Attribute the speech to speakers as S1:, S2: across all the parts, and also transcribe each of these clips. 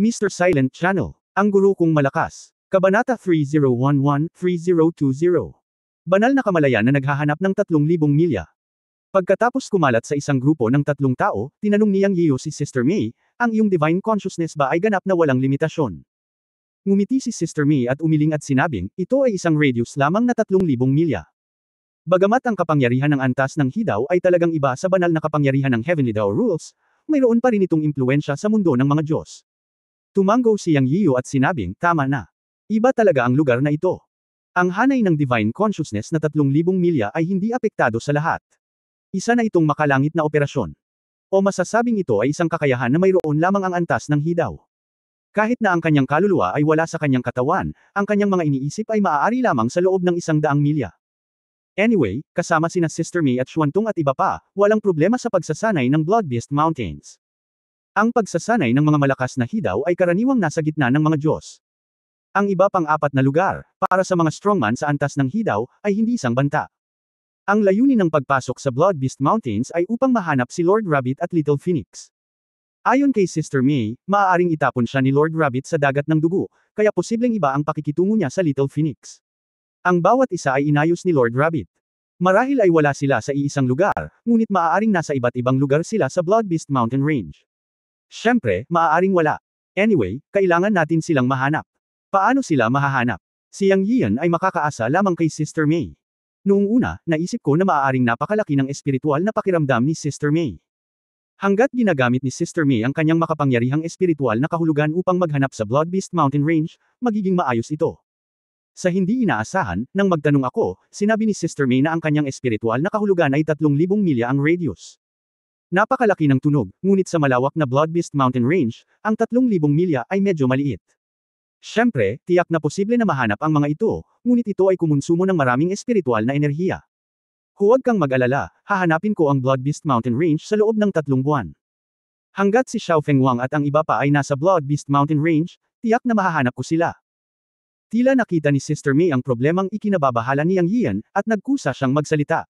S1: Mr. Silent Channel. Ang guro kong malakas. Kabanata 3011-3020. Banal na kamalayan na naghahanap ng 3,000 milya. Pagkatapos kumalat sa isang grupo ng 3 tao, tinanong niyang Yiyo si Sister May, ang iyong divine consciousness ba ay ganap na walang limitasyon? Ngumiti si Sister May at umiling at sinabing, ito ay isang radius lamang na 3,000 milya. Bagamat ang kapangyarihan ng antas ng Hidaw ay talagang iba sa banal na kapangyarihan ng Heavenly Dao Rules, mayroon pa rin itong impluensya sa mundo ng mga Diyos. Tumango siyang Yiyo at sinabing, tama na. Iba talaga ang lugar na ito. Ang hanay ng divine consciousness na 3,000 milya ay hindi apektado sa lahat. Isa na itong makalangit na operasyon. O masasabing ito ay isang kakayahan na mayroon lamang ang antas ng Hidaw. Kahit na ang kanyang kaluluwa ay wala sa kanyang katawan, ang kanyang mga iniisip ay maaari lamang sa loob ng 100 milya. Anyway, kasama sina Sister May at Xuantong at iba pa, walang problema sa pagsasanay ng Blood Beast Mountains. Ang pagsasanay ng mga malakas na Hidaw ay karaniwang nasa gitna ng mga Diyos. Ang iba pang 4 na lugar, para sa mga strongman sa antas ng Hidaw, ay hindi isang banta. Ang layunin ng pagpasok sa Blood Beast Mountains ay upang mahanap si Lord Rabbit at Little Phoenix. Ayon kay Sister May, maaaring itapon siya ni Lord Rabbit sa dagat ng dugo, kaya posibleng iba ang pakikitungo niya sa Little Phoenix. Ang bawat isa ay inayos ni Lord Rabbit. Marahil ay wala sila sa iisang lugar, ngunit maaaring nasa iba't ibang lugar sila sa Blood Beast Mountain Range. Siyempre, maaaring wala. Anyway, kailangan natin silang mahanap. Paano sila mahahanap? Si Yang Yian ay makakaasa lamang kay Sister May. Noong una, naisip ko na maaaring napakalaki ng espiritual na pakiramdam ni Sister May. Hanggat ginagamit ni Sister May ang kanyang makapangyarihang espiritual na kahulugan upang maghanap sa Blood Beast Mountain Range, magiging maayos ito. Sa hindi inaasahan, nang magtanong ako, sinabi ni Sister May na ang kanyang espiritual na kahulugan ay 3,000 milya ang radius. Napakalaki ng tunog, ngunit sa malawak na Blood Beast Mountain Range, ang 3,000 milya ay medyo maliit. Siyempre, tiyak na posible na mahanap ang mga ito, ngunit ito ay kumonsumo ng maraming espiritual na enerhiya. Huwag kang mag-alala, hahanapin ko ang Blood Beast Mountain Range sa loob ng 3 buwan. Hanggat si Xiao Fengwang at ang iba pa ay nasa Blood Beast Mountain Range, tiyak na mahahanap ko sila. Tila nakita ni Sister May ang problemang ikinababahala ni Yang Yian, at nagkusa siyang magsalita.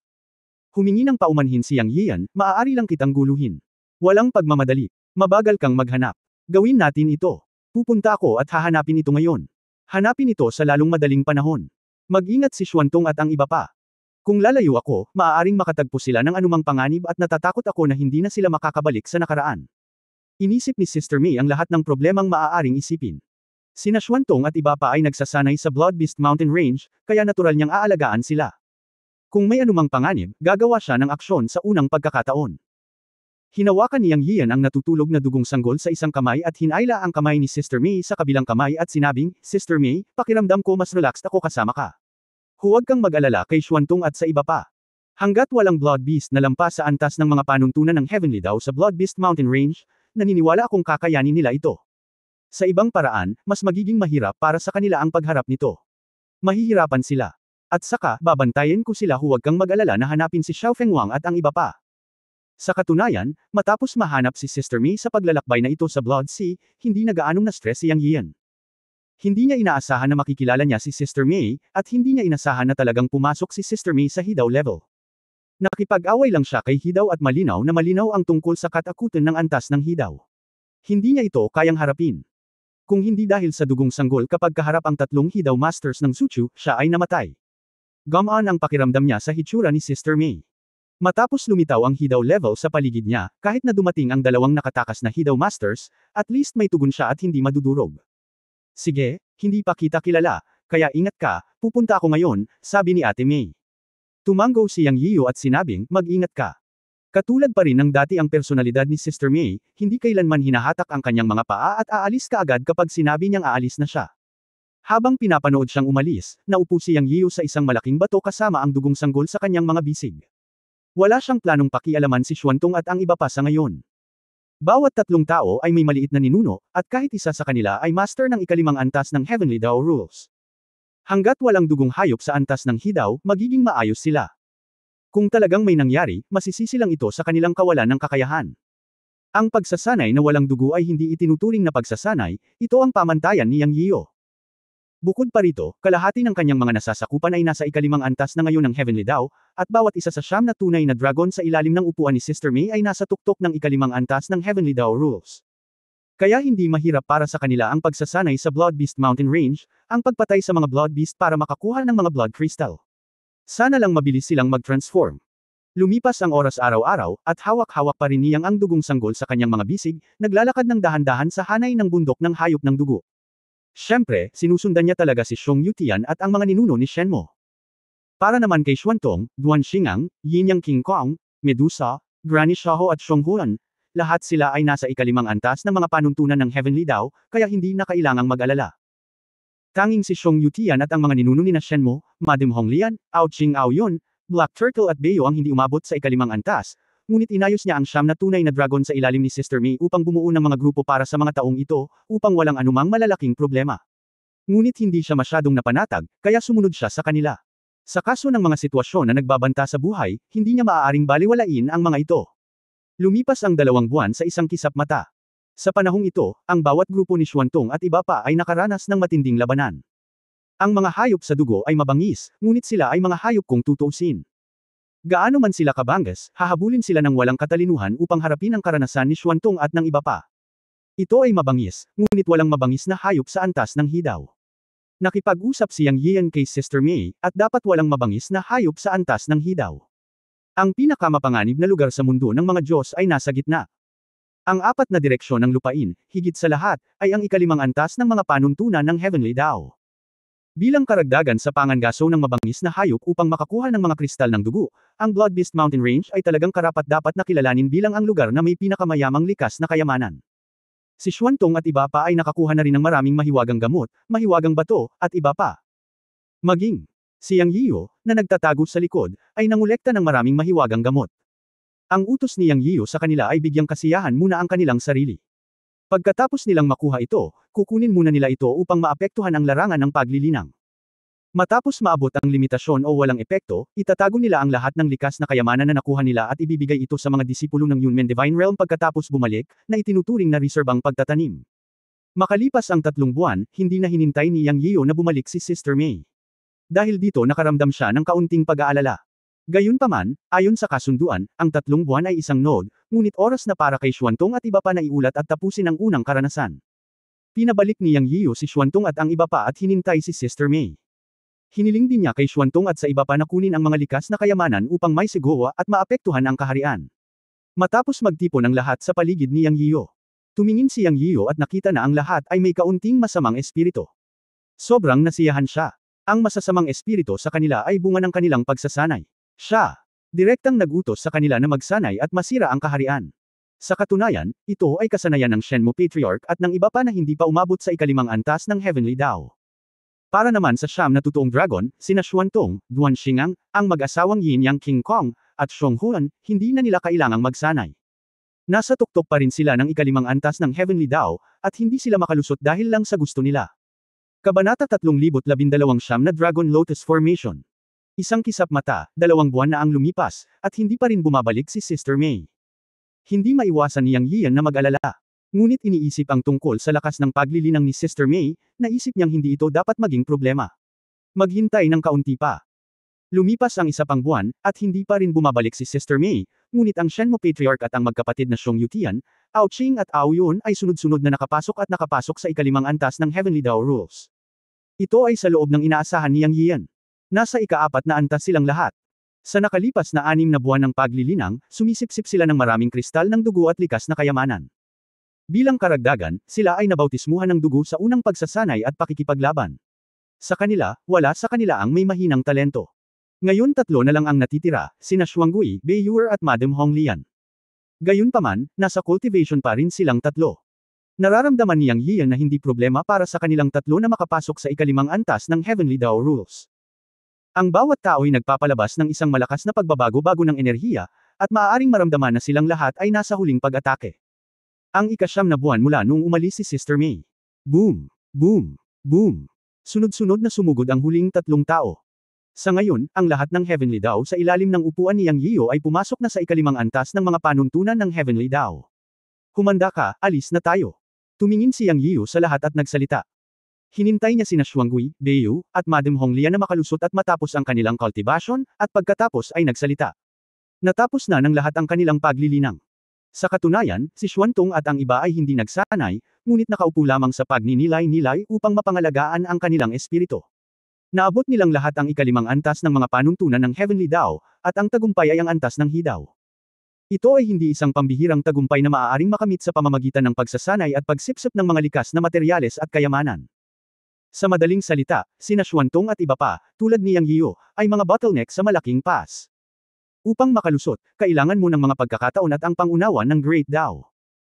S1: Humingi ng paumanhin si Yang Yian, maaari lang kitang guluhin. Walang pagmamadali. Mabagal kang maghanap. Gawin natin ito. Pupunta ako at hahanapin ito ngayon. Hanapin ito sa lalong madaling panahon. Mag-ingat si Xuantong at ang iba pa. Kung lalayo ako, maaaring makatagpo sila ng anumang panganib at natatakot ako na hindi na sila makakabalik sa nakaraan. Inisip ni Sister May ang lahat ng problemang maaaring isipin. Sina Xuantong at iba pa ay nagsasanay sa Blood Beast Mountain Range, kaya natural niyang aalagaan sila. Kung may anumang panganib, gagawa siya ng aksyon sa unang pagkakataon. Hinawakan ni Yang Yian ang natutulog na dugong sanggol sa isang kamay at hinayla ang kamay ni Sister May sa kabilang kamay at sinabing, Sister May, pakiramdam ko mas relaxed ako kasama ka. Huwag kang mag-alala kay Xuantong at sa iba pa. Hanggat walang Blood Beast na lampas sa antas ng mga panuntunan ng Heavenly Dao sa Blood Beast Mountain Range, naniniwala akong kakayanin nila ito. Sa ibang paraan, mas magiging mahirap para sa kanila ang pagharap nito. Mahihirapan sila. At saka, babantayan ko sila, huwag kang mag-alala na hanapin si Xiao Fengwang at ang iba pa. Sa katunayan, matapos mahanap si Sister May sa paglalakbay na ito sa Blood Sea, hindi na gaanong na-stress si Yang Yian. Hindi niya inaasahan na makikilala niya si Sister May, at hindi niya inasahan na talagang pumasok si Sister May sa Hidaw level. Nakipag-away lang siya kay Hidaw at malinaw na malinaw ang tungkol sa katakutan ng antas ng Hidaw. Hindi niya ito kayang harapin. Kung hindi dahil sa dugong sanggol kapag kaharap ang 3 Hidaw Masters ng Suchu, siya ay namatay. Gumaan ang pakiramdam niya sa hitsura ni Sister May. Matapos lumitaw ang Hidaw level sa paligid niya, kahit na dumating ang 2 nakatakas na Hidaw Masters, at least may tugon siya at hindi madudurog. Sige, hindi pa kita kilala, kaya ingat ka, pupunta ako ngayon, sabi ni Ate May. Tumango si Yang Yiyo at sinabing, mag-ingat ka. Katulad pa rin ng dati ang personalidad ni Sister May, hindi kailanman hinahatak ang kanyang mga paa at aalis kaagad kapag sinabi niyang aalis na siya. Habang pinapanood siyang umalis, naupo si Yang Yiyo sa isang malaking bato kasama ang dugong sanggol sa kanyang mga bisig. Wala siyang planong pakialaman si Xuantong at ang iba pa sa ngayon. Bawat 3 tao ay may maliit na ninuno, at kahit isa sa kanila ay master ng ika-5 antas ng Heavenly Dao Rules. Hanggat walang dugong hayop sa antas ng Hidaw, magiging maayos sila. Kung talagang may nangyari, masisisi lang ito sa kanilang kawalan ng kakayahan. Ang pagsasanay na walang dugo ay hindi itinuturing na pagsasanay, ito ang pamantayan ni Yang Yiyo. Bukod pa rito, kalahati ng kanyang mga nasasakupan ay nasa ika-5 antas na ngayon ng Heavenly Dao, at bawat isa sa 9 na tunay na dragon sa ilalim ng upuan ni Sister May ay nasa tuktok ng ika-5 antas ng Heavenly Dao Rules. Kaya hindi mahirap para sa kanila ang pagsasanay sa Blood Beast Mountain Range, ang pagpatay sa mga Blood Beast para makakuha ng mga Blood Crystal. Sana lang mabilis silang mag-transform. Lumipas ang oras araw-araw, at hawak-hawak pa rin niyang ang dugong sanggol sa kanyang mga bisig, naglalakad ng dahan-dahan sa hanay ng bundok ng hayop ng dugo. Siyempre, sinusundan niya talaga si Xiong Yutian at ang mga ninuno ni Shenmo. Para naman kay Xuantong, Duan Xingang, Yin Yang King Kong, Medusa, Granny Xiaoho at Xiong Huan, lahat sila ay nasa ikalimang antas ng mga panuntunan ng Heavenly Dao, kaya hindi na kailangang mag-alala. Tanging si Xiong Yutian at ang mga ninuno ni Shenmo, Madam Honglian, Ao Ching Ao Yun, Black Turtle at Beo ang hindi umabot sa ikalimang antas, ngunit inayos niya ang siyam na tunay na dragon sa ilalim ni Sister May upang bumuo ng mga grupo para sa mga taong ito, upang walang anumang malalaking problema. Ngunit hindi siya masyadong napanatag, kaya sumunod siya sa kanila. Sa kaso ng mga sitwasyon na nagbabanta sa buhay, hindi niya maaaring baliwalain ang mga ito. Lumipas ang 2 buwan sa isang kisap mata. Sa panahong ito, ang bawat grupo ni Xuantong at iba pa ay nakaranas ng matinding labanan. Ang mga hayop sa dugo ay mabangis, ngunit sila ay mga hayop kung tutuusin. Gaano man sila kabangas, hahabulin sila ng walang katalinuhan upang harapin ang karanasan ni Xuantong at ng iba pa. Ito ay mabangis, ngunit walang mabangis na hayop sa antas ng hidaw. Nakipag-usap siyang Yian kay Sister May, at dapat walang mabangis na hayop sa antas ng hidaw. Ang pinakamapanganib na lugar sa mundo ng mga Diyos ay nasa gitna. Ang 4 na direksyon ng lupain, higit sa lahat, ay ang ikalimang antas ng mga panuntunan ng Heavenly Dao. Bilang karagdagan sa pangangaso ng mabangis na hayop upang makakuha ng mga kristal ng dugo, ang Blood Beast Mountain Range ay talagang karapat-dapat na kilalanin bilang ang lugar na may pinakamayamang likas na kayamanan. Si Xuantong at iba pa ay nakakuha na rin ng maraming mahiwagang gamot, mahiwagang bato, at iba pa. Maging si Yang Yiyo, na nagtatago sa likod, ay nangolekta ng maraming mahiwagang gamot. Ang utos ni Yang Yiyo sa kanila ay bigyang kasiyahan muna ang kanilang sarili. Pagkatapos nilang makuha ito, kukunin muna nila ito upang maapektuhan ang larangan ng paglilinang. Matapos maabot ang limitasyon o walang epekto, itatago nila ang lahat ng likas na kayamanan na nakuha nila at ibibigay ito sa mga disipulo ng Yunmen Divine Realm pagkatapos bumalik, na itinuturing na reserve ang pagtatanim. Makalipas ang 3 buwan, hindi na hinintay ni Yang Yiyo na bumalik si Sister May. Dahil dito nakaramdam siya ng kaunting pag-aalala. Gayunpaman, ayon sa kasunduan, ang 3 buwan ay isang node, ngunit oras na para kay Xuantong at iba pa na iulat at tapusin ang unang karanasan. Pinabalik ni Yang Yiyo si Xuantong at ang iba pa at hinintay si Sister May. Hiniling din niya kay Xuantong at sa iba pa na kunin ang mga likas na kayamanan upang may sigawa at maapektuhan ang kaharian. Matapos magtipon ang lahat sa paligid ni Yang Yiyo, tumingin si Yang Yiyo at nakita na ang lahat ay may kaunting masamang espiritu. Sobrang nasiyahan siya. Ang masasamang espiritu sa kanila ay bunga ng kanilang pagsasanay. Siya, direktang nagutos sa kanila na magsanay at masira ang kaharian. Sa katunayan, ito ay kasanayan ng Shenmo Patriarch at ng iba pa na hindi pa umabot sa ikalimang antas ng Heavenly Dao. Para naman sa siyam na totoong dragon, sina Xuantong, Duan Xingang, ang mag-asawang Yin Yang King Kong, at Xiong Huan, hindi na nila kailangang magsanay. Nasa tuktok pa rin sila ng ikalimang antas ng Heavenly Dao, at hindi sila makalusot dahil lang sa gusto nila. Kabanata 3012 siyam na Dragon Lotus Formation. Isang kisap mata, 2 buwan na ang lumipas, at hindi pa rin bumabalik si Sister May. Hindi maiwasan ni Yang Yian na mag-alala. Ngunit iniisip ang tungkol sa lakas ng paglilinang ni Sister May, naisip niyang hindi ito dapat maging problema. Maghintay ng kaunti pa. Lumipas ang 1 pang buwan, at hindi pa rin bumabalik si Sister May, ngunit ang Shenmo Patriarch at ang magkapatid na Xiong Yutian, Ao Ching at Ao Yun ay sunod-sunod na nakapasok sa ikalimang antas ng Heavenly Dao Rules. Ito ay sa loob ng inaasahan ni Yang Yian. Nasa ika-4 na antas silang lahat. Sa nakalipas na 6 na buwan ng paglilinang, sumisipsip sila ng maraming kristal ng dugo at likas na kayamanan. Bilang karagdagan, sila ay nabautismuhan ng dugo sa unang pagsasanay at pakikipaglaban. Sa kanila, wala sa kanila ang may mahinang talento. Ngayon 3 na lang ang natitira, sina Xuanggui, Beiyuer at Madam Honglian. Gayunpaman, nasa cultivation pa rin silang 3. Nararamdaman ni Yang Yian na hindi problema para sa kanilang 3 na makapasok sa ikalimang antas ng Heavenly Dao Rules. Ang bawat tao ay nagpapalabas ng isang malakas na pagbabago-bago ng enerhiya, at maaaring maramdaman na silang lahat ay nasa huling pag-atake. Ang ika-9 na buwan mula noong umalis si Sister May. Boom! Boom! Boom! Sunod-sunod na sumugod ang huling 3 tao. Sa ngayon, ang lahat ng Heavenly Dao sa ilalim ng upuan ni Yang Yiyo ay pumasok na sa ikalimang antas ng mga panuntunan ng Heavenly Dao. Humanda ka, alis na tayo. Tumingin si Yang Yiyo sa lahat at nagsalita. Hinintay niya sina Xuanggui, Beiyu, at Madam Honglian na makalusot at matapos ang kanilang cultivation, at pagkatapos ay nagsalita. Natapos na ng lahat ang kanilang paglilinang. Sa katunayan, si Xuantong at ang iba ay hindi nagsanay, ngunit nakaupo lamang sa pagninilay-nilay upang mapangalagaan ang kanilang espiritu. Naabot nilang lahat ang ikalimang antas ng mga panuntunan ng Heavenly Dao, at ang tagumpay ay ang antas ng Hidaw. Ito ay hindi isang pambihirang tagumpay na maaaring makamit sa pamamagitan ng pagsasanay at pagsipsip ng mga likas na materyales at kayamanan. Sa madaling salita, sina Xuantong at iba pa, tulad ni Yang Yiyo, ay mga bottleneck sa malaking pass. Upang makalusot, kailangan mo ng mga pagkakataon at ang pangunawa ng Great Dao.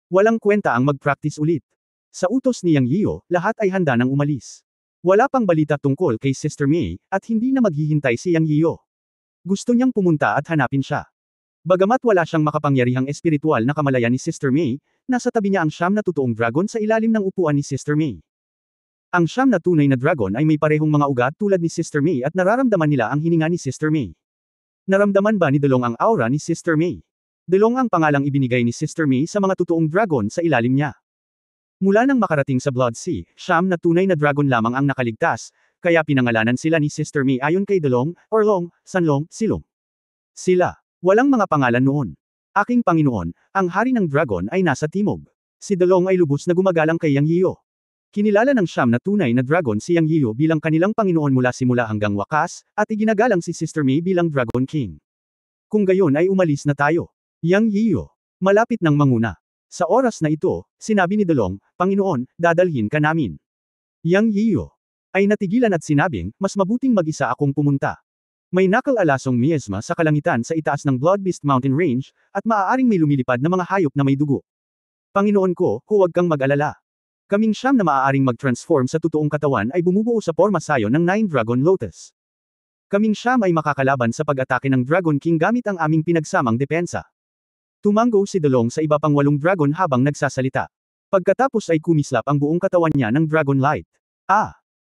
S1: Walang kwenta ang mag-practice ulit. Sa utos ni Yang Yiyo, lahat ay handa nang umalis. Wala pang balita tungkol kay Sister Mei, at hindi na maghihintay si Yang Yiyo. Gusto niyang pumunta at hanapin siya. Bagamat wala siyang makapangyarihang espiritual na kamalayan ni Sister Mei, nasa tabi niya ang 9 na totoong dragon sa ilalim ng upuan ni Sister Mei. Ang 9 na tunay na dragon ay may parehong mga ugat tulad ni Sister Mei at nararamdaman nila ang hininga ni Sister Mei. Naramdaman ba ni Delong ang aura ni Sister Mei? Delong ang pangalang ibinigay ni Sister Mei sa mga totoong dragon sa ilalim niya. Mula nang makarating sa Blood Sea, 9 na tunay na dragon lamang ang nakaligtas, kaya pinangalanan sila ni Sister Mei ayon kay Delong, Orlong, Sanlong, Silong. Sila. Walang mga pangalan noon. Aking Panginoon, ang hari ng dragon ay nasa timog. Si Delong ay lubos na gumagalang kay Yang Yiyo. Kinilala ng 9 na tunay na dragon si Yang Yiyo bilang kanilang Panginoon mula simula hanggang wakas, at iginagalang si Sister Mei bilang Dragon King. Kung gayon ay umalis na tayo. Yang Yiyo. Malapit nang manguna. Sa oras na ito, sinabi ni Delong, Panginoon, dadalhin ka namin. Yang Yiyo ay natigilan at sinabing, mas mabuting mag-isa akong pumunta. May nakal-alasong miasma sa kalangitan sa itaas ng Blood Beast Mountain Range, at maaaring may lumilipad na mga hayop na may dugo. Panginoon ko, huwag kang mag-alala. Kaming 9 na maaaring mag-transform sa totoong katawan ay bumubuo sa porma sayo ng 9 Dragon Lotus. Kaming 9 ay makakalaban sa pag-atake ng Dragon King gamit ang aming pinagsamang depensa. Tumango si Delong sa iba pang 8 dragon habang nagsasalita. Pagkatapos ay kumislap ang buong katawan niya ng Dragon Light.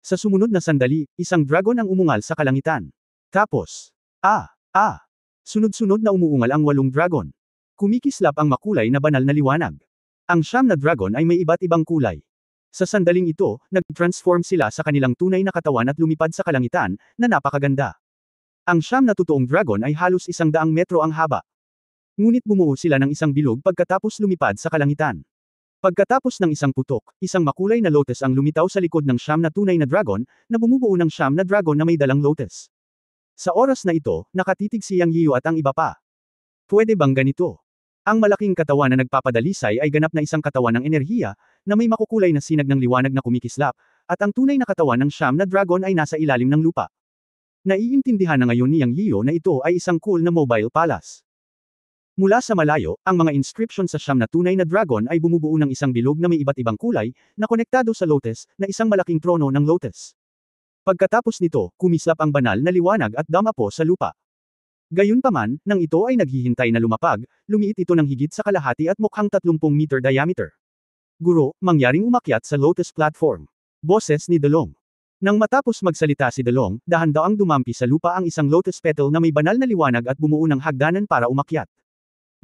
S1: Sa sumunod na sandali, isang dragon ang umungal sa kalangitan. Tapos, sunod-sunod na umuungal ang 8 dragon. Kumikislap ang makulay na banal na liwanag. Ang 9 na dragon ay may iba't ibang kulay. Sa sandaling ito, nag-transform sila sa kanilang tunay na katawan at lumipad sa kalangitan, na napakaganda. Ang 9 na totoong dragon ay halos 100 metro ang haba. Ngunit bumuo sila ng isang bilog pagkatapos lumipad sa kalangitan. Pagkatapos ng isang putok, isang makulay na lotus ang lumitaw sa likod ng 9 na tunay na dragon, na bumubuo ng 9 na dragon na may dalang lotus. Sa oras na ito, nakatitig si Yang Yiyo at ang iba pa. Pwede bang ganito? Ang malaking katawan na nagpapadalisay ay ganap na isang katawan ng enerhiya, na may makukulay na sinag ng liwanag na kumikislap, at ang tunay na katawan ng 9 na dragon ay nasa ilalim ng lupa. Naiintindihan na ngayon ni Yang Yiyo na ito ay isang cool na mobile palace. Mula sa malayo, ang mga inscription sa 9 na tunay na dragon ay bumubuo ng isang bilog na may iba't ibang kulay, na konektado sa lotus, na isang malaking trono ng lotus. Pagkatapos nito, kumislap ang banal na liwanag at damapo sa lupa. Gayunpaman, nang ito ay naghihintay na lumapag, lumiit ito ng higit sa kalahati at mukhang 30 meter diameter. Guro, mangyaring umakyat sa lotus platform. Boses ni Delong. Nang matapos magsalita si Delong, dahan-daang dumampi sa lupa ang isang lotus petal na may banal na liwanag at bumuo ng hagdanan para umakyat.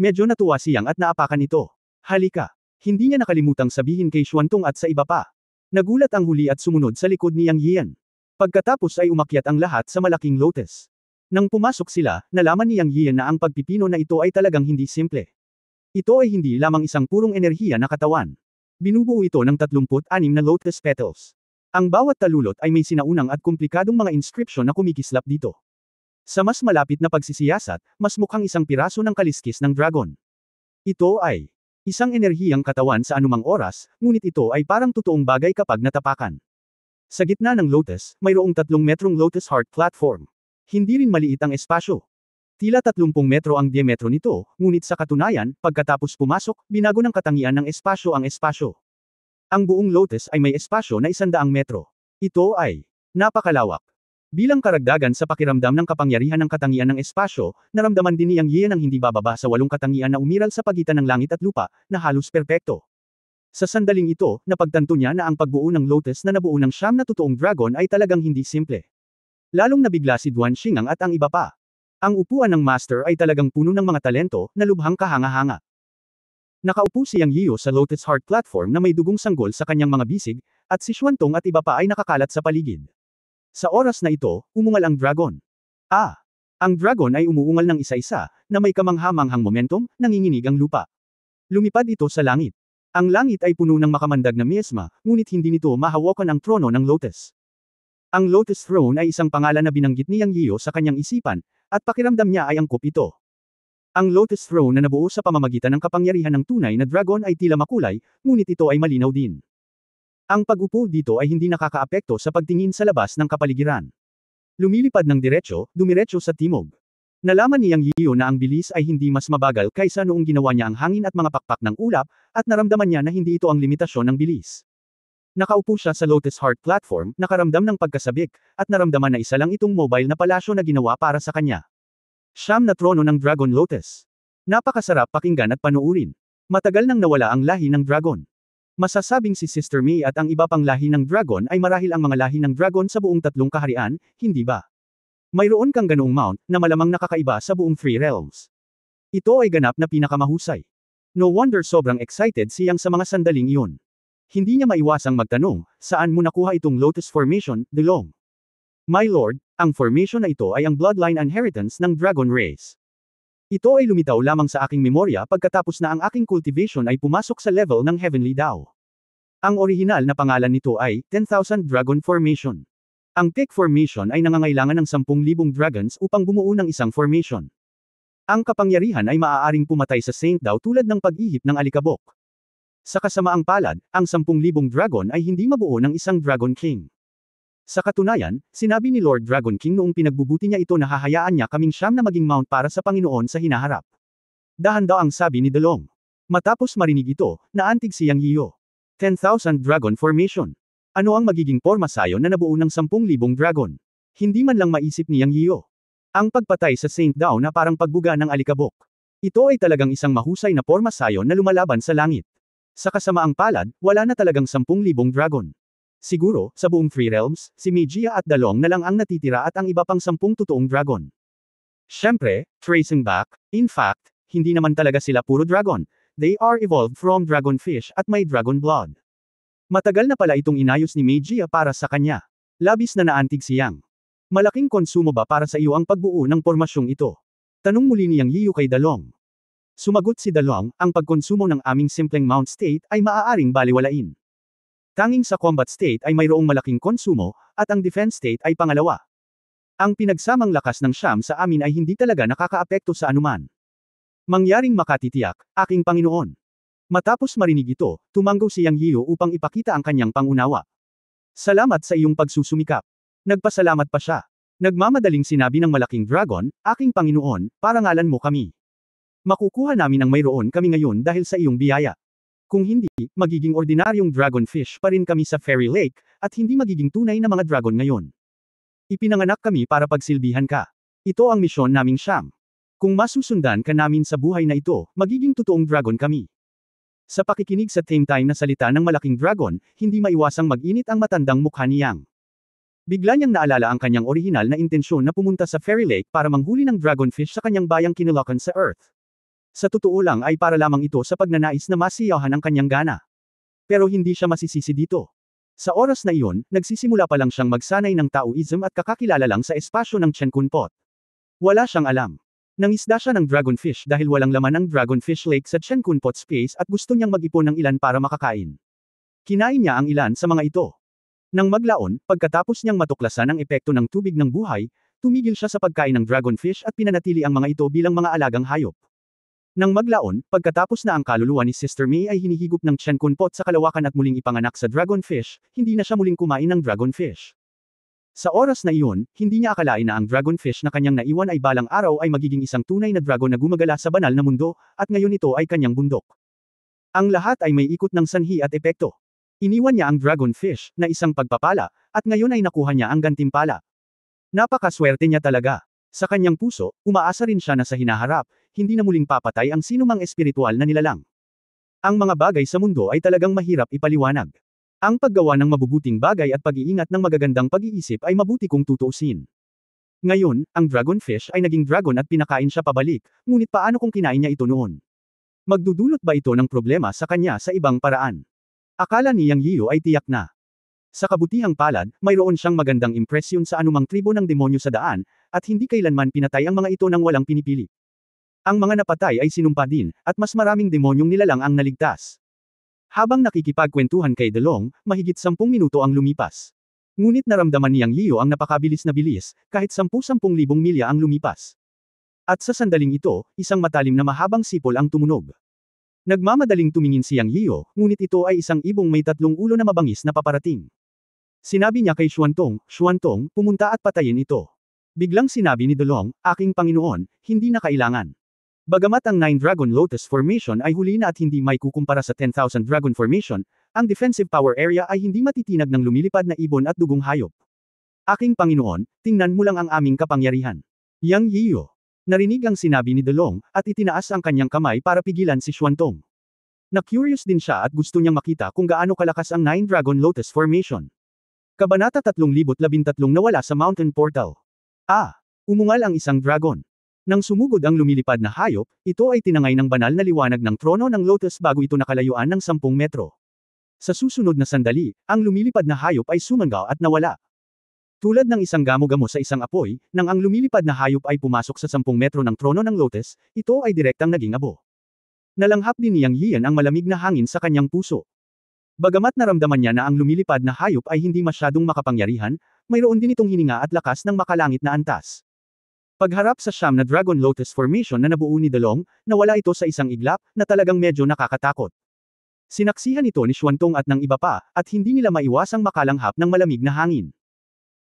S1: Medyo natuwa si Yang at naapakan ito. Halika. Hindi niya nakalimutang sabihin kay Xuantong at sa iba pa. Nagulat ang huli at sumunod sa likod ni Yang Yian. Pagkatapos ay umakyat ang lahat sa malaking lotus. Nang pumasok sila, nalaman ni Yang Yian na ang pagpipino na ito ay talagang hindi simple. Ito ay hindi lamang isang purong enerhiya na katawan. Binubuo ito ng 36 na lotus petals. Ang bawat talulot ay may sinaunang at komplikadong mga inscription na kumikislap dito. Sa mas malapit na pagsisiyasat, mas mukhang isang piraso ng kaliskis ng dragon. Ito ay isang enerhiyang katawan sa anumang oras, ngunit ito ay parang totoong bagay kapag natapakan. Sa gitna ng lotus, mayroong 3 metrong lotus heart platform. Hindi rin maliit ang espasyo. Tila 30 metro ang diametro nito, ngunit sa katunayan, pagkatapos pumasok, binago ng katangian ng espasyo ang espasyo. Ang buong lotus ay may espasyo na 100 metro. Ito ay napakalawak. Bilang karagdagan sa pakiramdam ng kapangyarihan ng katangian ng espasyo, naramdaman din ni Yang Yian ang hindi bababa sa 8 katangian na umiral sa pagitan ng langit at lupa, na halos perpekto. Sa sandaling ito, napagtanto niya na ang pagbuo ng lotus na nabuo ng 9 na totoong dragon ay talagang hindi simple. Lalong nabigla si Duan Xingang at ang iba pa. Ang upuan ng master ay talagang puno ng mga talento, na lubhang kahanga-hanga. Nakaupo si Yang Yiyo sa Lotus Heart platform na may dugong sanggol sa kanyang mga bisig, at si Xuantong at iba pa ay nakakalat sa paligid. Sa oras na ito, umungal ang dragon. Ang dragon ay umuungal ng isa-isa, na may kamangha-manghang momentum, nanginginig ang lupa. Lumipad ito sa langit. Ang langit ay puno ng makamandag na miasma, ngunit hindi nito mahawakan ang trono ng Lotus. Ang Lotus Throne ay isang pangalan na binanggit ni Yang Yio sa kanyang isipan, at pakiramdam niya ay angkop ito. Ang Lotus Throne na nabuo sa pamamagitan ng kapangyarihan ng tunay na dragon ay tila makulay, ngunit ito ay malinaw din. Ang pag-upo dito ay hindi nakakaapekto sa pagtingin sa labas ng kapaligiran. Lumilipad ng dumiretso sa timog. Nalaman ni Yang Yio na ang bilis ay hindi mas mabagal kaysa noong ginawa niya ang hangin at mga pakpak ng ulap, at naramdaman niya na hindi ito ang limitasyon ng bilis. Nakaupo siya sa Lotus Heart platform, nakaramdam ng pagkasabik, at naramdaman na isa lang itong mobile na palasyo na ginawa para sa kanya. Siyam na trono ng Dragon Lotus. Napakasarap pakinggan at panuurin. Matagal nang nawala ang lahi ng dragon. Masasabing si Sister May at ang iba pang lahi ng dragon ay marahil ang mga lahi ng dragon sa buong tatlong kaharian, hindi ba? Mayroon kang ganoong mount, na malamang nakakaiba sa buong Three Realms. Ito ay ganap na pinakamahusay. No wonder sobrang excited siyang sa mga sandaling iyon. Hindi niya maiwasang magtanong, saan mo nakuha itong Lotus Formation, DeLong? My lord, ang formation na ito ay ang bloodline inheritance ng dragon race. Ito ay lumitaw lamang sa aking memorya pagkatapos na ang aking cultivation ay pumasok sa level ng Heavenly Dao. Ang orihinal na pangalan nito ay 10,000 Dragon Formation. Ang peak formation ay nangangailangan ng 10,000 dragons upang bumuo ng isang formation. Ang kapangyarihan ay maaaring pumatay sa Saint Dao tulad ng pag-ihip ng alikabok. Sa kasamaang palad, ang 10,000 dragon ay hindi mabuo ng isang Dragon King. Sa katunayan, sinabi ni Lord Dragon King noong pinagbubuti niya ito na hahayaan niya kaming siyam na maging mount para sa Panginoon sa hinaharap. Dahan-daang sabi ni DeLong. Matapos marinig ito, naantig si Yang Yio. 10,000 Dragon Formation. Ano ang magiging porma sayon na nabuo ng 10,000 dragon? Hindi man lang maisip ni Yang Yio. Ang pagpatay sa Saint Dao na parang pagbuga ng alikabok. Ito ay talagang isang mahusay na porma sayon na lumalaban sa langit. Sa kasamaang palad, wala na talagang 10,000 dragon. Siguro, sa buong Three Realms, si Meijia at Dalong na lang ang natitira at ang iba pang 10 totoong dragon. Siyempre, tracing back, in fact, hindi naman talaga sila puro dragon. They are evolved from dragonfish at may dragon blood. Matagal na pala itong inayos ni Meijia para sa kanya. Labis na naantig si Yang. Malaking konsumo ba para sa iyo ang pagbuo ng pormasyong ito? Tanong muli ni Yang Yio kay Dalong. Sumagot si Dalong, ang pagkonsumo ng aming simpleng mount state ay maaaring baliwalain. Tanging sa combat state ay mayroong malaking konsumo, at ang defense state ay pangalawa. Ang pinagsamang lakas ng siyam sa amin ay hindi talaga nakakaapekto sa anuman. Mangyaring makatitiyak, aking Panginoon. Matapos marinig ito, tumanggo si Yang Yio upang ipakita ang kanyang pangunawa. Salamat sa iyong pagsusumikap. Nagpasalamat pa siya. Nagmamadaling sinabi ng malaking dragon, aking Panginoon, parangalan mo kami. Makukuha namin ang mayroon kami ngayon dahil sa iyong biyaya. Kung hindi, magiging ordinaryong dragonfish pa rin kami sa Fairy Lake, at hindi magiging tunay na mga dragon ngayon. Ipinanganak kami para pagsilbihan ka. Ito ang misyon naming siyam. Kung masusundan ka namin sa buhay na ito, magiging totoong dragon kami. Sa pakikinig sa tame time na salita ng malaking dragon, hindi maiwasang mag-init ang matandang mukha ni Yang. Bigla niyang naalala ang kanyang orihinal na intensyon na pumunta sa Fairy Lake para manghuli ng dragonfish sa kanyang bayang Kinilokan sa Earth. Sa totoo lang ay para lamang ito sa pagnanais na masiyahan ang kanyang gana. Pero hindi siya masisisi dito. Sa oras na iyon, nagsisimula pa lang siyang magsanay ng Taoism at kakakilala lang sa espasyo ng Chen Kun Pot. Wala siyang alam. Nangisda siya ng dragonfish dahil walang laman ang dragonfish lake sa Chen Kun Pot space at gusto niyang mag-ipon ng ilan para makakain. Kinain niya ang ilan sa mga ito. Nang maglaon, pagkatapos niyang matuklasan ang epekto ng tubig ng buhay, tumigil siya sa pagkain ng dragonfish at pinanatili ang mga ito bilang mga alagang hayop. Nang maglaon, pagkatapos na ang kaluluwa ni Sister May ay hinihigop ng Chen Kun Pot sa kalawakan at muling ipanganak sa dragonfish, hindi na siya muling kumain ng dragonfish. Sa oras na iyon, hindi niya akalain na ang dragonfish na kanyang naiwan ay balang araw ay magiging isang tunay na dragon na gumagala sa banal na mundo, at ngayon ito ay kanyang bundok. Ang lahat ay may ikot ng sanhi at epekto. Iniwan niya ang dragonfish, na isang pagpapala, at ngayon ay nakuha niya ang gantimpala. Napakaswerte niya talaga. Sa kanyang puso, umaasa rin siya na sa hinaharap, hindi na muling papatay ang sinumang espiritual na nilalang. Ang mga bagay sa mundo ay talagang mahirap ipaliwanag. Ang paggawa ng mabubuting bagay at pag-iingat ng magagandang pag-iisip ay mabuti kung tutuusin. Ngayon, ang dragonfish ay naging dragon at pinakain siya pabalik, ngunit paano kung kinain niya ito noon? Magdudulot ba ito ng problema sa kanya sa ibang paraan? Akala ni Yang Yio ay tiyak na. Sa kabutihang palad, mayroon siyang magandang impresyon sa anumang tribo ng demonyo sa daan, at hindi kailanman pinatay ang mga ito nang walang pinipili. Ang mga napatay ay sinumpa din, at mas maraming demonyong nilalang ang naligtas. Habang nakikipagkwentuhan kay Delong, mahigit 10 minuto ang lumipas. Ngunit naramdaman niyang Yiyo ang napakabilis na bilis, kahit 10,000 milya ang lumipas. At sa sandaling ito, isang matalim na mahabang sipol ang tumunog. Nagmamadaling tumingin si Yang Yiyo, ngunit ito ay isang ibong may 3 ulo na mabangis na paparating. Sinabi niya kay Xuantong, "Xuantong, pumunta at patayin ito." Biglang sinabi ni Delong, "Aking Panginoon, hindi na kailangan." Bagamat ang 9 Dragon Lotus Formation ay huli na at hindi may kukumpara sa 10,000 Dragon Formation, ang defensive power area ay hindi matitinag ng lumilipad na ibon at dugong hayop. "Aking Panginoon, tingnan mo lang ang aming kapangyarihan." Yang Yiyo. Narinig ang sinabi ni Delong, at itinaas ang kanyang kamay para pigilan si Xuantong. Na-curious din siya at gusto niyang makita kung gaano kalakas ang 9 Dragon Lotus Formation. Kabanata 3013 Nawala sa Mountain Portal. Umungal ang isang dragon. Nang sumugod ang lumilipad na hayop, ito ay tinangay ng banal na liwanag ng trono ng Lotus bago ito nakalayuan ng 10 metro. Sa susunod na sandali, ang lumilipad na hayop ay sumangaw at nawala. Tulad ng isang gamo-gamo sa isang apoy, nang ang lumilipad na hayop ay pumasok sa 10 metro ng trono ng Lotus, ito ay direktang naging abo. Nalanghap din ni Yang Yiyan ang malamig na hangin sa kanyang puso. Bagamat naramdaman niya na ang lumilipad na hayop ay hindi masyadong makapangyarihan, mayroon din itong hininga at lakas ng makalangit na antas. Pagharap sa siyam na Dragon Lotus Formation na nabuo ni Delong, nawala ito sa isang iglap na talagang medyo nakakatakot. Sinaksihan ito ni Xuantong at ng iba pa, at hindi nila maiwasang makalanghap ng malamig na hangin.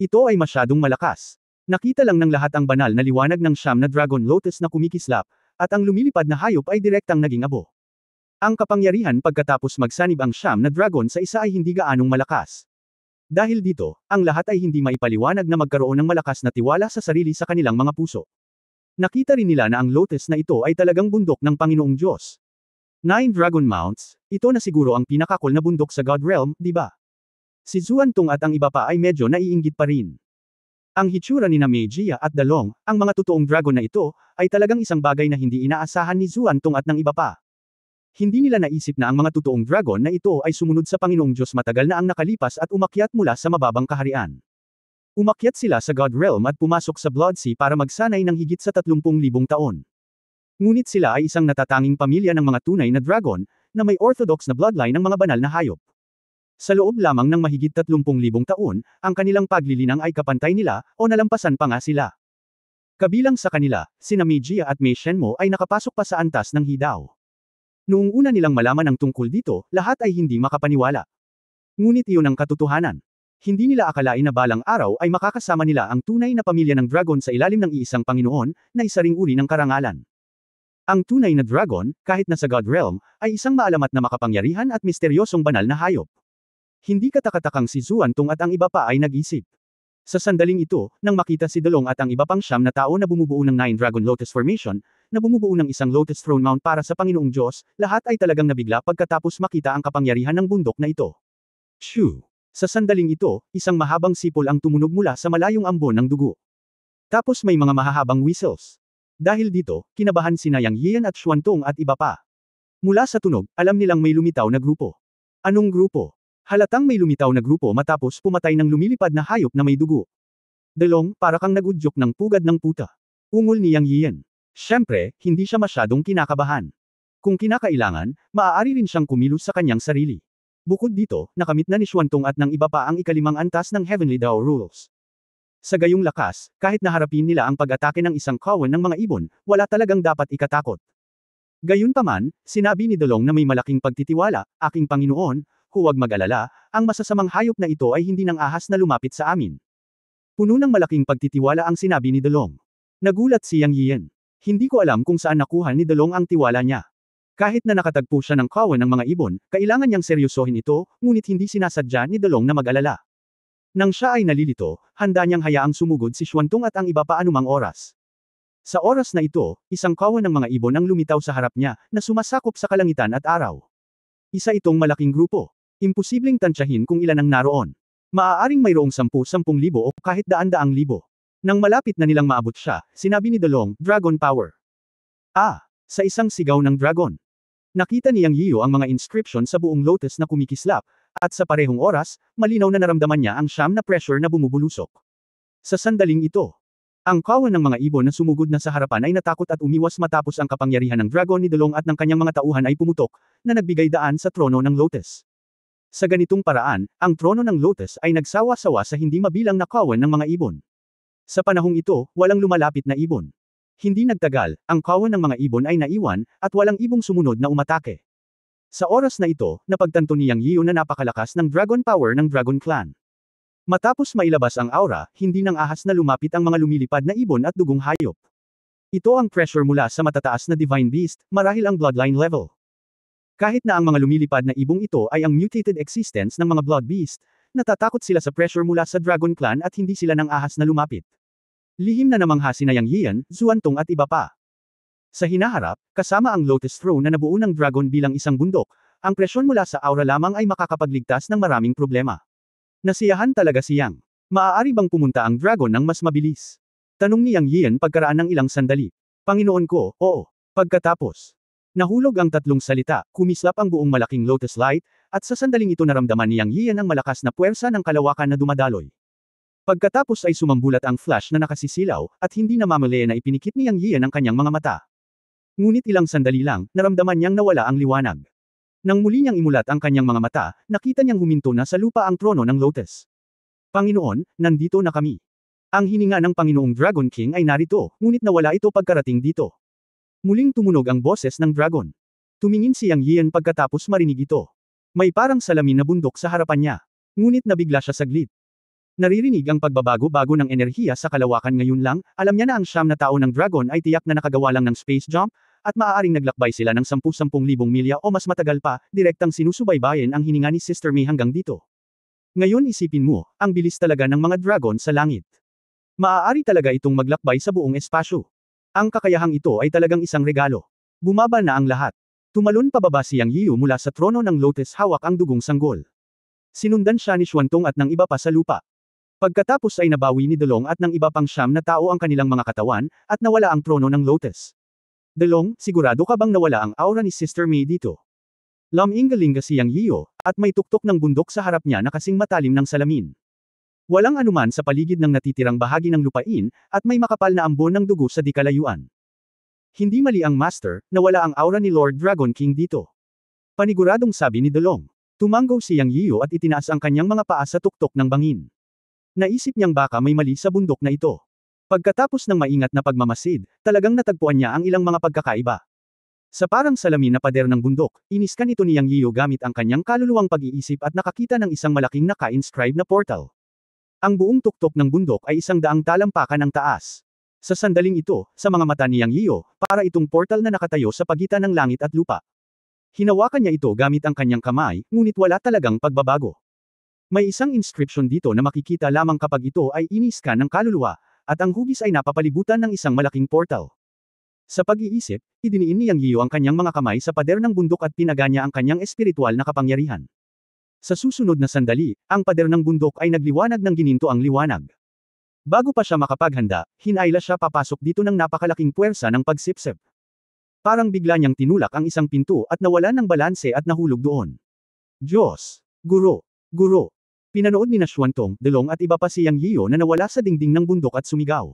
S1: Ito ay masyadong malakas. Nakita lang ng lahat ang banal na liwanag ng siyam na Dragon Lotus na kumikislap, at ang lumilipad na hayop ay direktang naging abo. Ang kapangyarihan pagkatapos magsanib ang siyam na dragon sa isa ay hindi gaanong malakas. Dahil dito, ang lahat ay hindi maipaliwanag na magkaroon ng malakas na tiwala sa sarili sa kanilang mga puso. Nakita rin nila na ang lotus na ito ay talagang bundok ng Panginoong Diyos. 9 Dragon Mounts, ito na siguro ang pinakakul na bundok sa God Realm, di ba? Si Xuantong at ang iba pa ay medyo naiinggit pa rin. Ang hitsura ni Meijia at Delong, ang mga totoong dragon na ito, ay talagang isang bagay na hindi inaasahan ni Xuantong at ng iba pa. Hindi nila naisip na ang mga totoong dragon na ito ay sumunod sa Panginoong Diyos matagal na ang nakalipas at umakyat mula sa mababang kaharian. Umakyat sila sa God Realm at pumasok sa Blood Sea para magsanay ng higit sa 30,000 taon. Ngunit sila ay isang natatanging pamilya ng mga tunay na dragon, na may orthodox na bloodline ng mga banal na hayop. Sa loob lamang ng mahigit 30,000 taon, ang kanilang paglilinang ay kapantay nila, o nalampasan pa nga sila. Kabilang sa kanila, sina Meijia at Mei Shenmo ay nakapasok pa sa antas ng Hidao. Noong una nilang malaman ang tungkol dito, lahat ay hindi makapaniwala. Ngunit iyon ang katotohanan. Hindi nila akalain na balang araw ay makakasama nila ang tunay na pamilya ng dragon sa ilalim ng iisang Panginoon, na isa ring uri ng karangalan. Ang tunay na dragon, kahit nasa God Realm, ay isang maalamat na makapangyarihan at misteryosong banal na hayop. Hindi katakatakang si Xuantong at ang iba pa ay nag-isip. Sa sandaling ito, nang makita si Delong at ang iba pang siyam na tao na bumubuo ng 9 Dragon Lotus Formation, na bumubuo ng isang Lotus Throne Mount para sa Panginoong Diyos, lahat ay talagang nabigla pagkatapos makita ang kapangyarihan ng bundok na ito. Shoo! Sa sandaling ito, isang mahabang sipol ang tumunog mula sa malayong ambon ng dugo. Tapos may mga mahahabang whistles. Dahil dito, kinabahan sina Yang Yiyan at Xuantong at iba pa. Mula sa tunog, alam nilang may lumitaw na grupo. Anong grupo? Halatang may lumitaw na grupo matapos pumatay ng lumilipad na hayop na may dugo. Delong, para kang nagudyok ng pugad ng puta. Ungol ni Yang Yiyan. Siyempre, hindi siya masyadong kinakabahan. Kung kinakailangan, maaari rin siyang kumilos sa kanyang sarili. Bukod dito, nakamit na ni Xuantong at ng iba pa ang ikalimang antas ng Heavenly Dao Rules. Sa gayong lakas, kahit naharapin nila ang pag-atake ng isang kawan ng mga ibon, wala talagang dapat ikatakot. Gayunpaman, sinabi ni Delong na may malaking pagtitiwala, "Aking Panginoon, huwag mag-alala, ang masasamang hayop na ito ay hindi ng ahas na lumapit sa amin." Puno ng malaking pagtitiwala ang sinabi ni Delong. Nagulat si Yang Yiyan. Hindi ko alam kung saan nakuha ni Delong ang tiwala niya. Kahit na nakatagpo siya ng kawan ng mga ibon, kailangan niyang seryosohin ito, ngunit hindi sinasadya ni Delong na mag-alala. Nang siya ay nalilito, handa niyang hayaang sumugod si Xuantong at ang iba pa anumang oras. Sa oras na ito, isang kawan ng mga ibon ang lumitaw sa harap niya, na sumasakop sa kalangitan at araw. Isa itong malaking grupo. Imposibleng tansyahin kung ilan ang naroon. Maaaring mayroong 10,000 o kahit daan-daang libo. Nang malapit na nilang maabot siya, sinabi ni Delong, "Dragon Power." Sa isang sigaw ng dragon. Nakita ni Yang Yiyo ang mga inscription sa buong lotus na kumikislap, at sa parehong oras, malinaw na naramdaman niya ang siyam na pressure na bumubulusok. Sa sandaling ito, Ang kawan ng mga ibon na sumugod na sa harapan ay natakot at umiwas matapos ang kapangyarihan ng dragon ni Dolong at ng kanyang mga tauhan ay pumutok, na nagbigay daan sa trono ng Lotus. Sa ganitong paraan, ang trono ng Lotus ay nagsawa-sawa sa hindi mabilang na kawan ng mga ibon. Sa panahong ito, walang lumalapit na ibon. Hindi nagtagal, ang kawan ng mga ibon ay naiwan, at walang ibong sumunod na umatake. Sa oras na ito, napagtanto ni Yang Yiu na napakalakas ng dragon power ng Dragon Clan. Matapos mailabas ang aura, hindi nang ahas na lumapit ang mga lumilipad na ibon at dugong hayop. Ito ang pressure mula sa matataas na Divine Beast, marahil ang bloodline level. Kahit na ang mga lumilipad na ibong ito ay ang mutated existence ng mga Blood Beast, natatakot sila sa pressure mula sa Dragon Clan at hindi sila nang ahas na lumapit. Lihim na namangha sina Yang Yian, Zuantong at iba pa. Sa hinaharap, kasama ang Lotus Throne na nabuo ng dragon bilang isang bundok, ang presyon mula sa aura lamang ay makakapagligtas ng maraming problema. Nasiyahan talaga si Yang. Maaari bang pumunta ang dragon ng mas mabilis? Tanong ni Yang Yian pagkaraan ng ilang sandali. Panginoon ko, oo. Pagkatapos. Nahulog ang tatlong salita, kumislap ang buong malaking Lotus Light, at sa sandaling ito naramdaman ni Yang Yian ang malakas na puwersa ng kalawakan na dumadaloy. Pagkatapos ay sumambulat ang flash na nakasisilaw, at hindi na mamali na ipinikit ni Yang Yian ang kanyang mga mata. Ngunit ilang sandali lang, naramdaman niyang nawala ang liwanag. Nang muli niyang imulat ang kanyang mga mata, nakita niyang huminto na sa lupa ang trono ng Lotus. Panginoon, nandito na kami. Ang hininga ng Panginoong Dragon King ay narito, ngunit nawala ito pagkarating dito. Muling tumunog ang boses ng dragon. Tumingin si Yang Yian pagkatapos marinig ito. May parang salamin na bundok sa harapan niya. Ngunit nabigla siya saglit. Naririnig ang pagbabago-bago ng enerhiya sa kalawakan ngayon lang, alam niya na ang 9 na tao ng dragon ay tiyak na nakagawa lang ng space jump, at maaaring naglakbay sila ng 10,000 milya o mas matagal pa, direktang sinusubaybayan ang hininga ni Sister May hanggang dito. Ngayon isipin mo, ang bilis talaga ng mga dragon sa langit. Maaari talaga itong maglakbay sa buong espasyo. Ang kakayahang ito ay talagang isang regalo. Bumaba na ang lahat. Tumalon pababa si Yang Yiu mula sa trono ng Lotus hawak ang dugong sanggol. Sinundan siya ni Xuantong at ng iba pa sa lupa. Pagkatapos ay nabawi ni Dolong at ng iba pang 9 na tao ang kanilang mga katawan, at nawala ang trono ng Lotus. Dolong, sigurado ka bang nawala ang aura ni Sister May dito? Lam-ingalinga si Yang Yiu, at may tuktok ng bundok sa harap niya na kasing matalim ng salamin. Walang anuman sa paligid ng natitirang bahagi ng lupain, at may makapal na ambon ng dugo sa di kalayuan. Hindi mali ang Master, nawala ang aura ni Lord Dragon King dito. Paniguradong sabi ni Dolong. Tumanggaw si Yang Yiu at itinaas ang kanyang mga paa sa tuktok ng bangin. Naisip niyang baka may mali sa bundok na ito. Pagkatapos ng maingat na pagmamasid, talagang natagpuan niya ang ilang mga pagkakaiba. Sa parang salamin na pader ng bundok, iniskan ito ni Yang Yiu gamit ang kanyang kaluluwang pag-iisip at nakakita ng isang malaking naka-inscribe na portal. Ang buong tuktok ng bundok ay 100 talampakan ang taas. Sa sandaling ito, sa mga mata ni Yang Yiu, para itong portal na nakatayo sa pagitan ng langit at lupa. Hinawakan niya ito gamit ang kanyang kamay, ngunit wala talagang pagbabago. May isang inscription dito na makikita lamang kapag ito ay iniskan ng kaluluwa, at ang hugis ay napapalibutan ng isang malaking portal. Sa pag-iisip, idiniin ni Yang Yiu ang kanyang mga kamay sa pader ng bundok at pinaganya ang kanyang espiritual na kapangyarihan. Sa susunod na sandali, ang pader ng bundok ay nagliwanag ng gininto ang liwanag. Bago pa siya makapaghanda, hinayla siya papasok dito ng napakalaking puwersa ng pagsipsip. Parang bigla niyang tinulak ang isang pinto at nawalan ng balanse at nahulog doon. Diyos! Guro! Guro! Pinanood ni Xuantong, Dolong at iba pa si Yang Yiu na nawala sa dingding ng bundok at sumigaw.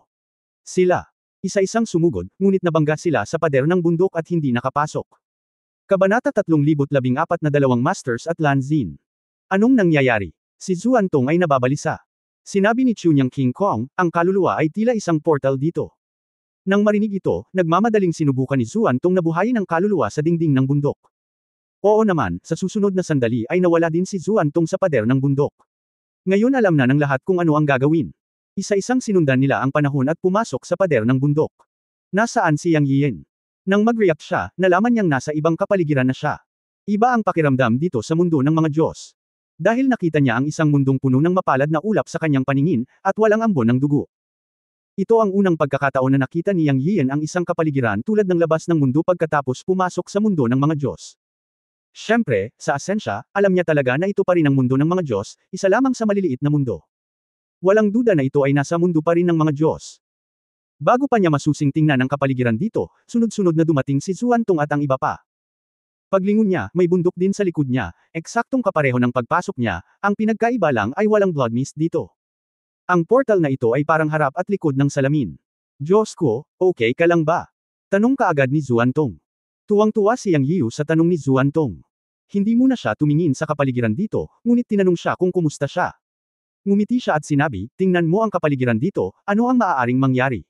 S1: Sila. Isa-isang sumugod, ngunit nabangga sila sa pader ng bundok at hindi nakapasok. Kabanata 3014 na 2 Masters at Lan Xin. Anong nangyayari? Si Xuantong ay nababalisa. Sinabi ni Chunyang King Kong, ang kaluluwa ay tila isang portal dito. Nang marinig ito, nagmamadaling sinubukan ni Xuantong na buhayin ang kaluluwa sa dingding ng bundok. Oo naman, sa susunod na sandali ay nawala din si Xuantong sa pader ng bundok. Ngayon alam na ng lahat kung ano ang gagawin. Isa-isang sinundan nila ang panahon at pumasok sa pader ng bundok. Nasaan si Yang Yian? Nang mag-react siya, nalaman niyang nasa ibang kapaligiran na siya. Iba ang pakiramdam dito sa mundo ng mga Diyos. Dahil nakita niya ang isang mundong puno ng mapalad na ulap sa kanyang paningin, at walang ambon ng dugo. Ito ang unang pagkakataon na nakita ni Yang Yian ang isang kapaligiran tulad ng labas ng mundo pagkatapos pumasok sa mundo ng mga Diyos. Siyempre, sa asensya, alam niya talaga na ito pa rin ang mundo ng mga Diyos, isa lamang sa maliliit na mundo. Walang duda na ito ay nasa mundo pa rin ng mga Diyos. Bago pa niya masusing tingnan ang kapaligiran dito, sunod-sunod na dumating si Xuantong at ang iba pa. Paglingon niya, may bundok din sa likod niya, eksaktong kapareho ng pagpasok niya, ang pinagkaiba lang ay walang blood mist dito. Ang portal na ito ay parang harap at likod ng salamin. Diyos ko, okay ka lang ba? Tanong kaagad ni Zuantong. Tuwang-tuwa si Yang Yiu sa tanong ni Zuantong. Hindi muna siya tumingin sa kapaligiran dito, ngunit tinanong siya kung kumusta siya. Ngumiti siya at sinabi, tingnan mo ang kapaligiran dito, ano ang maaaring mangyari?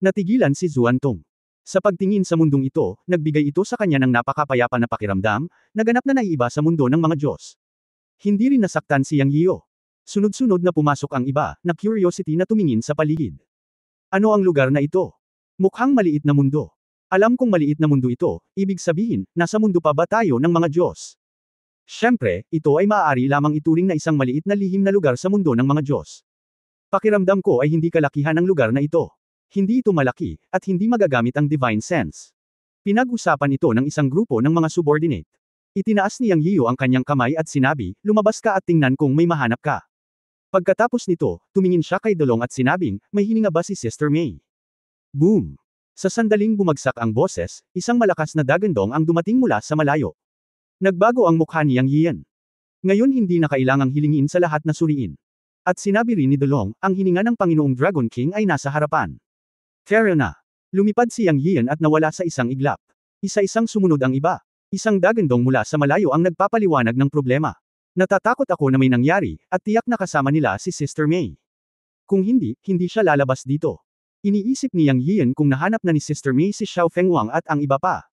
S1: Natigilan si Zuantong. Sa pagtingin sa mundong ito, nagbigay ito sa kanya ng napakapayapa na pakiramdam, naganap na naiiba sa mundo ng mga Diyos. Hindi rin nasaktan si Yang Yiu. Sunod-sunod na pumasok ang iba, na curiosity na tumingin sa paligid. Ano ang lugar na ito? Mukhang maliit na mundo. Alam kong maliit na mundo ito, ibig sabihin, nasa mundo pa ba tayo ng mga Diyos? Siyempre, ito ay maaari lamang ituring na isang maliit na lihim na lugar sa mundo ng mga Diyos. Pakiramdam ko ay hindi kalakihan ang lugar na ito. Hindi ito malaki, at hindi magagamit ang divine sense. Pinag-usapan ito ng isang grupo ng mga subordinate. Itinaas ni Yang Yiu ang kanyang kamay at sinabi, lumabas ka at tingnan kung may mahanap ka. Pagkatapos nito, tumingin siya kay Dolong at sinabing, may hininga ba si Sister May? Boom! Sa sandaling bumagsak ang boses, isang malakas na dagandong ang dumating mula sa malayo. Nagbago ang mukha ni Yang Yian. Ngayon hindi na kailangang hilingin sa lahat na suriin. At sinabi rin ni Dolong, ang hininga ng Panginoong Dragon King ay nasa harapan. Tara na. Lumipad si Yang Yian at nawala sa isang iglap. Isa-isang sumunod ang iba. Isang dagandong mula sa malayo ang nagpapaliwanag ng problema. Natatakot ako na may nangyari, at tiyak na kasama nila si Sister May. Kung hindi, hindi siya lalabas dito. Iniisip ni Yang Yian kung nahanap na ni Sister May si Xiao Fengwang at ang iba pa.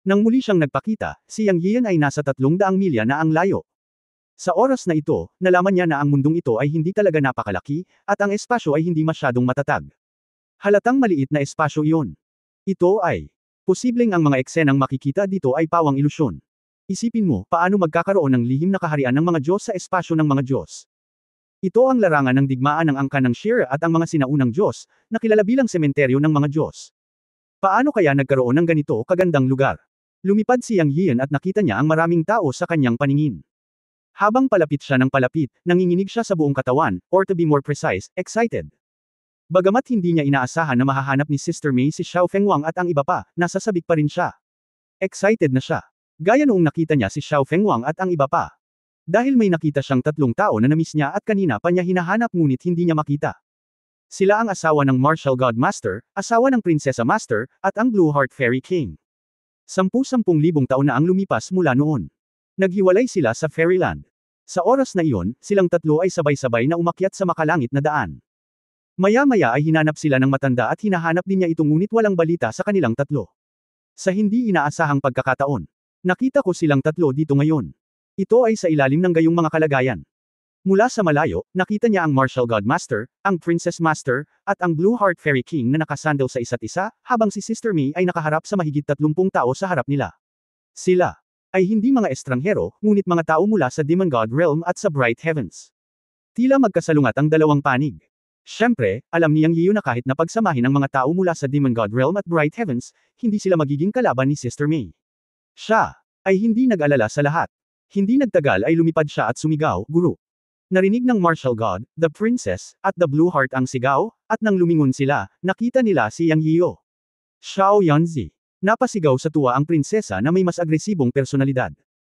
S1: Nang muli siyang nagpakita, si Yang Yian ay nasa 300 milya na ang layo. Sa oras na ito, nalaman niya na ang mundong ito ay hindi talaga napakalaki, at ang espasyo ay hindi masyadong matatag. Halatang maliit na espasyo iyon. Ito ay, posibleng ang mga eksenang makikita dito ay pawang ilusyon. Isipin mo, paano magkakaroon ng lihim na kaharian ng mga Diyos sa espasyo ng mga Diyos? Ito ang larangan ng digmaan ng angkan ng Shira at ang mga sinaunang Diyos, na kilala bilang sementeryo ng mga Diyos. Paano kaya nagkaroon ng ganito kagandang lugar? Lumipad si Yang Yian at nakita niya ang maraming tao sa kanyang paningin. Habang palapit siya ng palapit, nanginginig siya sa buong katawan, or to be more precise, excited. Bagamat hindi niya inaasahan na mahahanap ni Sister May si Xiao Fengwang at ang iba pa, nasasabik pa rin siya. Excited na siya. Gaya noong nakita niya si Xiao Fengwang at ang iba pa. Dahil may nakita siyang 3 tao na namiss niya at kanina pa niya hinahanap ngunit hindi niya makita. Sila ang asawa ng Martial God Master, asawa ng Prinsesa Master, at ang Blue Heart Fairy King. 10,000 taon na ang lumipas mula noon. Naghiwalay sila sa Fairyland. Sa oras na iyon, silang tatlo ay sabay-sabay na umakyat sa makalangit na daan. Maya-maya ay hinanap sila ng matanda at hinahanap din niya ito ngunit walang balita sa kanilang tatlo. Sa hindi inaasahang pagkakataon, nakita ko silang tatlo dito ngayon. Ito ay sa ilalim ng gayong mga kalagayan. Mula sa malayo, nakita niya ang Martial God Master, ang Princess Master, at ang Blue Heart Fairy King na nakasandal sa isa't isa, habang si Sister May ay nakaharap sa mahigit 30 tao sa harap nila. Sila ay hindi mga estranghero, ngunit mga tao mula sa Demon God Realm at sa Bright Heavens. Tila magkasalungat ang dalawang panig. Siyempre, alam ni Yang Yiu na kahit napagsamahin ang mga tao mula sa Demon God Realm at Bright Heavens, hindi sila magiging kalaban ni Sister May. Siya ay hindi nag-alala sa lahat. Hindi nagtagal ay lumipad siya at sumigaw, Guru. Narinig ng Martial God, the Princess, at the Blue Heart ang sigaw, at nang lumingon sila, nakita nila si Yang Yiu. Xiao Yanzi. Napasigaw sa tuwa ang prinsesa na may mas agresibong personalidad.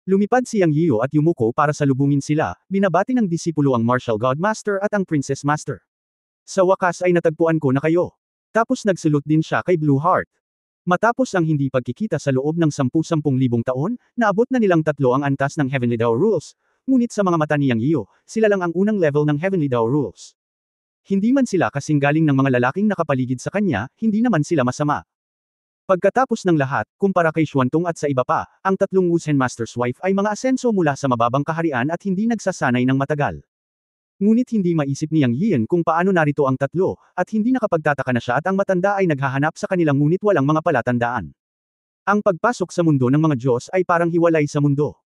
S1: Lumipad si Yang Yiu at yumuko para salubungin sila, binabati ng disipulo ang Martial God Master at ang Princess Master. Sa wakas ay natagpuan ko na kayo. Tapos nagsulot din siya kay Blue Heart. Matapos ang hindi pagkikita sa loob ng 10,000 taon, naabot na nilang tatlo ang antas ng Heavenly Dao Rules, ngunit sa mga mata ni Yang Yiu, sila lang ang unang level ng Heavenly Dao Rules. Hindi man sila kasing galing ng mga lalaking nakapaligid sa kanya, hindi naman sila masama. Pagkatapos ng lahat, kumpara kay Xuantong at sa iba pa, ang tatlong Wuzen Master's Wife ay mga asenso mula sa mababang kaharian at hindi nagsasanay ng matagal. Ngunit hindi maisip ni Yang Yian kung paano narito ang tatlo, at hindi nakapagtataka na siya at ang matanda ay naghahanap sa kanilang ngunit walang mga palatandaan. Ang pagpasok sa mundo ng mga Diyos ay parang hiwalay sa mundo.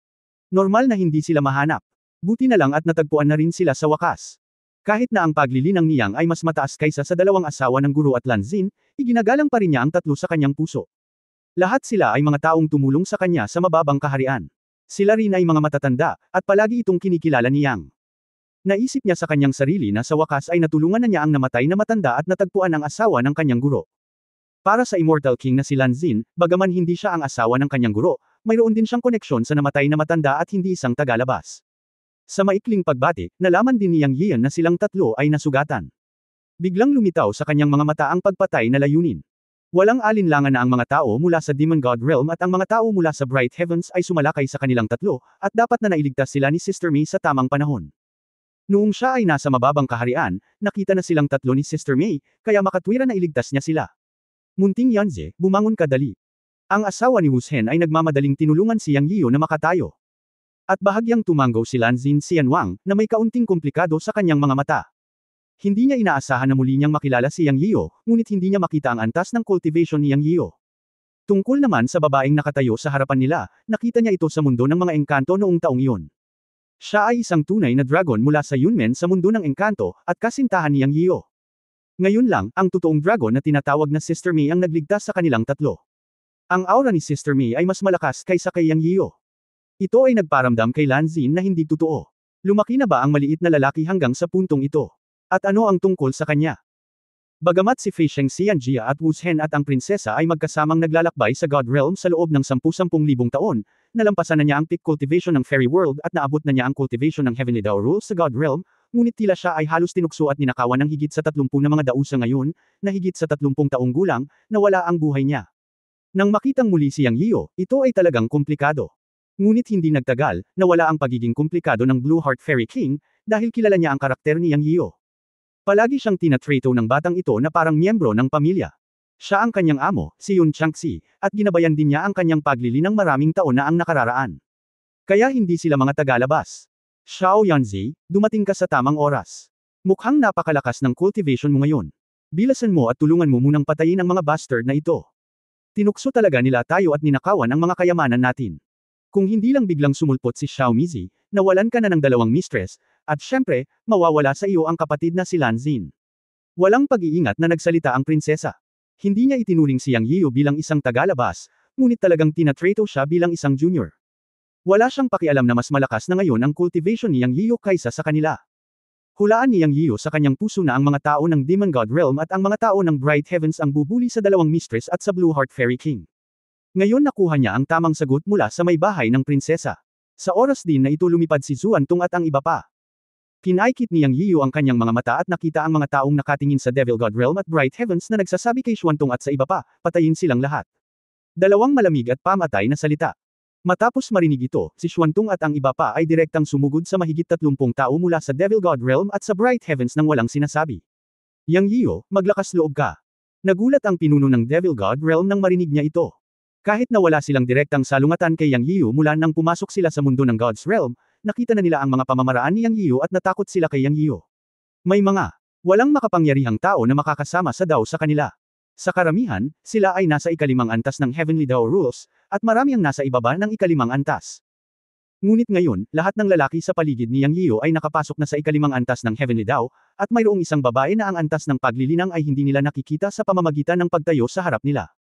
S1: Normal na hindi sila mahanap. Buti na lang at natagpuan na rin sila sa wakas. Kahit na ang paglilinang niyang ay mas mataas kaysa sa dalawang asawa ng guro at Lanzin, iginagalang pa rin niya ang tatlo sa kanyang puso. Lahat sila ay mga taong tumulong sa kanya sa mababang kaharian. Sila rin ay mga matatanda, at palagi itong kinikilala ni Yang. Naisip niya sa kanyang sarili na sa wakas ay natulungan na niya ang namatay na matanda at natagpuan ang asawa ng kanyang guro. Para sa Immortal King na si Lanzin, bagaman hindi siya ang asawa ng kanyang guro, mayroon din siyang koneksyon sa namatay na matanda at hindi isang tagalabas. Sa maikling pagbati, nalaman din ni Yang Yian na silang tatlo ay nasugatan. Biglang lumitaw sa kanyang mga mata ang pagpatay na layunin. Walang alinlangan na ang mga tao mula sa Demon God Realm at ang mga tao mula sa Bright Heavens ay sumalakay sa kanilang tatlo, at dapat na nailigtas sila ni Sister May sa tamang panahon. Noong siya ay nasa mababang kaharian, nakita na silang tatlo ni Sister May, kaya makatwiran na iligtas niya sila. Munting Yanze, bumangon ka dali. Ang asawa ni Wushen ay nagmamadaling tinulungan si Yang Yiyo na makatayo. At bahagyang tumanggaw si Lanzin Xianwang, na may kaunting komplikado sa kanyang mga mata. Hindi niya inaasahan na muli niyang makilala si Yang Yiyo, ngunit hindi niya makita ang antas ng cultivation ni Yang Yiyo. Tungkol naman sa babaeng nakatayo sa harapan nila, nakita niya ito sa mundo ng mga engkanto noong taong iyon. Siya ay isang tunay na dragon mula sa Yunmen sa mundo ng engkanto, at kasintahan ni Yang Yiyo. Ngayon lang, ang totoong dragon na tinatawag na Sister May ang nagligtas sa kanilang tatlo. Ang aura ni Sister May ay mas malakas kaysa kay Yang Yiyo. Ito ay nagparamdam kay Lanzin na hindi totoo. Lumaki na ba ang maliit na lalaki hanggang sa puntong ito? At ano ang tungkol sa kanya? Bagamat si Fei Sheng Xianjia at Wu Zhen at ang prinsesa ay magkasamang naglalakbay sa God Realm sa loob ng 10,000 taon, nalampasan na niya ang peak cultivation ng Fairy World at naabot na niya ang cultivation ng Heavenly Dao Rules sa God Realm, ngunit tila siya ay halos tinukso at ninakawan ng higit sa 30 na mga dausa ngayon, na higit sa 30 taong gulang, na wala ang buhay niya. Nang makitang muli si Yang Yiyo, ito ay talagang komplikado. Ngunit hindi nagtagal, nawala ang pagiging komplikado ng Blue Heart Fairy King, dahil kilala niya ang karakter ni Yang Yiyo. Palagi siyang tinatrato ng batang ito na parang miyembro ng pamilya. Siya ang kanyang amo, si Yun Changxi, at ginabayan din niya ang kanyang paglili ng maraming taon na ang nakararaan. Kaya hindi sila mga tagalabas. Xiao Yanzi, dumating ka sa tamang oras. Mukhang napakalakas ng cultivation mo ngayon. Bilasan mo at tulungan mo munang patayin ang mga bastard na ito. Tinukso talaga nila tayo at ninakawan ang mga kayamanan natin. Kung hindi lang biglang sumulpot si Xiao Mizi, nawalan ka na ng dalawang mistress, at syempre, mawawala sa iyo ang kapatid na si Lanzin. Walang pag-iingat na nagsalita ang prinsesa. Hindi niya itinuring si Yang Yiyo bilang isang tagalabas, ngunit talagang tinatrato siya bilang isang junior. Wala siyang pakialam na mas malakas na ngayon ang cultivation ni Yang Yiyo kaysa sa kanila. Hulaan ni Yang Yiyo sa kanyang puso na ang mga tao ng Demon God Realm at ang mga tao ng Bright Heavens ang bubuli sa dalawang mistress at sa Blue Heart Fairy King. Ngayon nakuha niya ang tamang sagot mula sa may bahay ng prinsesa. Sa oras din na ito lumipad si Zuan Tung at ang iba pa. Kinaikit ni Yang Yiyo ang kanyang mga mata at nakita ang mga taong nakatingin sa Devil God Realm at Bright Heavens na nagsasabi kay Xuan Tung at sa iba pa, patayin silang lahat. Dalawang malamig at pamatay na salita. Matapos marinig ito, si Xuan Tung at ang iba pa ay direktang sumugod sa mahigit 30 tao mula sa Devil God Realm at sa Bright Heavens nang walang sinasabi. Yang Yiyo, maglakas loob ka. Nagulat ang pinuno ng Devil God Realm nang marinig niya ito. Kahit na wala silang direktang salungatan kay Yang Yiyo mula nang pumasok sila sa mundo ng God's Realm, nakita na nila ang mga pamamaraan ni Yang Yiyo at natakot sila kay Yang Yiyo. May mga walang makapangyarihang tao na makakasama sa Dao sa kanila. Sa karamihan, sila ay nasa ikalimang antas ng Heavenly Dao Rules, at marami ang nasa ibaba ng ikalimang antas. Ngunit ngayon, lahat ng lalaki sa paligid ni Yang Yiyo ay nakapasok na sa ikalimang antas ng Heavenly Dao, at mayroong isang babae na ang antas ng paglilinang ay hindi nila nakikita sa pamamagitan ng pagtayo sa harap nila.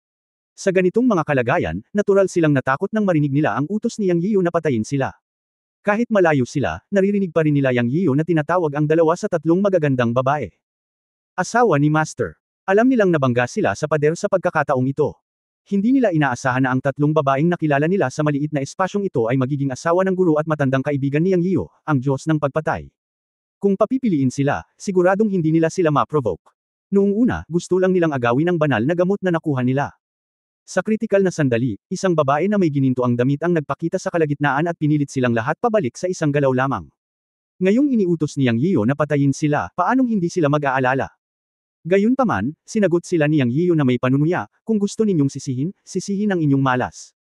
S1: Sa ganitong mga kalagayan, natural silang natakot nang marinig nila ang utos ni Yang Yiyo na patayin sila. Kahit malayo sila, naririnig pa rin nila Yang Yiyo na tinatawag ang dalawa sa tatlong magagandang babae. Asawa ni Master. Alam nilang nabangga sila sa pader sa pagkakataong ito. Hindi nila inaasahan na ang tatlong babaeng nakilala nila sa maliit na espasyong ito ay magiging asawa ng guro at matandang kaibigan ni Yang Yiyo, ang Diyos ng pagpatay. Kung papipiliin sila, siguradong hindi nila sila ma-provoke. Noong una, gusto lang nilang agawin ang banal na gamot na nakuha nila. Sa kritikal na sandali, isang babae na may gininto ang damit ang nagpakita sa kalagitnaan at pinilit silang lahat pabalik sa isang galaw lamang. Ngayong iniutos ni Yang Yiyo na patayin sila, paanong hindi sila mag-aalala? Gayunpaman, sinagot sila ni Yang Yiyo na may panunuya, kung gusto ninyong sisihin, sisihin ang inyong malas.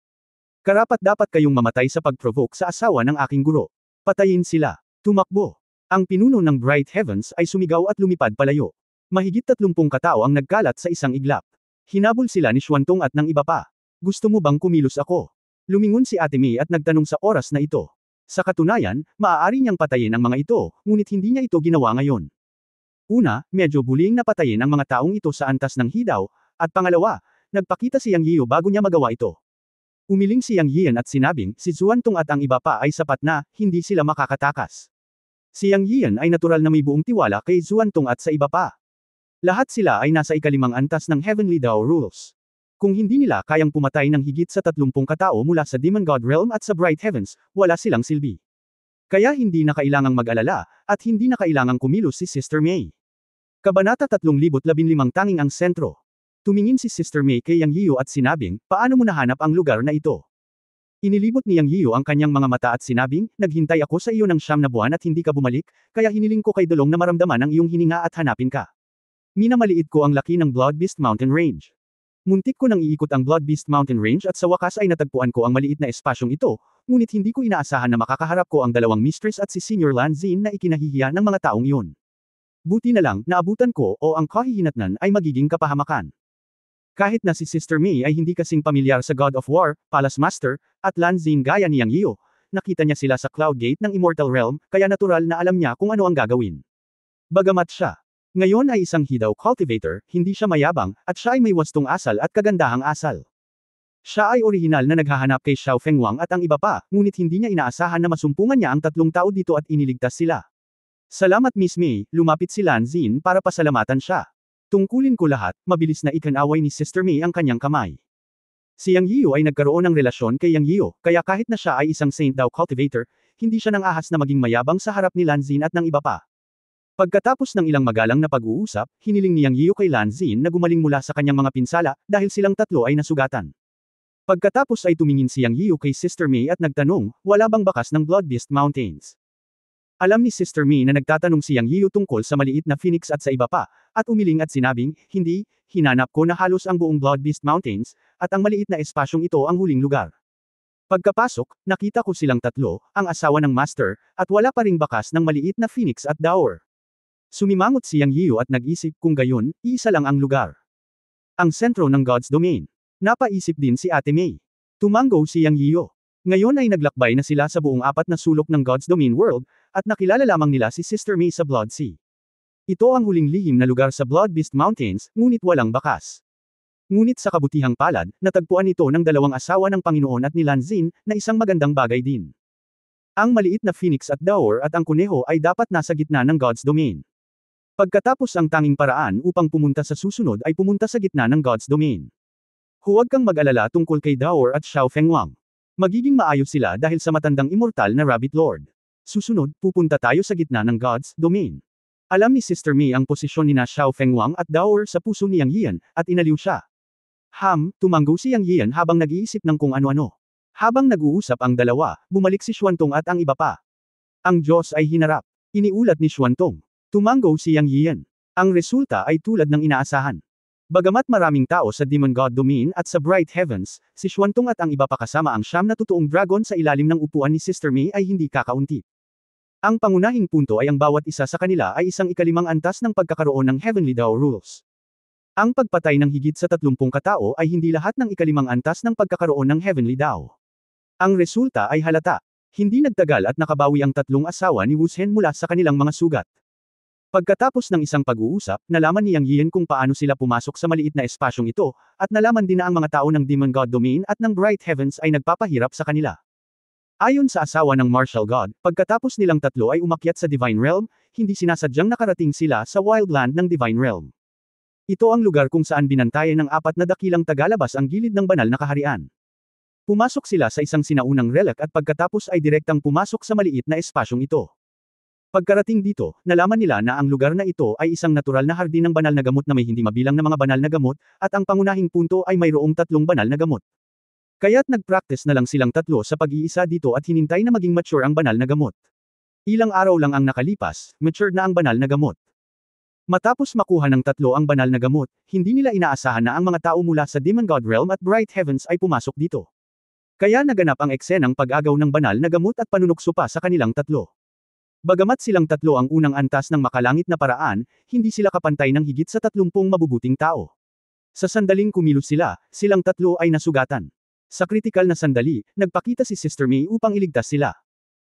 S1: Karapat-dapat kayong mamatay sa pag-provoke sa asawa ng aking guro. Patayin sila. Tumakbo. Ang pinuno ng Bright Heavens ay sumigaw at lumipad palayo. Mahigit 30 katao ang nagkalat sa isang iglap. Hinabol sila ni Xuan Tung at ng iba pa. Gusto mo bang kumilos ako? Lumingon si Ate May at nagtanong sa oras na ito. Sa katunayan, maaari niyang patayin ang mga ito, ngunit hindi niya ito ginawa ngayon. Una, medyo bullying na patayin ang mga taong ito sa antas ng hidaw, at pangalawa, nagpakita si Yang Yiyo bago niya magawa ito. Umiling si Yang Yian at sinabing, si Xuan Tung at ang iba pa ay sapat na, hindi sila makakatakas. Si Yang Yian ay natural na may buong tiwala kay Xuan Tung at sa iba pa. Lahat sila ay nasa ikalimang antas ng Heavenly Dao Rules. Kung hindi nila kayang pumatay ng higit sa 30 katao mula sa Demon God Realm at sa Bright Heavens, wala silang silbi. Kaya hindi na kailangang mag-alala, at hindi na kailangang kumilos si Sister May. Kabanata 3015 Tanging ang sentro. Tumingin si Sister May kay Yang Yiyo at sinabing, paano mo nahanap ang lugar na ito? Inilibot ni Yang Yiyo ang kanyang mga mata at sinabing, naghintay ako sa iyo ng 9 na buwan at hindi ka bumalik, kaya hiniling ko kay Dolong na maramdaman ang iyong hininga at hanapin ka. Minamaliit ko ang laki ng Blood Beast Mountain Range. Muntik ko nang iikot ang Blood Beast Mountain Range at sa wakas ay natagpuan ko ang maliit na espasyong ito, ngunit hindi ko inaasahan na makakaharap ko ang dalawang mistress at si Senior Lan Xin na ikinahihiya ng mga taong iyon. Buti na lang, naabutan ko o ang kahihinatnan ay magiging kapahamakan. Kahit na si Sister May ay hindi kasing pamilyar sa God of War, Palace Master, at Lan Xin gaya ni Yang Yiyo, nakita niya sila sa Cloud Gate ng Immortal Realm, kaya natural na alam niya kung ano ang gagawin. Bagamat siya ngayon ay isang Hidaw cultivator, hindi siya mayabang, at siya ay may wastong asal at kagandahang asal. Siya ay orihinal na naghahanap kay Xiao Fengwang at ang iba pa, ngunit hindi niya inaasahan na masumpungan niya ang 3 tao dito at iniligtas sila. Salamat Miss May, lumapit si Lan Xin para pasalamatan siya. Tungkulin ko lahat, mabilis na ikanaway ni Sister May ang kanyang kamay. Si Yang Yiyo ay nagkaroon ng relasyon kay Yang Yiyo, kaya kahit na siya ay isang Saint Daw cultivator, hindi siya nang ahas na maging mayabang sa harap ni Lan Xin at ng iba pa. Pagkatapos ng ilang magalang na pag-uusap, hiniling ni Yang Yiyo kay Lan Xin na gumaling mula sa kanyang mga pinsala, dahil silang 3 ay nasugatan. Pagkatapos ay tumingin si Yang Yiyo kay Sister May at nagtanong, wala bang bakas ng Blood Beast Mountains? Alam ni Sister May na nagtatanong si Yang Yiyo tungkol sa maliit na phoenix at sa iba pa, at umiling at sinabing, hindi, hinanap ko na halos ang buong Blood Beast Mountains, at ang maliit na espasyong ito ang huling lugar. Pagkapasok, nakita ko silang 3, ang asawa ng Master, at wala pa ring bakas ng maliit na phoenix at dower. Sumimangot si Yang Yiyo at nag-isip kung gayon, iisa lang ang lugar. Ang sentro ng God's Domain. Napaisip din si Ate May. Tumanggo si Yang Yiyo. Ngayon ay naglakbay na sila sa buong 4 na sulok ng God's Domain World, at nakilala lamang nila si Sister May sa Blood Sea. Ito ang huling lihim na lugar sa Blood Beast Mountains, ngunit walang bakas. Ngunit sa kabutihang palad, natagpuan ito ng 2 asawa ng Panginoon at ni Lan Xin, na isang magandang bagay din. Ang maliit na phoenix at dower at ang kuneho ay dapat nasa gitna ng God's Domain. Pagkatapos ang tanging paraan upang pumunta sa susunod ay pumunta sa gitna ng God's Domain. Huwag kang mag-alala tungkol kay Dower at Xiao Fengwang. Magiging maayos sila dahil sa matandang immortal na Rabbit Lord. Susunod, pupunta tayo sa gitna ng God's Domain. Alam ni Sister May ang posisyon ni na Xiao Fengwang at Dower sa puso ni Yang Yiyan, at inaliw siya. Tumanggo si Yang Yiyan habang nag-iisip ng kung ano-ano. Habang nag-uusap ang dalawa, bumalik si Xuantong at ang iba pa. Ang Diyos ay hinarap. Iniulat ni Xuantong. Tumanggo si Yang Yiyan. Ang resulta ay tulad ng inaasahan. Bagamat maraming tao sa Demon God Domain at sa Bright Heavens, si Xuantong at ang iba pa kasama ang 9 na totoong dragon sa ilalim ng upuan ni Sister May ay hindi kakaunti. Ang pangunahing punto ay ang bawat isa sa kanila ay isang 5 antas ng pagkakaroon ng Heavenly Dao Rules. Ang pagpatay ng higit sa 30 katao ay hindi lahat ng 5 antas ng pagkakaroon ng Heavenly Dao. Ang resulta ay halata. Hindi nagtagal at nakabawi ang 3 asawa ni Wu Zhen mula sa kanilang mga sugat. Pagkatapos ng isang pag-uusap, nalaman ni Yang Yiyan kung paano sila pumasok sa maliit na espasyong ito, at nalaman din na ang mga tao ng Demon God Domain at ng Bright Heavens ay nagpapahirap sa kanila. Ayon sa asawa ng Martial God, pagkatapos nilang 3 ay umakyat sa Divine Realm, hindi sinasadyang nakarating sila sa Wildland ng Divine Realm. Ito ang lugar kung saan binantayan ng 4 na dakilang tagalabas ang gilid ng banal na kaharian. Pumasok sila sa isang sinaunang relic at pagkatapos ay direktang pumasok sa maliit na espasyong ito. Pagkarating dito, nalaman nila na ang lugar na ito ay isang natural na hardin ng banal na gamot na may hindi mabilang na mga banal na gamot, at ang pangunahing punto ay mayroong 3 banal na gamot. Kaya't nag-practice na lang silang 3 sa pag-iisa dito at hinintay na maging mature ang banal na gamot. Ilang araw lang ang nakalipas, matured na ang banal na gamot. Matapos makuha ng 3 ang banal na gamot, hindi nila inaasahan na ang mga tao mula sa Demon God Realm at Bright Heavens ay pumasok dito. Kaya naganap ang eksenang pag-agaw ng banal na gamot at panunukso pa sa kanilang 3. Bagamat silang 3 ang unang antas ng makalangit na paraan, hindi sila kapantay ng higit sa 30 mabubuting tao. Sa sandaling kumilos sila, silang 3 ay nasugatan. Sa kritikal na sandali, nagpakita si Sister May upang iligtas sila.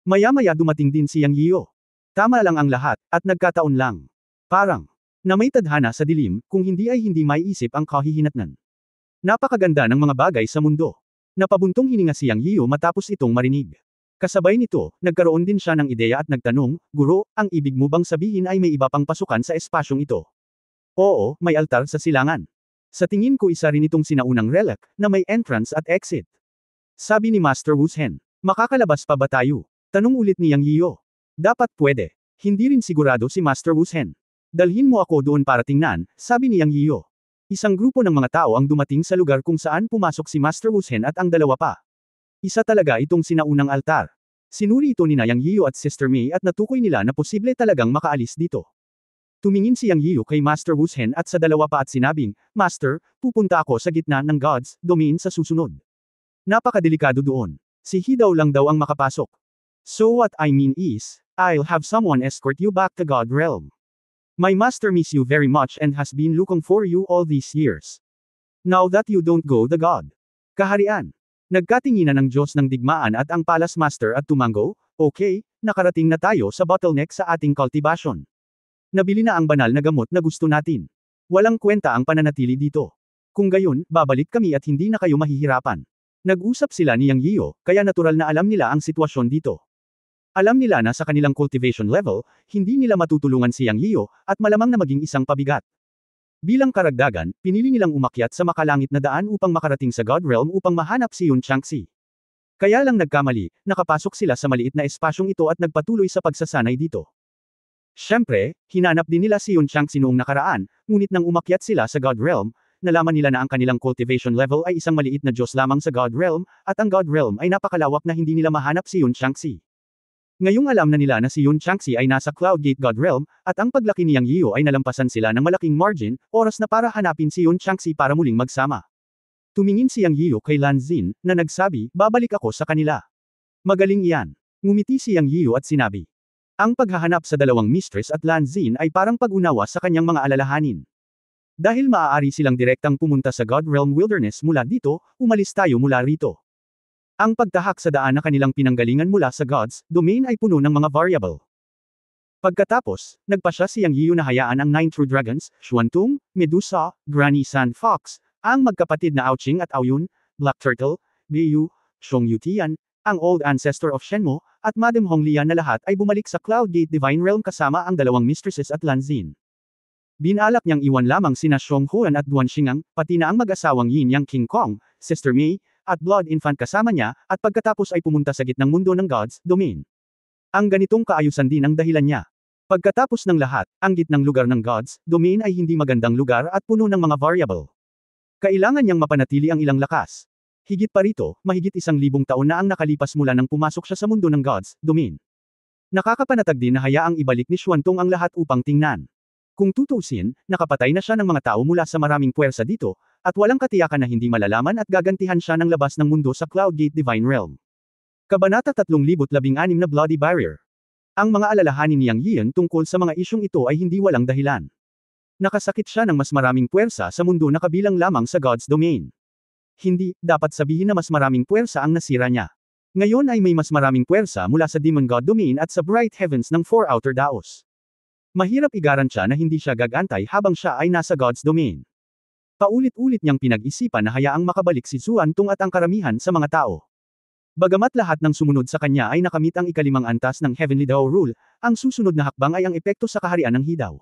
S1: Maya-maya dumating din si Yang Yiyo. Tama lang ang lahat, at nagkataon lang. Parang, na may tadhana sa dilim, kung hindi ay hindi maiisip ang kahihinatnan. Napakaganda ng mga bagay sa mundo. Napabuntong hininga si Yang Yiyo matapos itong marinig. Kasabay nito, nagkaroon din siya ng ideya at nagtanong, Guro, ang ibig mo bang sabihin ay may iba pang pasukan sa espasyong ito? Oo, may altar sa silangan. Sa tingin ko isa rin itong sinaunang relic, na may entrance at exit. Sabi ni Master Wu Zhen. Makakalabas pa ba tayo? Tanong ulit ni Yang Yiyo. Dapat pwede. Hindi rin sigurado si Master Wu Zhen. Dalhin mo ako doon para tingnan, sabi ni Yang Yiyo. Isang grupo ng mga tao ang dumating sa lugar kung saan pumasok si Master Wushen at ang dalawa pa. Isa talaga itong sinaunang altar. Sinuri ito ni Yang Yiyo at Sister Mei at natukoy nila na posible talagang makaalis dito. Tumingin si Yang Yiyo kay Master Wushen at sa dalawa pa at sinabing, Master, pupunta ako sa gitna ng God's domain sa susunod. Napakadelikado doon. Si Hidaw lang daw ang makapasok. So what I mean is, I'll have someone escort you back to God realm. My master miss you very much and has been looking for you all these years. Now that you don't go the God. Kaharian. Nagkatinginan ng Diyos ng digmaan at ang Palace Master at tumango, okay, nakarating na tayo sa bottleneck sa ating cultivation. Nabili na ang banal na gamot na gusto natin. Walang kwenta ang pananatili dito. Kung gayon, babalik kami at hindi na kayo mahihirapan. Nag-usap sila ni Yang Yiyo, kaya natural na alam nila ang sitwasyon dito. Alam nila na sa kanilang cultivation level, hindi nila matutulungan si Yang Yiyo, at malamang na maging isang pabigat. Bilang karagdagan, pinili nilang umakyat sa makalangit na daan upang makarating sa God Realm upang mahanap si Yun Changxi. Kaya lang nagkamali, nakapasok sila sa maliit na espasyong ito at nagpatuloy sa pagsasanay dito. Siyempre, hinanap din nila si Yun Changxi noong nakaraan, ngunit nang umakyat sila sa God Realm, nalaman nila na ang kanilang cultivation level ay isang maliit na Diyos lamang sa God Realm, at ang God Realm ay napakalawak na hindi nila mahanap si Yun Changxi. Ngayong alam na nila na si Yun Changxi ay nasa Cloud Gate God Realm, at ang paglaki ni Yang Yiyo ay nalampasan sila ng malaking margin, oras na para hanapin si Yun Changxi para muling magsama. Tumingin si Yang Yiyo kay Lan Xin, na nagsabi, babalik ako sa kanila. Magaling iyan. Ngumiti si Yang Yiyo at sinabi. Ang paghahanap sa dalawang mistress at Lan Xin ay parang pag-unawa sa kanyang mga alalahanin. Dahil maaari silang direktang pumunta sa God Realm Wilderness mula dito, umalis tayo mula rito. Ang pagtahak sa daan na kanilang pinanggalingan mula sa God's domain ay puno ng mga variable. Pagkatapos, nagpasya si Yang Yiyo na hayaan ang 9 True Dragons, Xuantung, Medusa, Granny Sand Fox, ang magkapatid na Aoqing at Aoyun, Black Turtle, Beiyu, Xiong Yutian, ang Old Ancestor of Shenmo, at Madam Honglian na lahat ay bumalik sa Cloud Gate Divine Realm kasama ang dalawang mistresses at Lan Xin. Binalak niyang iwan lamang sina Xiong Huan at Duan Xingang, pati na ang mag-asawang Yin Yang King Kong, Sister Mei, at Blood Infant kasama niya, at pagkatapos ay pumunta sa gitnang mundo ng God's domain. Ang ganitong kaayusan din ang dahilan niya. Pagkatapos ng lahat, ang gitnang lugar ng God's domain ay hindi magandang lugar at puno ng mga variable. Kailangan niyang mapanatili ang ilang lakas. Higit pa rito, mahigit 1,000 taon na ang nakalipas mula nang pumasok siya sa mundo ng God's domain. Nakakapanatag din na hayaang ibalik ni Xuantong ang lahat upang tingnan. Kung tutuusin, nakapatay na siya ng mga tao mula sa maraming puwersa dito, at walang katiyakan na hindi malalaman at gagantihan siya ng labas ng mundo sa Cloud Gate Divine Realm. Kabanata 3016 na Bloody Barrier. Ang mga alalahanin ni Yang Yiyan tungkol sa mga isyong ito ay hindi walang dahilan. Nakasakit siya ng mas maraming puwersa sa mundo na kabilang lamang sa God's domain. Hindi, dapat sabihin na mas maraming puwersa ang nasira niya. Ngayon ay may mas maraming puwersa mula sa Demon God domain at sa Bright Heavens ng Four Outer Daos. Mahirap igarantiya na hindi siya gagantay habang siya ay nasa God's domain. Paulit-ulit niyang pinag-isipan na hayaang makabalik si Xuantong at ang karamihan sa mga tao. Bagamat lahat ng sumunod sa kanya ay nakamit ang ikalimang antas ng Heavenly Dao Rule, ang susunod na hakbang ay ang epekto sa kaharian ng Hidaw.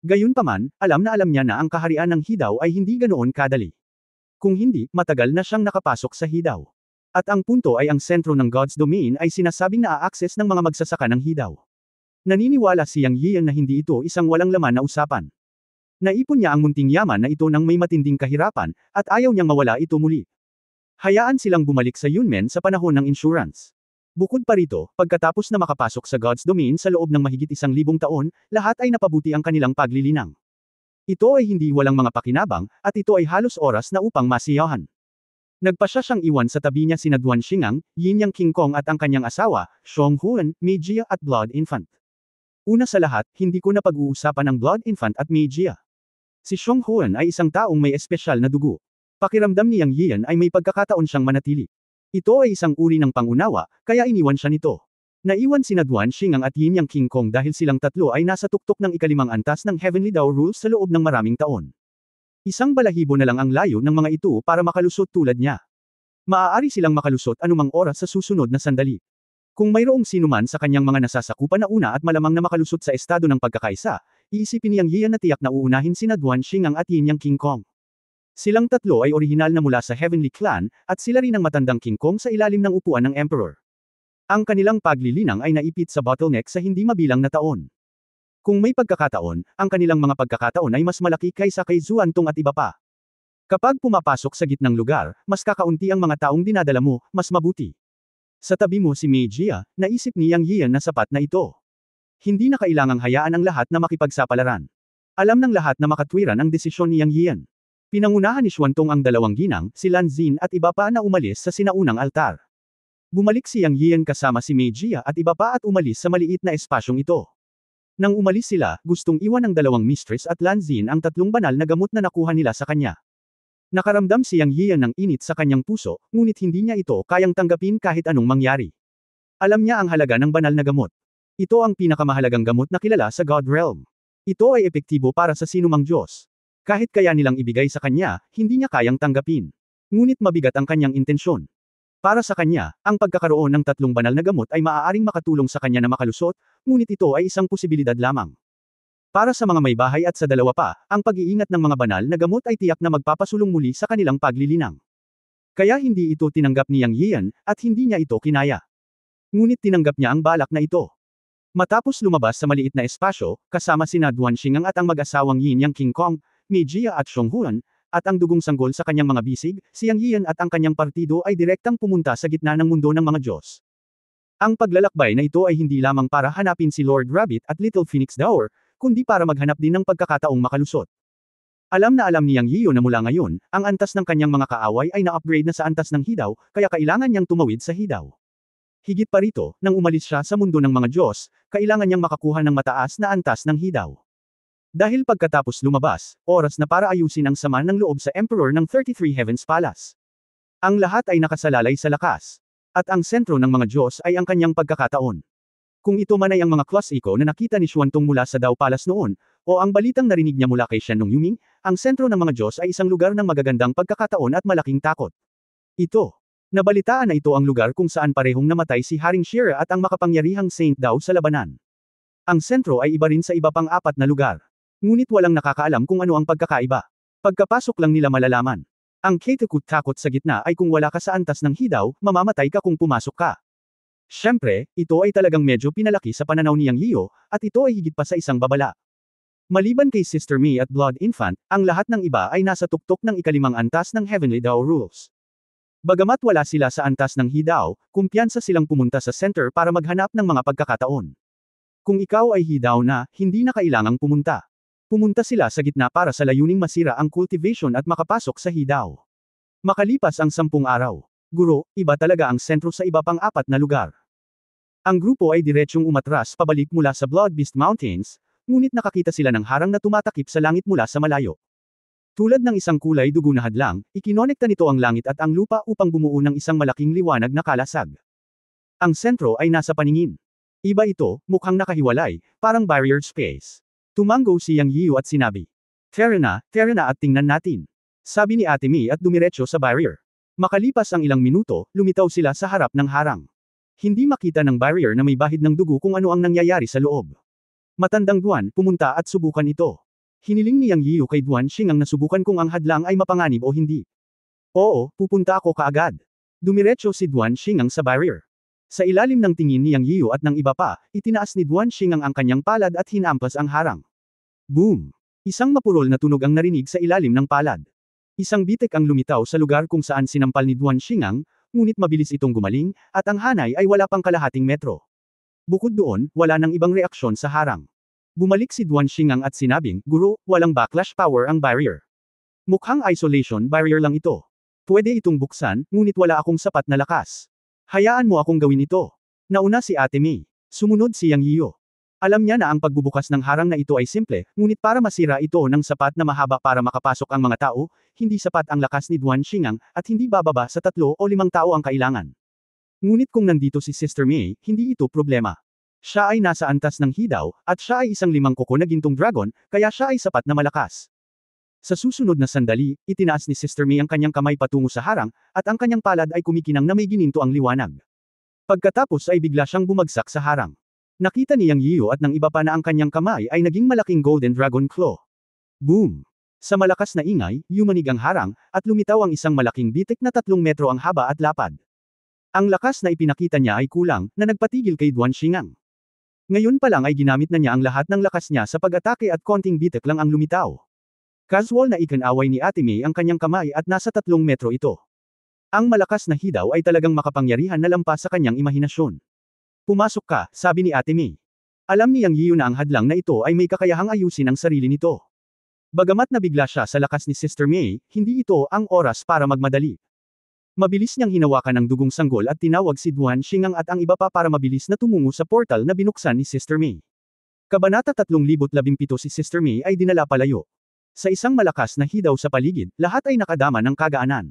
S1: Gayunpaman, alam na alam niya na ang kaharian ng Hidaw ay hindi ganoon kadali. Kung hindi, matagal na siyang nakapasok sa Hidaw. At ang punto ay ang sentro ng God's domain ay sinasabing na-a-access ng mga magsasaka ng Hidaw. Naniniwala si Yang Yiyan na hindi ito isang walang laman na usapan. Naipon niya ang munting yaman na ito nang may matinding kahirapan, at ayaw niyang mawala ito muli. Hayaan silang bumalik sa Yunmen sa panahon ng insurance. Bukod pa rito, pagkatapos na makapasok sa God's domain sa loob ng mahigit 1,000 taon, lahat ay napabuti ang kanilang paglilinang. Ito ay hindi walang mga pakinabang, at ito ay halos oras na upang masiyahan. Nagpasya siyang iwan sa tabi niya sina Duan Xingang, Yin Yang King Kong at ang kanyang asawa, Xiong Huan, Mei Jia at Blood Infant. Una sa lahat, hindi ko na pag-uusapan ang Blood Infant at Mei Jia. Si Xiong Huan ay isang taong may espesyal na dugo. Pakiramdam ni Yang Yiyan ay may pagkakataon siyang manatili. Ito ay isang uri ng pangunawa, kaya iniwan siya nito. Naiwan sina Duan Xingang at Yin Yang King Kong dahil silang tatlo ay nasa tuktok ng ikalimang antas ng Heavenly Dao Rules sa loob ng maraming taon. Isang balahibo na lang ang layo ng mga ito para makalusot tulad niya. Maaari silang makalusot anumang oras sa susunod na sandali. Kung mayroong sinuman sa kanyang mga nasasakupan na una at malamang na makalusot sa estado ng pagkakaisa, iisipin ni Yang Yiyan na tiyak na uunahin sina Duan Xingang at Yin Yang King Kong. Silang tatlo ay orihinal na mula sa Heavenly Clan, at sila rin ang matandang King Kong sa ilalim ng upuan ng Emperor. Ang kanilang paglilinang ay naipit sa bottleneck sa hindi mabilang na taon. Kung may pagkakataon, ang kanilang mga pagkakataon ay mas malaki kaysa kay Zuantong at iba pa. Kapag pumapasok sa gitnang lugar, mas kakaunti ang mga taong dinadala mo, mas mabuti. Sa tabi mo si Mei Jia, naisip ni Yang Yian na sapat na ito. Hindi na kailangang hayaan ang lahat na makipagsapalaran. Alam ng lahat na makatwiran ang desisyon ni Yang Yian. Pinangunahan ni Xuantong ang dalawang ginang, si Lan Xin at iba pa na umalis sa sinaunang altar. Bumalik si Yang Yian kasama si Mei Jia at iba pa at umalis sa maliit na espasyong ito. Nang umalis sila, gustong iwan ng dalawang mistress at Lan Xin ang 3 banal na gamot na nakuha nila sa kanya. Nakaramdam si Yang Yian ng init sa kanyang puso, ngunit hindi niya ito kayang tanggapin kahit anong mangyari. Alam niya ang halaga ng banal na gamot. Ito ang pinakamahalagang gamot na kilala sa God Realm. Ito ay epektibo para sa sinumang Diyos. Kahit kaya nilang ibigay sa kanya, hindi niya kayang tanggapin. Ngunit mabigat ang kanyang intensyon. Para sa kanya, ang pagkakaroon ng 3 banal na gamot ay maaaring makatulong sa kanya na makalusot, ngunit ito ay isang posibilidad lamang. Para sa mga may bahay at sa dalawa pa, ang pag-iingat ng mga banal na gamot ay tiyak na magpapasulong muli sa kanilang paglilinang. Kaya hindi ito tinanggap ni Yang Yian, at hindi niya ito kinaya. Ngunit tinanggap niya ang balak na ito. Matapos lumabas sa maliit na espasyo, kasama sina Duan Xingang at ang mag-asawang Yin Yang King Kong, Mei Jia at Xiong Huan, at ang dugong sanggol sa kanyang mga bisig, si Yang Yian at ang kanyang partido ay direktang pumunta sa gitna ng mundo ng mga Diyos. Ang paglalakbay na ito ay hindi lamang para hanapin si Lord Rabbit at Little Phoenix Dower, kundi para maghanap din ng pagkakataong makalusot. Alam na alam ni Yang Yian na mula ngayon, ang antas ng kanyang mga kaaway ay na-upgrade na sa antas ng hidaw, kaya kailangan niyang tumawid sa hidaw. Higit pa rito, nang umalis siya sa mundo ng mga Diyos, kailangan niyang makakuha ng mataas na antas ng hidaw. Dahil pagkatapos lumabas, oras na para ayusin ang sama ng loob sa Emperor ng 33 Heavens Palace. Ang lahat ay nakasalalay sa lakas. At ang sentro ng mga Diyos ay ang kanyang pagkakataon. Kung ito man ay ang mga klasiko na nakita ni Xuantong mula sa Dao Palace noon, o ang balitang narinig niya mula kay Shenlong Yuming, ang sentro ng mga Diyos ay isang lugar ng magagandang pagkakataon at malaking takot. Ito. Nabalitaan na ito ang lugar kung saan parehong namatay si Haring Shira at ang makapangyarihang Saint Dao sa labanan. Ang sentro ay iba rin sa iba pang 4 na lugar. Ngunit walang nakakaalam kung ano ang pagkakaiba. Pagkapasok lang nila malalaman. Ang katakot-takot sa gitna ay kung wala ka sa antas ng hidaw, mamamatay ka kung pumasok ka. Siyempre, ito ay talagang medyo pinalaki sa pananaw ni Yang Yian, at ito ay higit pa sa isang babala. Maliban kay Sister Mei at Blood Infant, ang lahat ng iba ay nasa tuktok ng ikalimang antas ng Heavenly Dao Rules. Bagamat wala sila sa antas ng hidaw, kumpiyansa silang pumunta sa center para maghanap ng mga pagkakataon. Kung ikaw ay hidaw na, hindi na kailangang pumunta. Pumunta sila sa gitna para sa layuning masira ang cultivation at makapasok sa hidaw. Makalipas ang 10 araw. Guro, iba talaga ang sentro sa iba pang 4 na lugar. Ang grupo ay diretsyong umatras pabalik mula sa Blood Beast Mountains, ngunit nakakita sila ng harang na tumatakip sa langit mula sa malayo. Tulad ng isang kulay dugo na hadlang, ikinonekta nito ang langit at ang lupa upang bumuo ng isang malaking liwanag na kalasag. Ang sentro ay nasa paningin. Iba ito, mukhang nakahiwalay, parang barrier space. Tumango si Yang Yian at sinabi, tara na at tingnan natin. Sabi ni Ate Mei at dumiretso sa barrier. Makalipas ang ilang minuto, lumitaw sila sa harap ng harang. Hindi makita ng barrier na may bahid ng dugo kung ano ang nangyayari sa loob. Matandang Duan, pumunta at subukan ito. Hiniling ni Yang Yian kay Duan Xingang na subukan kung ang hadlang ay mapanganib o hindi. Oo, pupunta ako kaagad. Dumiretso si Duan Xingang sa barrier. Sa ilalim ng tingin ni Yang Yian at ng iba pa, itinaas ni Duan Xingang ang kanyang palad at hinampas ang harang. Boom! Isang mapurol na tunog ang narinig sa ilalim ng palad. Isang bitek ang lumitaw sa lugar kung saan sinampal ni Duan Xingang, ngunit mabilis itong gumaling, at ang hanay ay wala pang kalahating metro. Bukod doon, wala nang ibang reaksyon sa harang. Bumalik si Duan Xingang at sinabing, Guro, walang backlash power ang barrier. Mukhang isolation barrier lang ito. Pwede itong buksan, ngunit wala akong sapat na lakas. Hayaan mo akong gawin ito. Nauna si Ate Mei. Sumunod si Yang Yian. Alam niya na ang pagbubukas ng harang na ito ay simple, ngunit para masira ito ng sapat na mahaba para makapasok ang mga tao, hindi sapat ang lakas ni Duan Xingang, at hindi bababa sa 3 o 5 tao ang kailangan. Ngunit kung nandito si Sister Mei, hindi ito problema. Siya ay nasa antas ng hidaw, at siya ay isang 5 kuko na gintong dragon, kaya siya ay sapat na malakas. Sa susunod na sandali, itinaas ni Sister Mei ang kanyang kamay patungo sa harang, at ang kanyang palad ay kumikinang na may gininto ang liwanag. Pagkatapos ay bigla siyang bumagsak sa harang. Nakita ni Yang Yian at ng iba pa na ang kanyang kamay ay naging malaking golden dragon claw. Boom! Sa malakas na ingay, yumanig ang harang, at lumitaw ang isang malaking bitik na 3 metro ang haba at lapad. Ang lakas na ipinakita niya ay kulang, na nagpatigil kay Duan Xingang. Ngayon pa lang ay ginamit na niya ang lahat ng lakas niya sa pag-atake at konting bitak lang ang lumitaw. Casual na ikinaway ni Ate May ang kanyang kamay at nasa 3 metro ito. Ang malakas na hidaw ay talagang makapangyarihan na lampas sa kanyang imahinasyon. Pumasok ka, sabi ni Ate May. Alam ni Yang Yiyo na ang hadlang na ito ay may kakayahang ayusin ang sarili nito. Bagamat nabigla siya sa lakas ni Sister May, hindi ito ang oras para magmadali. Mabilis niyang hinawakan ang dugong sanggol at tinawag si Duan Xingang at ang iba pa para mabilis na tumungo sa portal na binuksan ni Sister May. Kabanata 3017 si Sister May ay dinala palayo. Sa isang malakas na hidaw sa paligid, lahat ay nakadama ng kagaanan.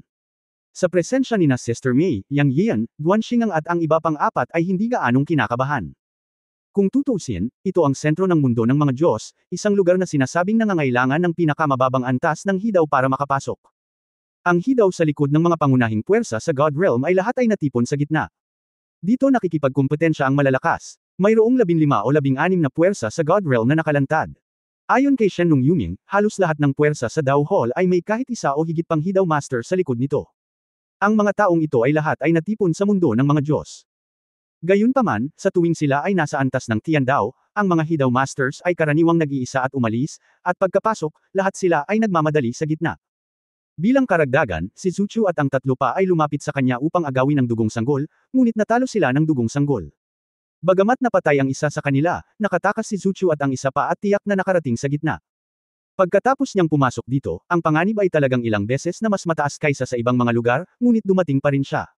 S1: Sa presensya ni na Sister May, Yang Yian, Duan Xingang at ang iba pang apat ay hindi gaanong kinakabahan. Kung tutuusin, ito ang sentro ng mundo ng mga Diyos, isang lugar na sinasabing nangangailangan ng pinakamababang antas ng hidaw para makapasok. Ang hidaw sa likod ng mga pangunahing puwersa sa God Realm ay lahat ay natipon sa gitna. Dito nakikipagkumpetensya ang malalakas. Mayroong 15 o 16 na puwersa sa God Realm na nakalantad. Ayon kay Shen Nung Yuming, halos lahat ng puwersa sa Dao Hall ay may kahit isa o higit pang hidaw master sa likod nito. Ang mga taong ito ay lahat ay natipon sa mundo ng mga Diyos. Gayunpaman, sa tuwing sila ay nasa antas ng Tiandao, ang mga hidaw masters ay karaniwang nag-iisa at umalis, at pagkapasok, lahat sila ay nagmamadali sa gitna. Bilang karagdagan, si Zuchu at ang tatlo pa ay lumapit sa kanya upang agawin ang dugong sanggol, ngunit natalo sila ng dugong sanggol. Bagamat napatay ang isa sa kanila, nakatakas si Zuchu at ang isa pa at tiyak na nakarating sa gitna. Pagkatapos niyang pumasok dito, ang panganib ay talagang ilang beses na mas mataas kaysa sa ibang mga lugar, ngunit dumating pa rin siya.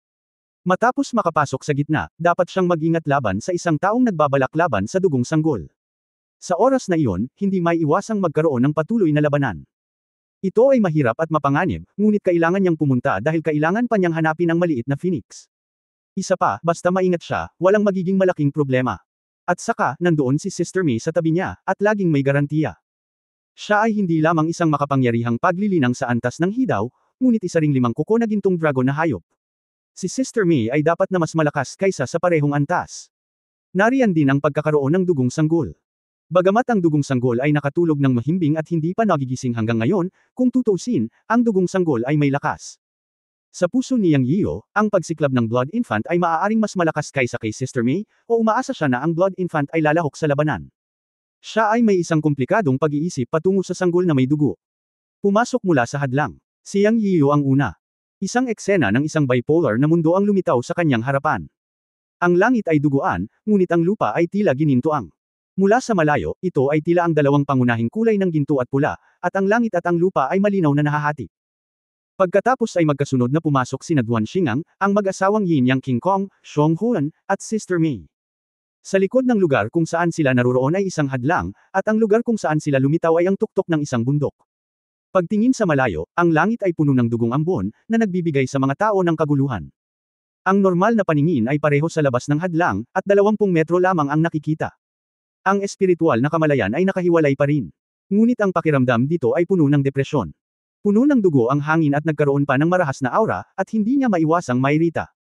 S1: Matapos makapasok sa gitna, dapat siyang mag-ingat laban sa isang taong nagbabalak laban sa dugong sanggol. Sa oras na iyon, hindi maiiwasang magkaroon ng patuloy na labanan. Ito ay mahirap at mapanganib, ngunit kailangan niyang pumunta dahil kailangan pa niyang hanapin ang maliit na phoenix. Isa pa, basta maingat siya, walang magiging malaking problema. At saka, nandoon si Sister May sa tabi niya, at laging may garantiya. Siya ay hindi lamang isang makapangyarihang paglilinang sa antas ng hidaw, ngunit isa ring 5 kuko na gintong dragon na hayop. Si Sister May ay dapat na mas malakas kaysa sa parehong antas. Nariyan din ang pagkakaroon ng dugong sanggol. Bagamat ang dugong sanggol ay nakatulog ng mahimbing at hindi pa nagigising hanggang ngayon, kung tutuusin, ang dugong sanggol ay may lakas. Sa puso ni Yang Yiyo, ang pagsiklab ng Blood Infant ay maaaring mas malakas kaysa kay Sister May, o umaasa siya na ang Blood Infant ay lalahok sa labanan. Siya ay may isang komplikadong pag-iisip patungo sa sanggol na may dugo. Pumasok mula sa hadlang. Si Yang Yiyo ang una. Isang eksena ng isang bipolar na mundo ang lumitaw sa kanyang harapan. Ang langit ay duguan, ngunit ang lupa ay tila ginintoang. Mula sa malayo, ito ay tila ang dalawang pangunahing kulay ng ginto at pula, at ang langit at ang lupa ay malinaw na nahahati. Pagkatapos ay magkasunod na pumasok sina Duan Xingang, ang mag-asawang Yin Yang King Kong, Xiong Huan, at Sister May. Sa likod ng lugar kung saan sila naroroon ay isang hadlang, at ang lugar kung saan sila lumitaw ay ang tuktok ng isang bundok. Pagtingin sa malayo, ang langit ay puno ng dugong ambon, na nagbibigay sa mga tao ng kaguluhan. Ang normal na paningin ay pareho sa labas ng hadlang, at 20 metro lamang ang nakikita. Ang espiritual na kamalayan ay nakahiwalay pa rin. Ngunit ang pakiramdam dito ay puno ng depresyon. Puno ng dugo ang hangin at nagkaroon pa ng marahas na aura, at hindi niya maiwasang mairita.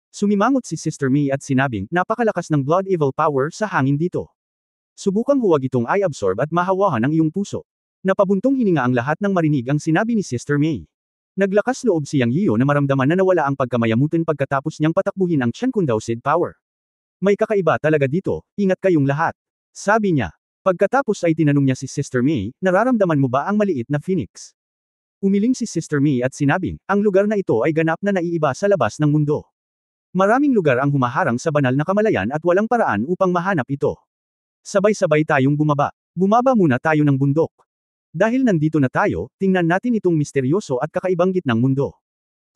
S1: Sumimangot si Sister May at sinabing, napakalakas ng blood evil power sa hangin dito. Subukang huwag itong i-absorb at mahawahan ang iyong puso. Napabuntong hininga ang lahat ng marinig ang sinabi ni Sister May. Naglakas loob si Yang Yiyo na maramdaman na nawala ang pagkamayamutin pagkatapos niyang patakbuhin ang Qiankundao Seed power. May kakaiba talaga dito, ingat kayong lahat. Sabi niya. Pagkatapos ay tinanong niya si Sister May, nararamdaman mo ba ang maliit na phoenix? Umiling si Sister May at sinabing, ang lugar na ito ay ganap na naiiba sa labas ng mundo. Maraming lugar ang humaharang sa banal na kamalayan at walang paraan upang mahanap ito. Sabay-sabay tayong bumaba. Bumaba muna tayo ng bundok. Dahil nandito na tayo, tingnan natin itong misteryoso at kakaibang gitnang mundo.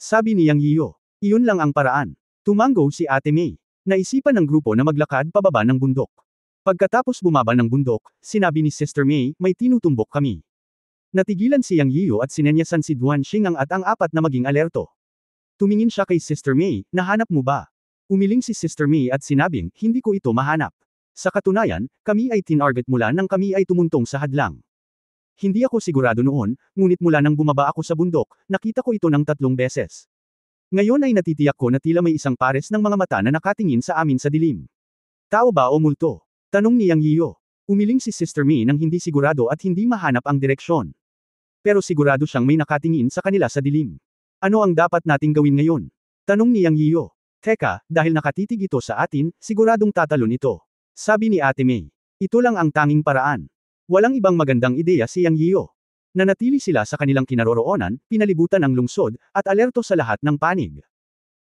S1: Sabi ni Yang Yiyo. Iyon lang ang paraan. Tumango si Ate May. Naisipan ng grupo na maglakad pababa ng bundok. Pagkatapos bumaba ng bundok, sinabi ni Sister May, may tinutumbok kami. Natigilan si Yang Yiyo at sinenyasan si Duan Xingang at ang apat na maging alerto. Tumingin siya kay Sister May, nahanap mo ba? Umiling si Sister May at sinabing, hindi ko ito mahanap. Sa katunayan, kami ay tinarget mula nang kami ay tumuntong sa hadlang. Hindi ako sigurado noon, ngunit mula nang bumaba ako sa bundok, nakita ko ito ng 3 beses. Ngayon ay natitiyak ko na tila may isang pares ng mga mata na nakatingin sa amin sa dilim. Tao ba o multo? Tanong ni Yang Yiyo. Umiling si Sister May nang hindi sigurado at hindi mahanap ang direksyon. Pero sigurado siyang may nakatingin sa kanila sa dilim. Ano ang dapat nating gawin ngayon? Tanong ni Yang Yiyo. Teka, dahil nakatitig ito sa atin, siguradong tatalon ito. Sabi ni Ate May. Ito lang ang tanging paraan. Walang ibang magandang ideya si Yang Yiyo. Nanatili sila sa kanilang kinaroroonan, pinalibutan ang lungsod, at alerto sa lahat ng panig.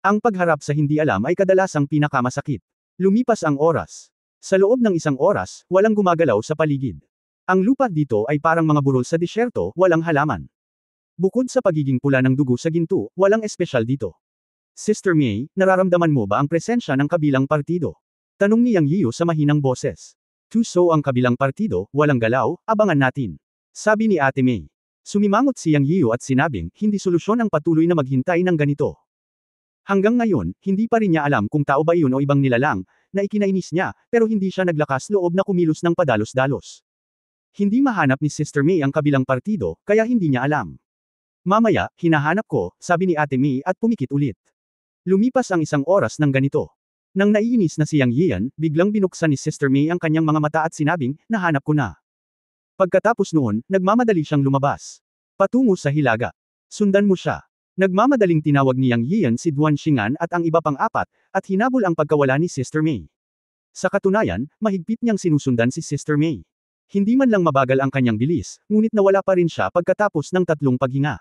S1: Ang pagharap sa hindi alam ay kadalasang pinakamasakit. Lumipas ang oras. Sa loob ng isang oras, walang gumagalaw sa paligid. Ang lupa dito ay parang mga burol sa disyerto, walang halaman. Bukod sa pagiging pula ng dugo sa ginto, walang espesyal dito. Sister May, nararamdaman mo ba ang presensya ng kabilang partido? Tanong ni Yang Yiyo sa mahinang boses. So ang kabilang partido, walang galaw, abangan natin. Sabi ni Ate May. Sumimangot si Yang Yiyo at sinabing, hindi solusyon ang patuloy na maghintay ng ganito. Hanggang ngayon, hindi pa rin niya alam kung tao ba iyon o ibang nilalang, na ikinainis niya, pero hindi siya naglakas loob na kumilos ng padalos-dalos. Hindi mahanap ni Sister May ang kabilang partido, kaya hindi niya alam. Mamaya, hinahanap ko, sabi ni Ate May at pumikit ulit. Lumipas ang isang oras ng ganito. Nang naiinis na si Yang Yian, biglang binuksan ni Sister May ang kanyang mga mata at sinabing, nahanap ko na. Pagkatapos noon, nagmamadali siyang lumabas. Patungo sa hilaga. Sundan mo siya. Nagmamadaling tinawag ni Yang Yian si Duan Xingan at ang iba pang apat, at hinabol ang pagkawala ni Sister May. Sa katunayan, mahigpit niyang sinusundan si Sister May. Hindi man lang mabagal ang kanyang bilis, ngunit nawala pa rin siya pagkatapos ng 3 paghinga.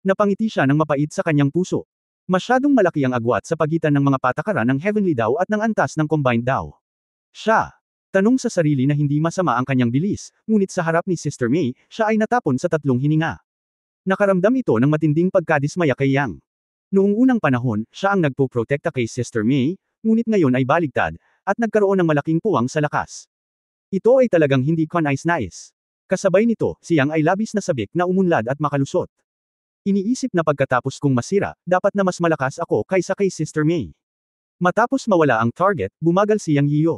S1: Napangiti siya ng mapait sa kanyang puso. Masyadong malaki ang agwat sa pagitan ng mga patakaran ng Heavenly Dao at ng antas ng Combined Dao. Siya. Tanong sa sarili na hindi masama ang kanyang bilis, ngunit sa harap ni Sister May, siya ay natapon sa 3 hininga. Nakaramdam ito ng matinding pagkadismaya kay Yang. Noong unang panahon, siya ang nagpoprotekta kay Sister May, ngunit ngayon ay baligtad, at nagkaroon ng malaking puwang sa lakas. Ito ay talagang hindi kanais-nais. Kasabay nito, si Yang ay labis na sabik na umunlad at makalusot. Iniisip na pagkatapos kong masira, dapat na mas malakas ako kaysa kay Sister May. Matapos mawala ang target, bumagal si Yang Yiyo.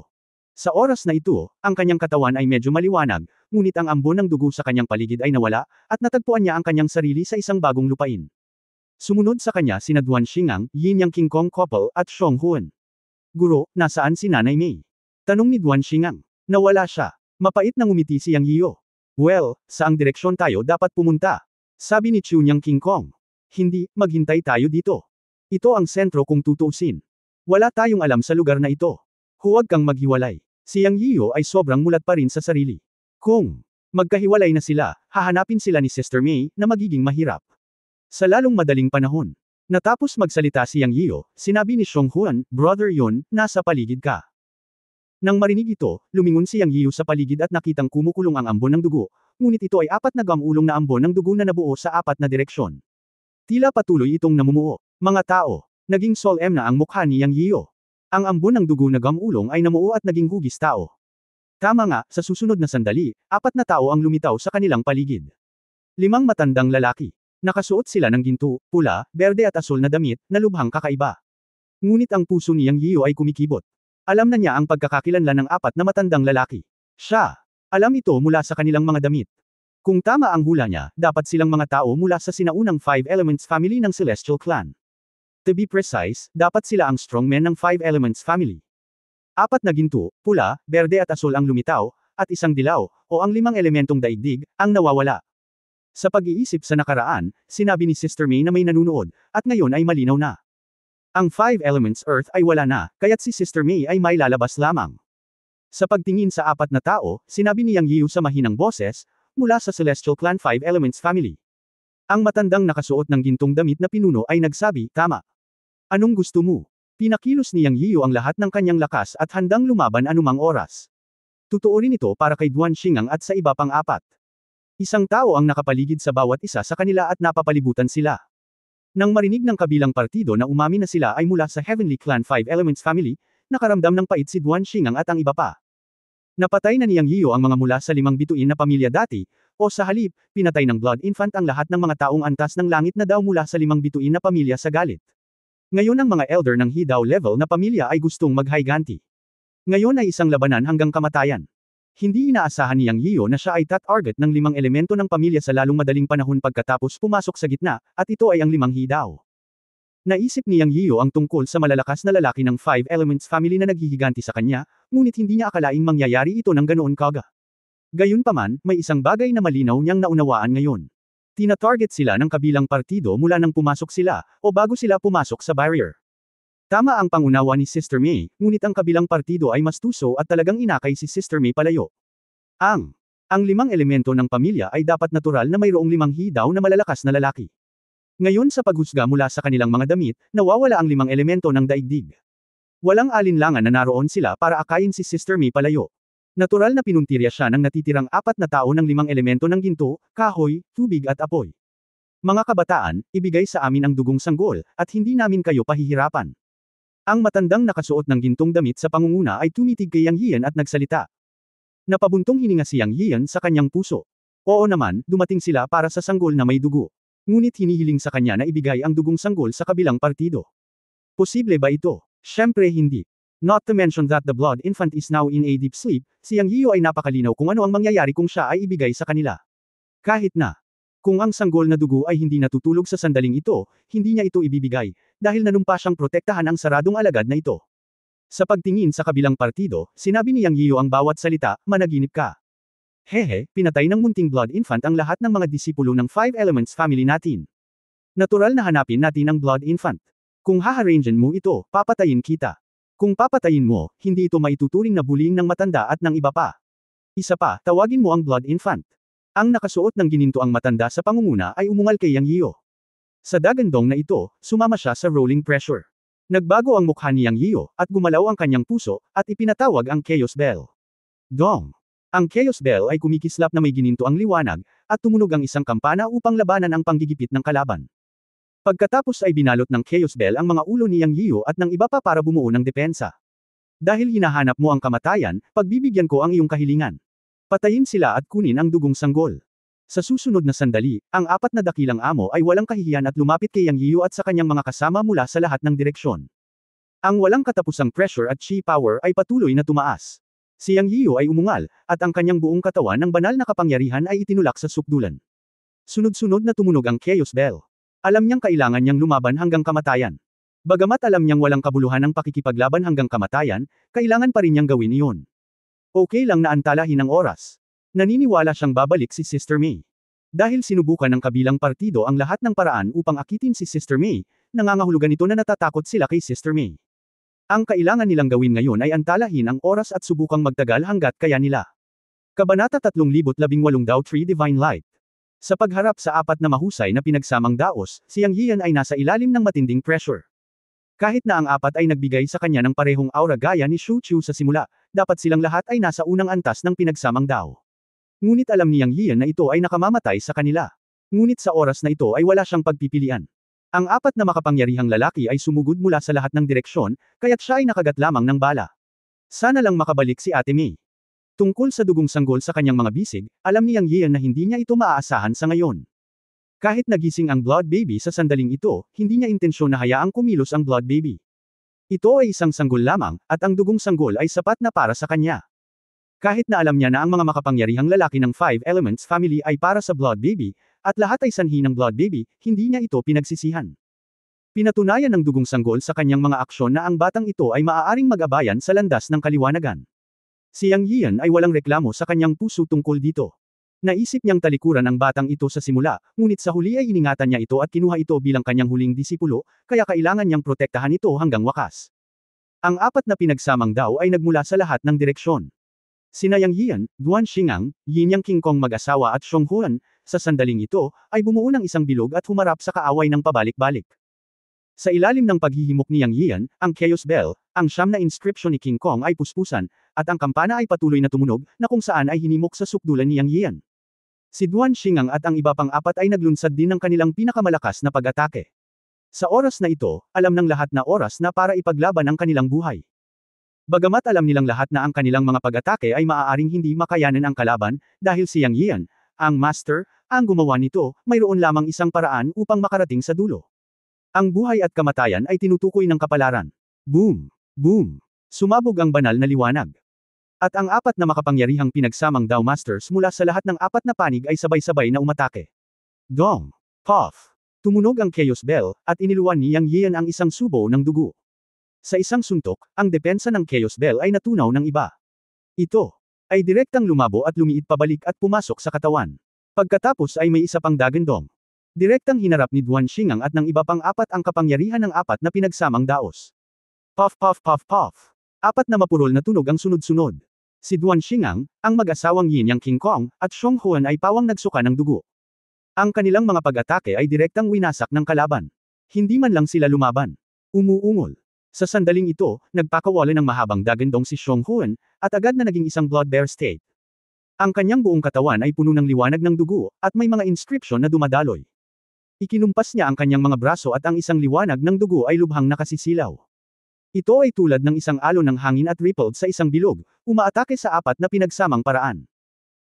S1: Sa oras na ito, ang kanyang katawan ay medyo maliwanag, ngunit ang ambon ng dugo sa kanyang paligid ay nawala, at natagpuan niya ang kanyang sarili sa isang bagong lupain. Sumunod sa kanya sina Duan Xingang, Yin Yang King Kong Couple at Xiong Huan. Guro, nasaan si Nanay May? Tanong ni Duan Xingang. Nawala siya. Mapait na ngumiti si Yang Yiyo. Well, saang direksyon tayo dapat pumunta? Sabi ni Chunyang King Kong. Hindi, maghintay tayo dito. Ito ang sentro kung tutuusin. Wala tayong alam sa lugar na ito. Huwag kang maghiwalay. Si Yang Yiyo ay sobrang mulat pa rin sa sarili. Kung magkahiwalay na sila, hahanapin sila ni Sister May na magiging mahirap. Sa lalong madaling panahon. Natapos magsalita si Yang Yiyo, sinabi ni Xiong Huan, Brother Yun, nasa paligid ka. Nang marinig ito, lumingon si Yang Yiyo sa paligid at nakitang kumukulong ang ambon ng dugo, ngunit ito ay 4 na gamulong na ambon ng dugo na nabuo sa 4 na direksyon. Tila patuloy itong namumuo. Mga tao, naging solemn na ang mukha ni Yang Yiyo. Ang ambon ng dugo na gamulong ay namuo at naging hugis tao. Tama nga, sa susunod na sandali, 4 na tao ang lumitaw sa kanilang paligid. 5 matandang lalaki. Nakasuot sila ng ginto, pula, berde at asul na damit, na lubhang kakaiba. Ngunit ang puso ni Yang Yiyo ay kumikibot. Alam na niya ang pagkakakilanlan ng 4 na matandang lalaki. Siya. Alam ito mula sa kanilang mga damit. Kung tama ang hula niya, dapat silang mga tao mula sa sinaunang 5 Elements family ng Celestial Clan. To be precise, dapat sila ang strongmen ng 5 Elements family. 4 na ginto, pula, berde at asul ang lumitaw, at isang dilaw, o ang 5 elementong daigdig, ang nawawala. Sa pag-iisip sa nakaraan, sinabi ni Sister May na may nanunood, at ngayon ay malinaw na. Ang 5 Elements Earth ay wala na, kaya't si Sister May ay may lalabas lamang. Sa pagtingin sa 4 na tao, sinabi ni Yang Yiyo sa mahinang boses, mula sa Celestial Clan 5 Elements family. Ang matandang nakasuot ng gintong damit na pinuno ay nagsabi, tama. Anong gusto mo? Pinakilos ni Yang Yiyo ang lahat ng kanyang lakas at handang lumaban anumang oras. Totoo rin ito para kay Duan Xingang at sa iba pang 4. Isang tao ang nakapaligid sa bawat isa sa kanila at napapalibutan sila. Nang marinig ng kabilang partido na umamin na sila ay mula sa Heavenly Clan 5 Elements family, nakaramdam ng pait si Duan Xingang at ang iba pa. Napatay na ni Yang Yiyo ang mga mula sa 5 bituin na pamilya dati, o sa halip, pinatay ng Blood Infant ang lahat ng mga taong antas ng langit na daw mula sa 5 bituin na pamilya sa galit. Ngayon ang mga elder ng He Dao level na pamilya ay gustong maghiganti. Ngayon ay isang labanan hanggang kamatayan. Hindi inaasahan ni Yang Yiyo na siya ay target ng 5 elemento ng pamilya sa lalong madaling panahon pagkatapos pumasok sa gitna, at ito ay ang 5 He Dao. Naisip ni Yang Yiyo ang tungkol sa malalakas na lalaki ng 5 Elements family na naghihiganti sa kanya, ngunit hindi niya akalaing mangyayari ito ng ganoon kaga. Gayunpaman, may isang bagay na malinaw niyang naunawaan ngayon. Tina-target sila ng kabilang partido mula nang pumasok sila, o bago sila pumasok sa barrier. Tama ang pangunawa ni Sister May, ngunit ang kabilang partido ay mas tuso at talagang inakay si Sister May palayo. Ang limang elemento ng pamilya ay dapat natural na mayroong limang hidaw na malalakas na lalaki. Ngayon sa paghusga mula sa kanilang mga damit, nawawala ang limang elemento ng daigdig. Walang alinlangan na naroon sila para akayin si Sister May palayo. Natural na pinuntirya siya ng natitirang apat na tao ng limang elemento ng ginto, kahoy, tubig at apoy. Mga kabataan, ibigay sa amin ang dugong sanggol, at hindi namin kayo pahihirapan. Ang matandang nakasuot ng gintong damit sa pangunguna ay tumitig kay Yang Yian at nagsalita. Napabuntong hininga si Yang Yian sa kanyang puso. Oo naman, dumating sila para sa sanggol na may dugo. Ngunit hinihiling sa kanya na ibigay ang dugong sanggol sa kabilang partido. Posible ba ito? Siyempre hindi. Not to mention that the blood infant is now in a deep sleep, si Yang Yiu ay napakalinaw kung ano ang mangyayari kung siya ay ibigay sa kanila. Kahit na. Kung ang sanggol na dugo ay hindi natutulog sa sandaling ito, hindi niya ito ibibigay, dahil nanumpa siyang protektahan ang saradong alagad na ito. Sa pagtingin sa kabilang partido, sinabi ni Yang Yiu ang bawat salita, managinip ka. Hehe, pinatay ng munting blood infant ang lahat ng mga disipulo ng Five Elements family natin. Natural na hanapin natin ang blood infant. Kung haharangin mo ito, papatayin kita. Kung papatayin mo, hindi ito maituturing na bullying ng matanda at ng iba pa. Isa pa, tawagin mo ang blood infant. Ang nakasuot ng gininto ang matanda sa pangunguna ay umungal kay Yang Yiu. Sa dagandong na ito, sumama siya sa rolling pressure. Nagbago ang mukha ni Yang Yiu, at gumalaw ang kanyang puso, at ipinatawag ang Chaos Bell. Dong! Ang Chaos Bell ay kumikislap na may gininto ang liwanag, at tumunog ang isang kampana upang labanan ang panggigipit ng kalaban. Pagkatapos ay binalot ng Chaos Bell ang mga ulo ni Yang Yiu at ng iba pa para bumuo ng depensa. Dahil hinahanap mo ang kamatayan, pagbibigyan ko ang iyong kahilingan. Patayin sila at kunin ang dugong sanggol. Sa susunod na sandali, ang apat na dakilang amo ay walang kahihiyan at lumapit kay Yang Yiu at sa kanyang mga kasama mula sa lahat ng direksyon. Ang walang katapusang pressure at chi power ay patuloy na tumaas. Si Yang Yiu ay umungal, at ang kanyang buong katawan ng banal na kapangyarihan ay itinulak sa sukdulan. Sunod-sunod na tumunog ang Chaos Bell. Alam niyang kailangan niyang lumaban hanggang kamatayan. Bagamat alam niyang walang kabuluhan ang pakikipaglaban hanggang kamatayan, kailangan pa rin niyang gawin iyon. Okay lang na antalahin ang oras. Naniniwala siyang babalik si Sister May. Dahil sinubukan ng kabilang partido ang lahat ng paraan upang akitin si Sister May, nangangahulugan ito na natatakot sila kay Sister May. Ang kailangan nilang gawin ngayon ay antalahin ang oras at subukang magtagal hanggat kaya nila. Kabanata 3018 Daw Tree Divine Light. Sa pagharap sa apat na mahusay na pinagsamang daos, si Yang Yian ay nasa ilalim ng matinding pressure. Kahit na ang apat ay nagbigay sa kanya ng parehong aura gaya ni Shu Chu sa simula, dapat silang lahat ay nasa unang antas ng pinagsamang dao. Ngunit alam ni Yang Yian na ito ay nakamamatay sa kanila. Ngunit sa oras na ito ay wala siyang pagpipilian. Ang apat na makapangyarihang lalaki ay sumugod mula sa lahat ng direksyon, kaya't siya ay nakagat lamang ng bala. Sana lang makabalik si Ate May. Tungkol sa dugong sanggol sa kanyang mga bisig, alam ni Yang Yian na hindi niya ito maaasahan sa ngayon. Kahit nagising ang Blood Baby sa sandaling ito, hindi niya intensyon na hayaang kumilos ang Blood Baby. Ito ay isang sanggol lamang, at ang dugong sanggol ay sapat na para sa kanya. Kahit na alam niya na ang mga makapangyarihang lalaki ng Five Elements family ay para sa Blood Baby, at lahat ay sanhi ng Blood Baby, hindi niya ito pinagsisihan. Pinatunayan ng dugong sanggol sa kanyang mga aksyon na ang batang ito ay maaaring mag-abayan sa landas ng kaliwanagan. Si Yang Yian ay walang reklamo sa kanyang puso tungkol dito. Naisip niyang talikuran ang batang ito sa simula, ngunit sa huli ay iningatan niya ito at kinuha ito bilang kanyang huling disipulo, kaya kailangan niyang protektahan ito hanggang wakas. Ang apat na pinagsamang dao ay nagmula sa lahat ng direksyon. Sina Yang Yian, Duan Xingang, Yin Yang King Kong mag-asawa at Xiong Huan, sa sandaling ito, ay bumuo ng isang bilog at humarap sa kaaway ng pabalik-balik. Sa ilalim ng paghihimok ni Yang Yian, ang Chaos Bell, ang siyam na inscription ni King Kong ay puspusan, at ang kampana ay patuloy na tumunog, na kung saan ay hinimok sa sukdulan ni Yang Yian. Si Duan Xingang at ang iba pang apat ay naglunsad din ng kanilang pinakamalakas na pag-atake. Sa oras na ito, alam ng lahat na oras na para ipaglaban ang kanilang buhay. Bagamat alam nilang lahat na ang kanilang mga pag-atake ay maaaring hindi makayanan ang kalaban, dahil si Yang Yian, ang master, ang gumawa nito, mayroon lamang isang paraan upang makarating sa dulo. Ang buhay at kamatayan ay tinutukoy ng kapalaran. Boom! Boom! Sumabog ang banal na liwanag. At ang apat na makapangyarihang pinagsamang Dao Masters mula sa lahat ng apat na panig ay sabay-sabay na umatake. Dong! Puff! Tumunog ang Chaos Bell, at iniluwan ni Yang Yian ang isang subo ng dugo. Sa isang suntok, ang depensa ng Chaos Bell ay natunaw ng iba. Ito ay direktang lumabo at lumiit pabalik at pumasok sa katawan. Pagkatapos ay may isa pang dagandong. Direktang hinarap ni Duan Xingang at ng iba pang apat ang kapangyarihan ng apat na pinagsamang daos. Puff puff puff puff. Apat na mapurol na tunog ang sunod-sunod. Si Duan Xingang, ang mag-asawang Yin Yang King Kong, at Xiong Huan ay pawang nagsuka ng dugo. Ang kanilang mga pag-atake ay direktang winasak ng kalaban. Hindi man lang sila lumaban. Umuungol. Sa sandaling ito, nagpakawalan ng mahabang dagandong si Xiong Huan, at agad na naging isang blood bear state. Ang kanyang buong katawan ay puno ng liwanag ng dugo, at may mga inscription na dumadaloy. Ikinumpas niya ang kanyang mga braso at ang isang liwanag ng dugo ay lubhang nakasisilaw. Ito ay tulad ng isang alon ng hangin at rippled sa isang bilog, umaatake sa apat na pinagsamang paraan.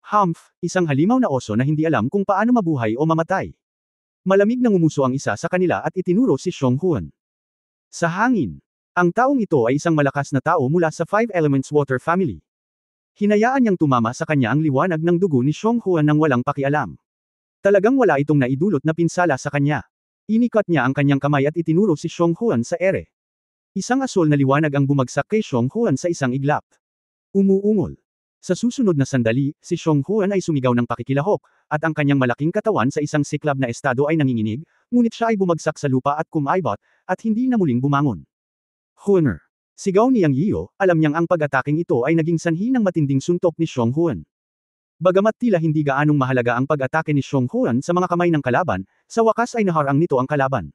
S1: Humph, isang halimaw na oso na hindi alam kung paano mabuhay o mamatay. Malamig na ngumuso ang isa sa kanila at itinuro si Xiong Huan. Sa hangin. Ang taong ito ay isang malakas na tao mula sa Five Elements Water Family. Hinayaan niyang tumama sa kanya ang liwanag ng dugo ni Xiong Huan nang walang pakialam. Talagang wala itong naidulot na pinsala sa kanya. Inikat niya ang kanyang kamay at itinuro si Xiong Huan sa ere. Isang asol na liwanag ang bumagsak kay Xiong Huan sa isang iglap. Umuungol. Sa susunod na sandali, si Xiong Huan ay sumigaw ng pakikilahok, at ang kanyang malaking katawan sa isang siklab na estado ay nanginginig, ngunit siya ay bumagsak sa lupa at kumaibot, at hindi na muling bumangon. Huaner. Sigaw ni Yang Yiyo, alam niyang ang pag-ataking ito ay naging sanhi ng matinding suntok ni Xiong Huan. Bagamat tila hindi gaanong mahalaga ang pag-atake ni Xiong Huan sa mga kamay ng kalaban, sa wakas ay naharang nito ang kalaban.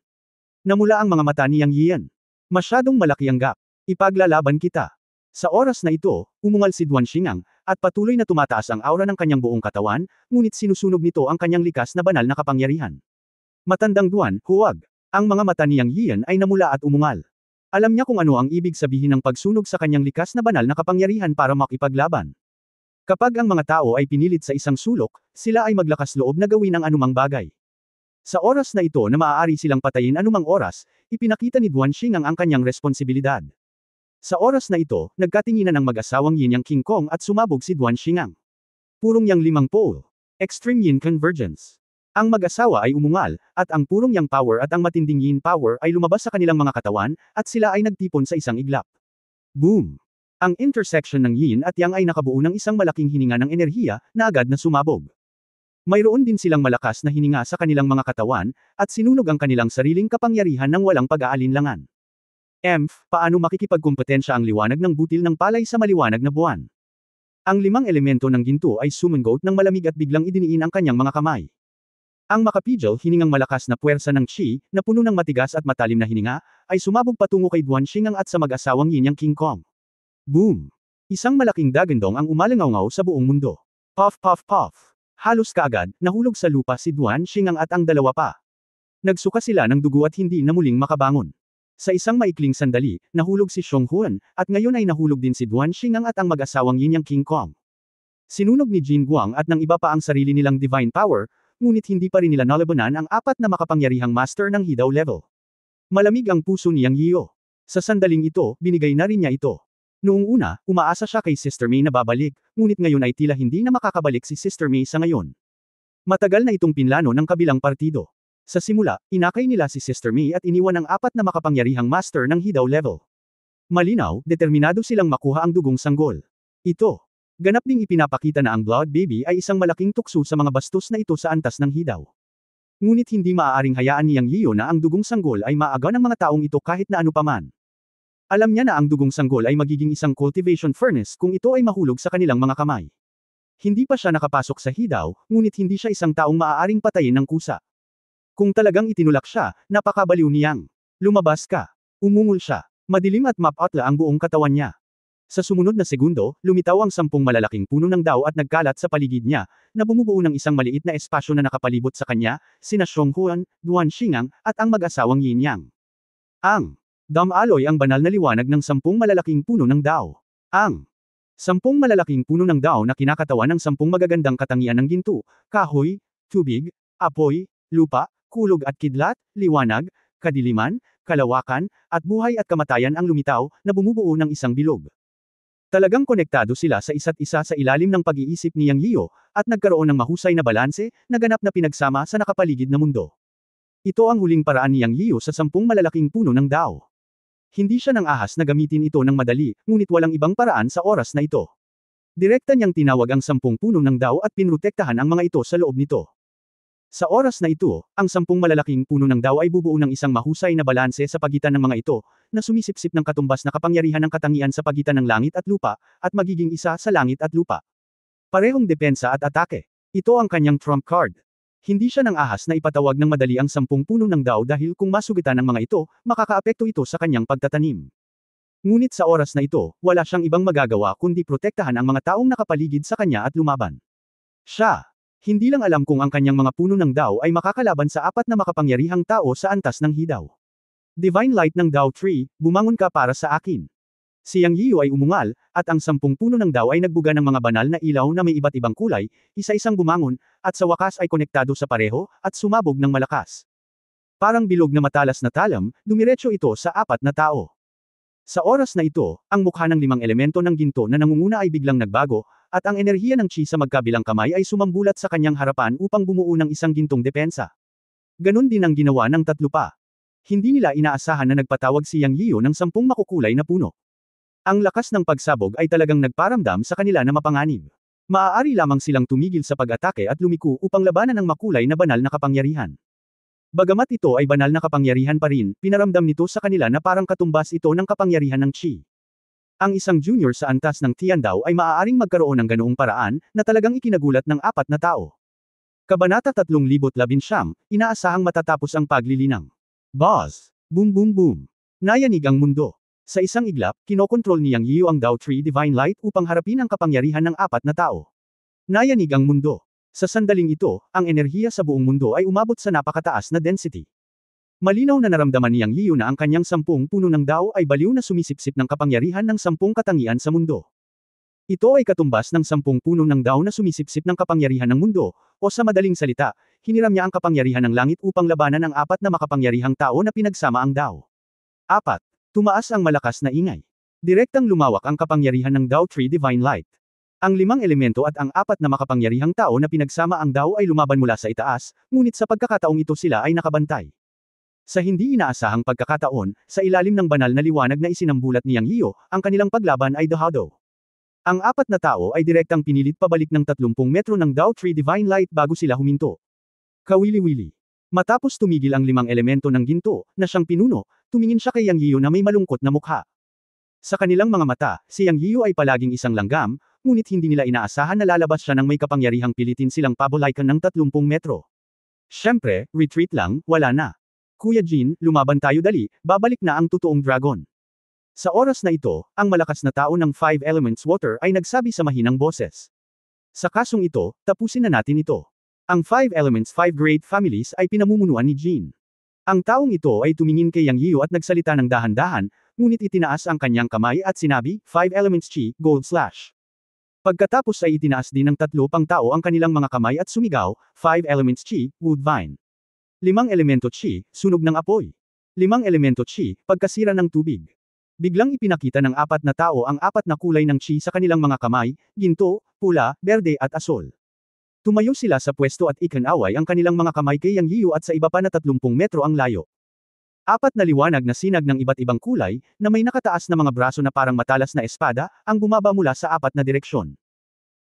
S1: Namula ang mga mata ni Yang Yiyan. Masyadong malaki ang gap. Ipaglalaban kita. Sa oras na ito, umungal si Duan Xingang, at patuloy na tumataas ang aura ng kanyang buong katawan, ngunit sinusunog nito ang kanyang likas na banal na kapangyarihan. Matandang Duan, huwag. Ang mga mata ni Yang Yiyan ay namula at umungal. Alam niya kung ano ang ibig sabihin ng pagsunog sa kanyang likas na banal na kapangyarihan para makipaglaban. Kapag ang mga tao ay pinilit sa isang sulok, sila ay maglakas loob na gawin ang anumang bagay. Sa oras na ito na maaari silang patayin anumang oras, ipinakita ni Duan Xingang ang kanyang responsibilidad. Sa oras na ito, nagkatinginan ang mag-asawang Yin Yang King Kong at sumabog si Duan Xingang. Purong Yang limang pole. Extreme Yin Convergence. Ang mag-asawa ay umungal, at ang purong Yang power at ang matinding Yin power ay lumabas sa kanilang mga katawan, at sila ay nagtipon sa isang iglap. Boom! Ang intersection ng Yin at Yang ay nakabuo ng isang malaking hininga ng enerhiya, na agad na sumabog. Mayroon din silang malakas na hininga sa kanilang mga katawan, at sinunog ang kanilang sariling kapangyarihan ng walang pag-aalinlangan. Paano makikipagkumpetensya ang liwanag ng butil ng palay sa maliwanag na buwan? Ang limang elemento ng ginto ay sumongot ng malamig at biglang idiniin ang kanyang mga kamay. Ang makapidyo hiningang malakas na puwersa ng Qi, na puno ng matigas at matalim na hininga, ay sumabog patungo kay Duan Xingang at sa mag-asawang Yin Yang King Kong. Boom! Isang malaking dagandong ang umalangaw sa buong mundo. Puff puff puff. Halos kaagad, nahulog sa lupa si Duan Xingang at ang dalawa pa. Nagsuka sila ng dugo at hindi na muling makabangon. Sa isang maikling sandali, nahulog si Xiong Huan, at ngayon ay nahulog din si Duan Xingang at ang mag-asawang Yin Yang King Kong. Sinunog ni Jin Guang at ng iba pa ang sarili nilang divine power, ngunit hindi pa rin nila nalabanan ang apat na makapangyarihang master ng Hidaw level. Malamig ang puso ni Yang Yiyo. Sa sandaling ito, binigay na rin niya ito. Noong una, umaasa siya kay Sister May na babalik, ngunit ngayon ay tila hindi na makakabalik si Sister May sa ngayon. Matagal na itong pinlano ng kabilang partido. Sa simula, inakay nila si Sister May at iniwan ang apat na makapangyarihang master ng Hidaw level. Malinaw, determinado silang makuha ang dugong sanggol. Ito. Ganap ding ipinapakita na ang Blood Baby ay isang malaking tukso sa mga bastos na ito sa antas ng Hidaw. Ngunit hindi maaaring hayaan ni Yang Yiyo na ang dugong sanggol ay maaga ng mga taong ito kahit na ano paman. Alam niya na ang dugong sanggol ay magiging isang cultivation furnace kung ito ay mahulog sa kanilang mga kamay. Hindi pa siya nakapasok sa Hidaw, ngunit hindi siya isang taong maaaring patayin ng kusa. Kung talagang itinulak siya, napakabaliw ni Yang. Lumabas ka. Umungol siya. Madilim at mapatla ang buong katawan niya. Sa sumunod na segundo, lumitaw ang 10 malalaking puno ng dao at nagkalat sa paligid niya, na bumubuo ng isang maliit na espasyo na nakapalibot sa kanya, sina Xiong Huan, Duan Xingang, at ang mag-asawang Yin Yang. Ang Damaloy ang banal na liwanag ng 10 malalaking puno ng dao. Ang 10 malalaking puno ng dao na kinakatawan ng 10 magagandang katangian ng ginto, kahoy, tubig, apoy, lupa, kulog at kidlat, liwanag, kadiliman, kalawakan, at buhay at kamatayan ang lumitaw, na bumubuo ng isang bilog. Talagang konektado sila sa isa't isa sa ilalim ng pag-iisip ni Yang Yiyo, at nagkaroon ng mahusay na balanse, na ganap na pinagsama sa nakapaligid na mundo. Ito ang huling paraan ni Yang Yiyo sa 10 malalaking puno ng dao. Hindi siya nang ahas na gamitin ito ng madali, ngunit walang ibang paraan sa oras na ito. Direkta niyang tinawag ang 10 puno ng dao at pinrotektahan ang mga ito sa loob nito. Sa oras na ito, ang 10 malalaking puno ng Dao ay bubuo ng isang mahusay na balanse sa pagitan ng mga ito, na sumisipsip ng katumbas na kapangyarihan ng katangian sa pagitan ng langit at lupa, at magiging isa sa langit at lupa. Parehong depensa at atake. Ito ang kanyang trump card. Hindi siya nang ahas na ipatawag ng madali ang 10 puno ng Dao dahil kung masugitan ng mga ito, makakaapekto ito sa kanyang pagtatanim. Ngunit sa oras na ito, wala siyang ibang magagawa kundi protektahan ang mga taong nakapaligid sa kanya at lumaban. Siya, hindi lang alam kung ang kanyang mga puno ng Dao ay makakalaban sa 4 na makapangyarihang tao sa antas ng hidaw. Divine Light ng Dao Tree, bumangon ka para sa akin. Si Yang Yiyu ay umungal, at ang 10 puno ng Dao ay nagbuga ng mga banal na ilaw na may iba't ibang kulay, isa-isang bumangon, at sa wakas ay konektado sa pareho, at sumabog ng malakas. Parang bilog na matalas na talam, dumiretso ito sa 4 na tao. Sa oras na ito, ang mukha ng 5 elemento ng ginto na nangunguna ay biglang nagbago, at ang enerhiya ng chi sa magkabilang kamay ay sumambulat sa kanyang harapan upang bumuo ng isang gintong depensa. Ganon din ang ginawa ng 3 pa. Hindi nila inaasahan na nagpatawag si Yang Yiyu ng 10 makukulay na puno. Ang lakas ng pagsabog ay talagang nagparamdam sa kanila na mapanganib. Maaari lamang silang tumigil sa pag-atake at lumiko upang labanan ang makulay na banal na kapangyarihan. Bagamat ito ay banal na kapangyarihan pa rin, pinaramdam nito sa kanila na parang katumbas ito ng kapangyarihan ng Qi. Ang isang junior sa antas ng Tiandao ay maaaring magkaroon ng ganoong paraan, na talagang ikinagulat ng 4 na tao. Kabanata 319, inaasahang matatapos ang paglilinang. Buzz! Boom boom boom! Nayanig ang mundo. Sa isang iglap, kinokontrol ni Yang Yiyu ang Dao Tree Divine Light upang harapin ang kapangyarihan ng 4 na tao. Nayanig ang mundo. Sa sandaling ito, ang enerhiya sa buong mundo ay umabot sa napakataas na density. Malinaw na naramdaman ni Yang Yiyu na ang kanyang 10 puno ng Dao ay baliw na sumisipsip ng kapangyarihan ng 10 katangian sa mundo. Ito ay katumbas ng 10 puno ng Dao na sumisipsip ng kapangyarihan ng mundo, o sa madaling salita, hiniram niya ang kapangyarihan ng langit upang labanan ang 4 na makapangyarihang tao na pinagsama ang Dao. 4. Tumaas ang malakas na ingay. Direktang lumawak ang kapangyarihan ng Dao Tree Divine Light. Ang 5 elemento at ang 4 na makapangyarihang tao na pinagsama ang Dao ay lumaban mula sa itaas, ngunit sa pagkakataong ito sila ay nakabantay. Sa hindi inaasahang pagkakataon, sa ilalim ng banal na liwanag na isinambulat ni Yang Yiyu, ang kanilang paglaban ay dahado. Ang 4 na tao ay direktang pinilit pabalik ng 30 metro ng Dao Tree Divine Light bago sila huminto. Kawili-wili. Matapos tumigil ang 5 elemento ng ginto, na siyang pinuno, tumingin siya kay Yang Yiyu na may malungkot na mukha. Sa kanilang mga mata, si Yang Yiyu ay palaging isang langgam, ngunit hindi nila inaasahan na lalabas siya ng may kapangyarihang pilitin silang pabolaikan ng 30 metro. Siyempre, retreat lang, wala na. Kuya Jin, lumaban tayo dali, babalik na ang totoong dragon. Sa oras na ito, ang malakas na tao ng 5 Elements Water ay nagsabi sa mahinang boses. Sa kasong ito, tapusin na natin ito. Ang 5 Elements 5 Great Families ay pinamumunuan ni Jin. Ang taong ito ay tumingin kay Yang Yiyu at nagsalita ng dahan-dahan, ngunit itinaas ang kanyang kamay at sinabi, 5 Elements Chi, Gold Slash. Pagkatapos ay itinaas din ng 3 pang tao ang kanilang mga kamay at sumigaw, 5 Elements Chi, Wood Vine. 5 Elemento Chi, Sunog ng Apoy. 5 Elemento Chi, Pagkasira ng Tubig. Biglang ipinakita ng 4 na tao ang 4 na kulay ng Chi sa kanilang mga kamay, ginto, pula, berde at asol. Tumayo sila sa pwesto at ikinaway ang kanilang mga kamay kay Yang Yiyu at sa iba pa na 30 metro ang layo. 4 na liwanag na sinag ng iba't ibang kulay, na may nakataas na mga braso na parang matalas na espada, ang bumaba mula sa 4 na direksyon.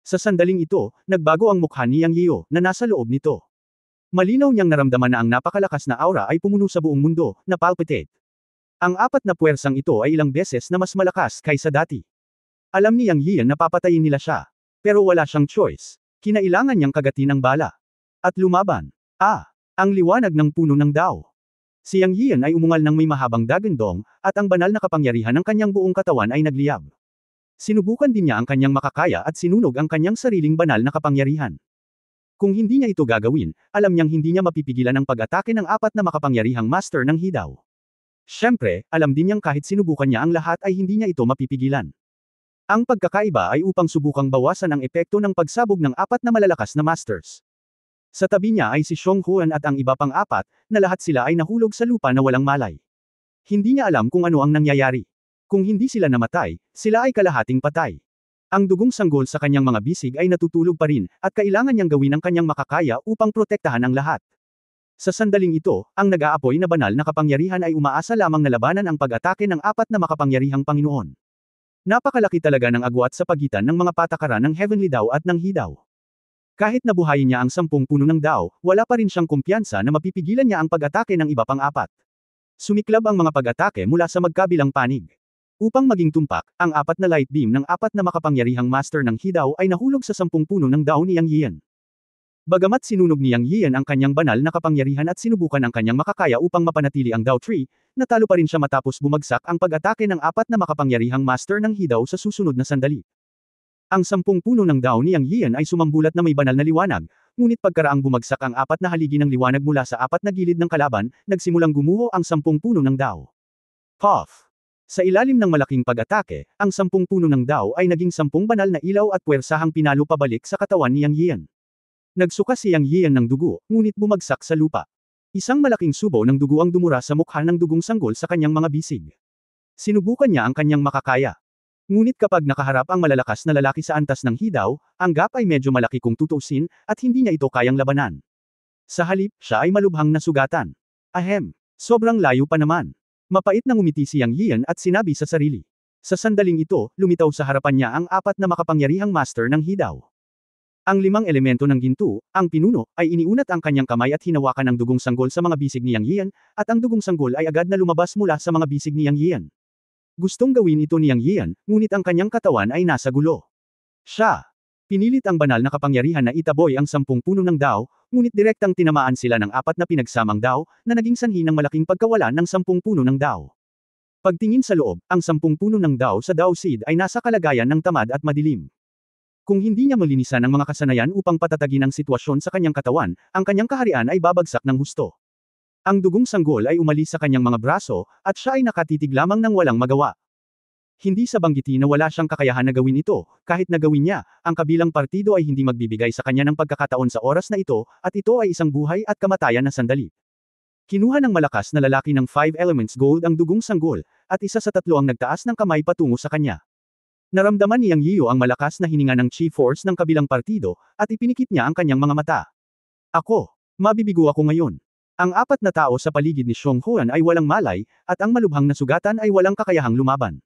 S1: Sa sandaling ito, nagbago ang mukha ni Yang Yiyu, na nasa loob nito. Malinaw niyang naramdaman na ang napakalakas na aura ay pumuno sa buong mundo, na palpitate. Ang 4 na puwersang ito ay ilang beses na mas malakas kaysa dati. Alam ni Yang Yiyu na papatayin nila siya. Pero wala siyang choice. Kinailangan niyang kagatin ang bala. At lumaban. Ang liwanag ng puno ng Dao. Si Yang Yiyan ay umungal ng may mahabang dagandong, at ang banal na kapangyarihan ng kanyang buong katawan ay nagliyab. Sinubukan din niya ang kanyang makakaya at sinunog ang kanyang sariling banal na kapangyarihan. Kung hindi niya ito gagawin, alam niyang hindi niya mapipigilan ang pag-atake ng 4 na makapangyarihang master ng hidaw. Siyempre, alam din niyang kahit sinubukan niya ang lahat ay hindi niya ito mapipigilan. Ang pagkakaiba ay upang subukang bawasan ang epekto ng pagsabog ng 4 na malalakas na masters. Sa tabi niya ay si Xiong Huan at ang iba pang 4, na lahat sila ay nahulog sa lupa na walang malay. Hindi niya alam kung ano ang nangyayari. Kung hindi sila namatay, sila ay kalahating patay. Ang dugong sanggol sa kanyang mga bisig ay natutulog pa rin, at kailangan niyang gawin ang kanyang makakaya upang protektahan ang lahat. Sa sandaling ito, ang nag-aapoy na banal na kapangyarihan ay umaasa lamang na labanan ang pag-atake ng 4 na makapangyarihang Panginoon. Napakalaki talaga ng agwat sa pagitan ng mga patakaran ng Heavenly Dao at ng Hidaw. Kahit nabuhayin niya ang 10 puno ng Dao, wala pa rin siyang kumpiyansa na mapipigilan niya ang pag-atake ng iba pang apat. Sumiklab ang mga pag-atake mula sa magkabilang panig. Upang maging tumpak, ang 4 na light beam ng 4 na makapangyarihang master ng Hidao ay nahulog sa 10 puno ng Dao ni Yang Yian. Bagamat sinunog ni Yang Yian ang kanyang banal na kapangyarihan at sinubukan ang kanyang makakaya upang mapanatili ang Dao Tree, natalo pa rin siya matapos bumagsak ang pag-atake ng 4 na makapangyarihang master ng Hidao sa susunod na sandali. Ang 10 puno ng Dao ni Yang Yian ay sumambulat na may banal na liwanag, ngunit pagkaraang bumagsak ang 4 na haligi ng liwanag mula sa 4 na gilid ng kalaban, nagsimulang gumuho ang 10 puno ng Dao. Puff! Sa ilalim ng malaking pag-atake, ang 10 puno ng Dao ay naging 10 banal na ilaw at puwersahang pinalo pabalik sa katawan ni Yang Yian. Nagsuka si Yang Yian ng dugo, ngunit bumagsak sa lupa. Isang malaking subo ng dugo ang dumura sa mukha ng dugong sanggol sa kanyang mga bisig. Sinubukan niya ang kanyang makakaya. Ngunit kapag nakaharap ang malalakas na lalaki sa antas ng Hidao, ang gap ay medyo malaki kung tutuusin, at hindi niya ito kayang labanan. Sa halip, siya ay malubhang nasugatan. Ahem, sobrang layo pa naman. Mapait na ngumiti si Yang Yian at sinabi sa sarili. Sa sandaling ito, lumitaw sa harapan niya ang 4 na makapangyarihang master ng Hidao. Ang 5 elemento ng ginto, ang pinuno, ay iniunat ang kanyang kamay at hinawakan ang dugong sanggol sa mga bisig ni Yang Yian, at ang dugong sanggol ay agad na lumabas mula sa mga bisig ni Yang Yian. Gustong gawin ito ni Yang Yian, ngunit ang kanyang katawan ay nasa gulo. Siya! Pinilit ang banal na kapangyarihan na itaboy ang 10 puno ng Dao, ngunit direktang tinamaan sila ng 4 na pinagsamang Dao, na naging sanhi ng malaking pagkawalan ng 10 puno ng Dao. Pagtingin sa loob, ang 10 puno ng Dao sa Dao Seed ay nasa kalagayan ng tamad at madilim. Kung hindi niya malinisan ang mga kasanayan upang patatagin ang sitwasyon sa kanyang katawan, ang kanyang kaharian ay babagsak ng husto. Ang dugong sanggol ay umalis sa kanyang mga braso, at siya ay nakatitig lamang ng walang magawa. Hindi sa banggiti na wala siyang kakayahan na gawin ito, kahit na gawin niya, ang kabilang partido ay hindi magbibigay sa kanya ng pagkakataon sa oras na ito, at ito ay isang buhay at kamatayan na sandali. Kinuha ng malakas na lalaki ng 5 elements gold ang dugong sanggol, at isa sa 3 ang nagtaas ng kamay patungo sa kanya. Naramdaman ni Yang Yiyo ang malakas na hininga ng chi force ng kabilang partido, at ipinikit niya ang kanyang mga mata. Ako, mabibigo ako ngayon. Ang 4 na tao sa paligid ni Xiong Huan ay walang malay, at ang malubhang na sugatan ay walang kakayahang lumaban.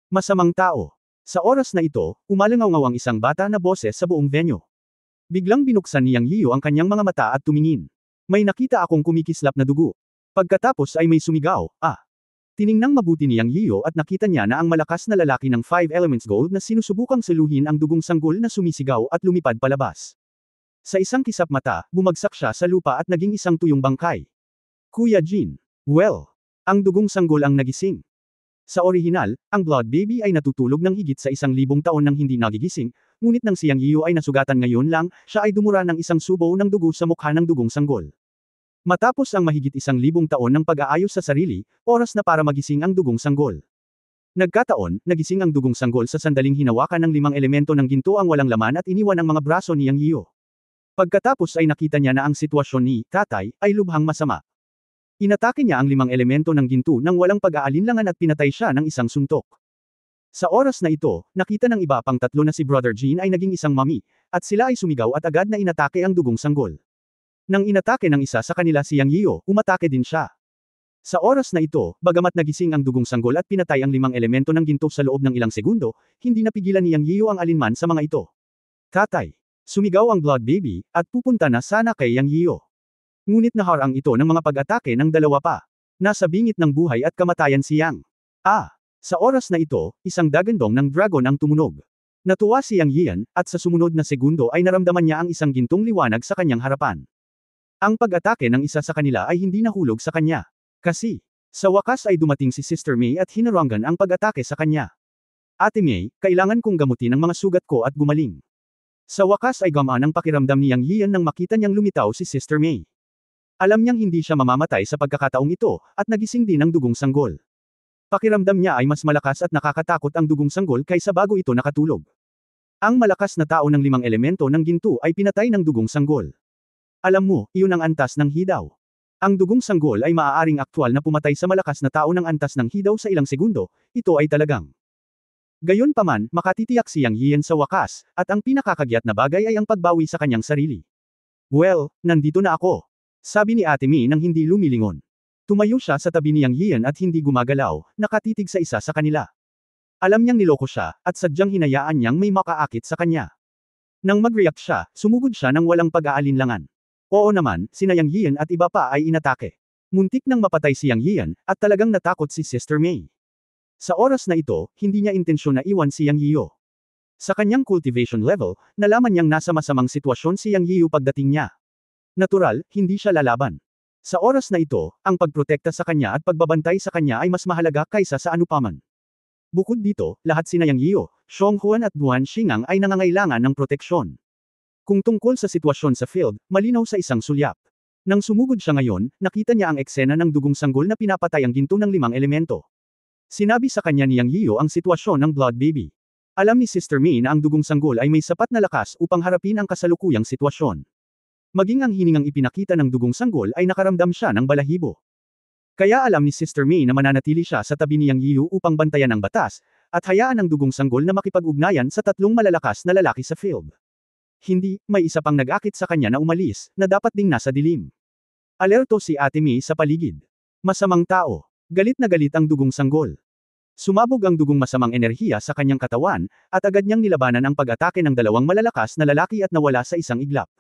S1: Masamang tao. Sa oras na ito, umalangaw ang isang bata na boses sa buong venue. Biglang binuksan ni Yang Yiyo ang kanyang mga mata at tumingin. May nakita akong kumikislap na dugo. Pagkatapos ay may sumigaw, ah! Tiningnang mabuti ni Yang Yiyo at nakita niya na ang malakas na lalaki ng 5 elements gold na sinusubukang saluhin ang dugong sanggol na sumisigaw at lumipad palabas. Sa isang kisap mata, bumagsak siya sa lupa at naging isang tuyong bangkay. Kuya Jin. Well, ang dugong sanggol ang nagising. Sa orihinal, ang Blood Baby ay natutulog ng higit sa 1,000 taon nang hindi nagigising, ngunit nang si Yang Yiyo ay nasugatan ngayon lang, siya ay dumura ng isang subo ng dugo sa mukha ng dugong sanggol. Matapos ang mahigit 1,000 taon ng pag-aayos sa sarili, oras na para magising ang dugong sanggol. Nagkataon, nagising ang dugong sanggol sa sandaling hinawakan ng 5 elemento ng ginto ang walang laman at iniwan ang mga braso ni Yang Yiyo. Pagkatapos ay nakita niya na ang sitwasyon ni tatay ay lubhang masama. Inatake niya ang 5 elemento ng ginto nang walang pag-aalinlangan at pinatay siya ng isang suntok. Sa oras na ito, nakita ng iba pang 3 na si Brother Jin ay naging isang mami, at sila ay sumigaw at agad na inatake ang dugong sanggol. Nang inatake ng isa sa kanila si Yang Yiyo, umatake din siya. Sa oras na ito, bagamat nagising ang dugong sanggol at pinatay ang 5 elemento ng ginto sa loob ng ilang segundo, hindi napigilan ni Yang Yiyo ang alinman sa mga ito. Tatay! Sumigaw ang Blood Baby, at pupunta na sana kay Yang Yiyo. Ngunit naharang ito ng mga pag-atake ng dalawa pa. Nasa bingit ng buhay at kamatayan si Yang. Sa oras na ito, isang dagandong ng dragon ang tumunog. Natuwa si Yang Yian, at sa sumunod na segundo ay naramdaman niya ang isang gintong liwanag sa kanyang harapan. Ang pag-atake ng isa sa kanila ay hindi nahulog sa kanya. Kasi, sa wakas ay dumating si Sister May at hinarangan ang pag-atake sa kanya. Ate May, kailangan kong gamutin ang mga sugat ko at gumaling. Sa wakas ay gamaan ang pakiramdam ni Yang Yian nang makita niyang lumitaw si Sister May. Alam niyang hindi siya mamamatay sa pagkakataong ito, at nagising din ang dugong sanggol. Pakiramdam niya ay mas malakas at nakakatakot ang dugong sanggol kaysa bago ito nakatulog. Ang malakas na tao ng 5 elemento ng ginto ay pinatay ng dugong sanggol. Alam mo, iyon ang antas ng Hidao. Ang dugong sanggol ay maaaring aktwal na pumatay sa malakas na tao ng antas ng Hidao sa ilang segundo, ito ay talagang. Gayunpaman, makatitiyak si Yang Yian sa wakas, at ang pinakakagyat na bagay ay ang pagbawi sa kanyang sarili. Well, nandito na ako. Sabi ni Ate Mi nang hindi lumilingon. Tumayo siya sa tabi ni Yang Yian at hindi gumagalaw, nakatitig sa isa sa kanila. Alam niyang niloko siya, at sadyang hinayaan niyang may makaakit sa kanya. Nang mag-react siya, sumugod siya ng walang pag-aalinlangan. Oo naman, si Yang Yian at iba pa ay inatake. Muntik nang mapatay si Yang Yian, at talagang natakot si Sister Mei. Sa oras na ito, hindi niya intensyon na iwan si Yang Yiyo. Sa kanyang cultivation level, nalaman niyang nasa masamang sitwasyon si Yang Yiyo pagdating niya. Natural, hindi siya lalaban. Sa oras na ito, ang pagprotekta sa kanya at pagbabantay sa kanya ay mas mahalaga kaysa sa anupaman. Bukod dito, lahat sina Yang Yiyo, Xiong Huan at Guan Xingang ay nangangailangan ng proteksyon. Kung tungkol sa sitwasyon sa field, malinaw sa isang sulyap. Nang sumugod siya ngayon, nakita niya ang eksena ng dugong sanggol na pinapatay ang ginto ng 5 elemento. Sinabi sa kanya ni Yang Yiyo ang sitwasyon ng Blood Baby. Alam ni Sister Mei na ang dugong sanggol ay may sapat na lakas upang harapin ang kasalukuyang sitwasyon. Maging ang hiningang ipinakita ng dugong sanggol ay nakaramdam siya ng balahibo. Kaya alam ni Sister Mei na mananatili siya sa tabi ni Yang Yiyo upang bantayan ang batas, at hayaan ang dugong sanggol na makipag-ugnayan sa 3 malalakas na lalaki sa field. Hindi, may isa pang nag-akit sa kanya na umalis, na dapat ding nasa dilim. Alerto si Ate Mei sa paligid. Masamang tao. Galit na galit ang dugong sanggol. Sumabog ang dugong masamang enerhiya sa kanyang katawan, at agad niyang nilabanan ang pag-atake ng 2 malalakas na lalaki at nawala sa isang iglap.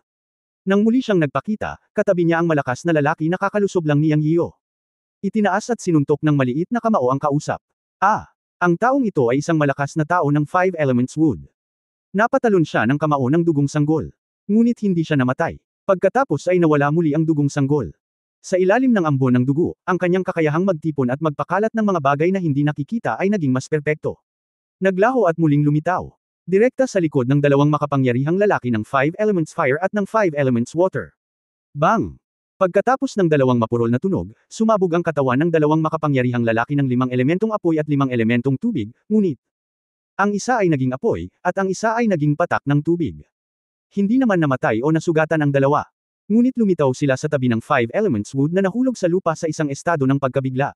S1: Nang muli siyang nagpakita, katabi niya ang malakas na lalaki na kakalusob lang ni Yang Yiyo. Itinaas at sinuntok ng maliit na kamao ang kausap. Ang taong ito ay isang malakas na tao ng 5 elements wood. Napatalon siya ng kamao ng dugong sanggol. Ngunit hindi siya namatay. Pagkatapos ay nawala muli ang dugong sanggol. Sa ilalim ng ambon ng dugo, ang kanyang kakayahang magtipon at magpakalat ng mga bagay na hindi nakikita ay naging mas perpekto. Naglaho at muling lumitaw. Direkta sa likod ng 2 makapangyarihang lalaki ng 5 elements fire at ng 5 elements water. Bang! Pagkatapos ng 2 mapurol na tunog, sumabog ang katawan ng 2 makapangyarihang lalaki ng 5 elementong apoy at 5 elementong tubig, ngunit ang isa ay naging apoy, at ang isa ay naging patak ng tubig. Hindi naman namatay o nasugatan ang dalawa. Ngunit lumitaw sila sa tabi ng 5 elements wood na nahulog sa lupa sa isang estado ng pagkabigla.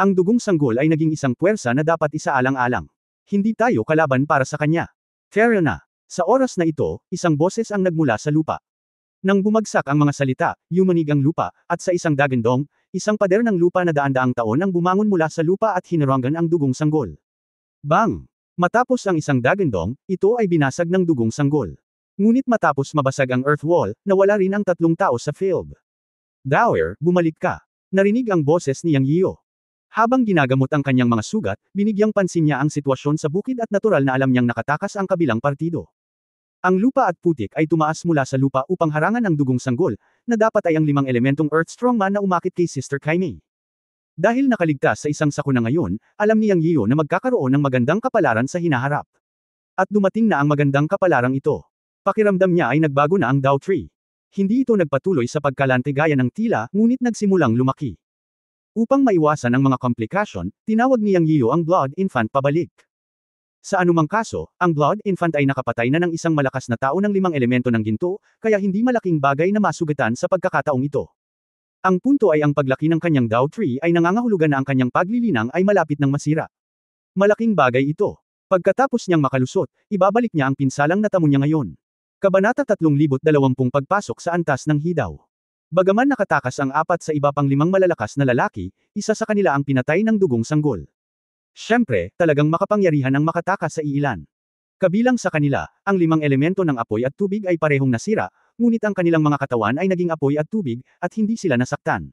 S1: Ang dugong sanggol ay naging isang puwersa na dapat isaalang-alang. Hindi tayo kalaban para sa kanya. Fair na. Sa oras na ito, isang boses ang nagmula sa lupa. Nang bumagsak ang mga salita, yumanig ang lupa, at sa isang dagandong, isang pader ng lupa na daan-daang taon ang bumangon mula sa lupa at hinaranggan ang dugong sanggol. Bang! Matapos ang isang dagandong, ito ay binasag ng dugong sanggol. Ngunit matapos mabasag ang earth wall, nawala rin ang 3 tao sa field. Dower, bumalik ka. Narinig ang boses ni Yang Yiyo. Habang ginagamot ang kanyang mga sugat, binigyang pansin niya ang sitwasyon sa bukid at natural na alam niyang nakatakas ang kabilang partido. Ang lupa at putik ay tumaas mula sa lupa upang harangan ang dugong sanggol, na dapat ay ang 5 elementong earth strongman na umakit kay Sister Kaimei. Dahil nakaligtas sa isang sakuna ngayon, alam ni Yang Yiyo na magkakaroon ng magandang kapalaran sa hinaharap. At dumating na ang magandang kapalarang ito. Pakiramdam niya ay nagbago na ang Dao Tree. Hindi ito nagpatuloy sa pagkalante gaya ng tila, ngunit nagsimulang lumaki. Upang maiwasan ang mga komplikasyon, tinawag ni Yang Yiyo ang Blood Infant pabalik. Sa anumang kaso, ang Blood Infant ay nakapatay na ng isang malakas na tao ng 5 elemento ng ginto, kaya hindi malaking bagay na masugatan sa pagkakataong ito. Ang punto ay ang paglaki ng kanyang Dao Tree ay nangangahulugan na ang kanyang paglilinang ay malapit ng masira. Malaking bagay ito. Pagkatapos niyang makalusot, ibabalik niya ang pinsalang natamo niya ngayon. Kabanata 3020 Pagpasok sa antas ng hidaw. Bagaman nakatakas ang 4 sa iba pang 5 malalakas na lalaki, isa sa kanila ang pinatay ng dugong sanggol. Siyempre, talagang makapangyarihan ang makatakas sa iilan. Kabilang sa kanila, ang 5 elemento ng apoy at tubig ay parehong nasira, ngunit ang kanilang mga katawan ay naging apoy at tubig, at hindi sila nasaktan.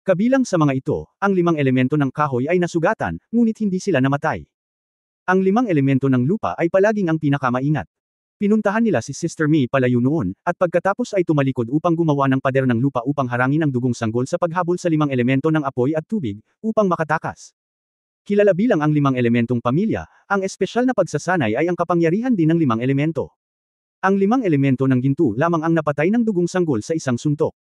S1: Kabilang sa mga ito, ang 5 elemento ng kahoy ay nasugatan, ngunit hindi sila namatay. Ang 5 elemento ng lupa ay palaging ang pinakamaingat. Pinuntahan nila si Sister Mei palayo noon, at pagkatapos ay tumalikod upang gumawa ng pader ng lupa upang harangin ang dugong sanggol sa paghabol sa 5 elemento ng apoy at tubig, upang makatakas. Kilala bilang ang 5 elementong pamilya, ang espesyal na pagsasanay ay ang kapangyarihan din ng 5 elemento. Ang 5 elemento ng ginto lamang ang napatay ng dugong sanggol sa isang suntok.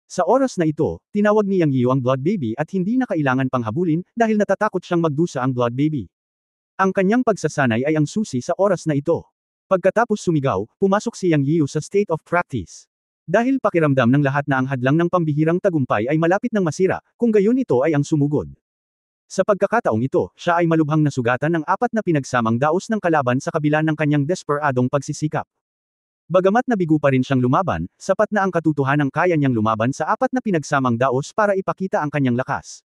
S1: Sa oras na ito, tinawag ni Yang Yiyo ang Blood Baby at hindi na kailangan pang habulin dahil natatakot siyang magdusa ang Blood Baby. Ang kanyang pagsasanay ay ang susi sa oras na ito. Pagkatapos sumigaw, pumasok si Yang Yiyo sa state of practice. Dahil pakiramdam ng lahat na ang hadlang ng pambihirang tagumpay ay malapit ng masira, kung gayon ito ay ang sumugod. Sa pagkakataong ito, siya ay malubhang nasugatan ng 4 na pinagsamang daos ng kalaban sa kabila ng kanyang desperadong pagsisikap. Bagamat nabigo pa rin siyang lumaban, sapat na ang katotohanang kaya niyang lumaban sa 4 na pinagsamang daos para ipakita ang kanyang lakas.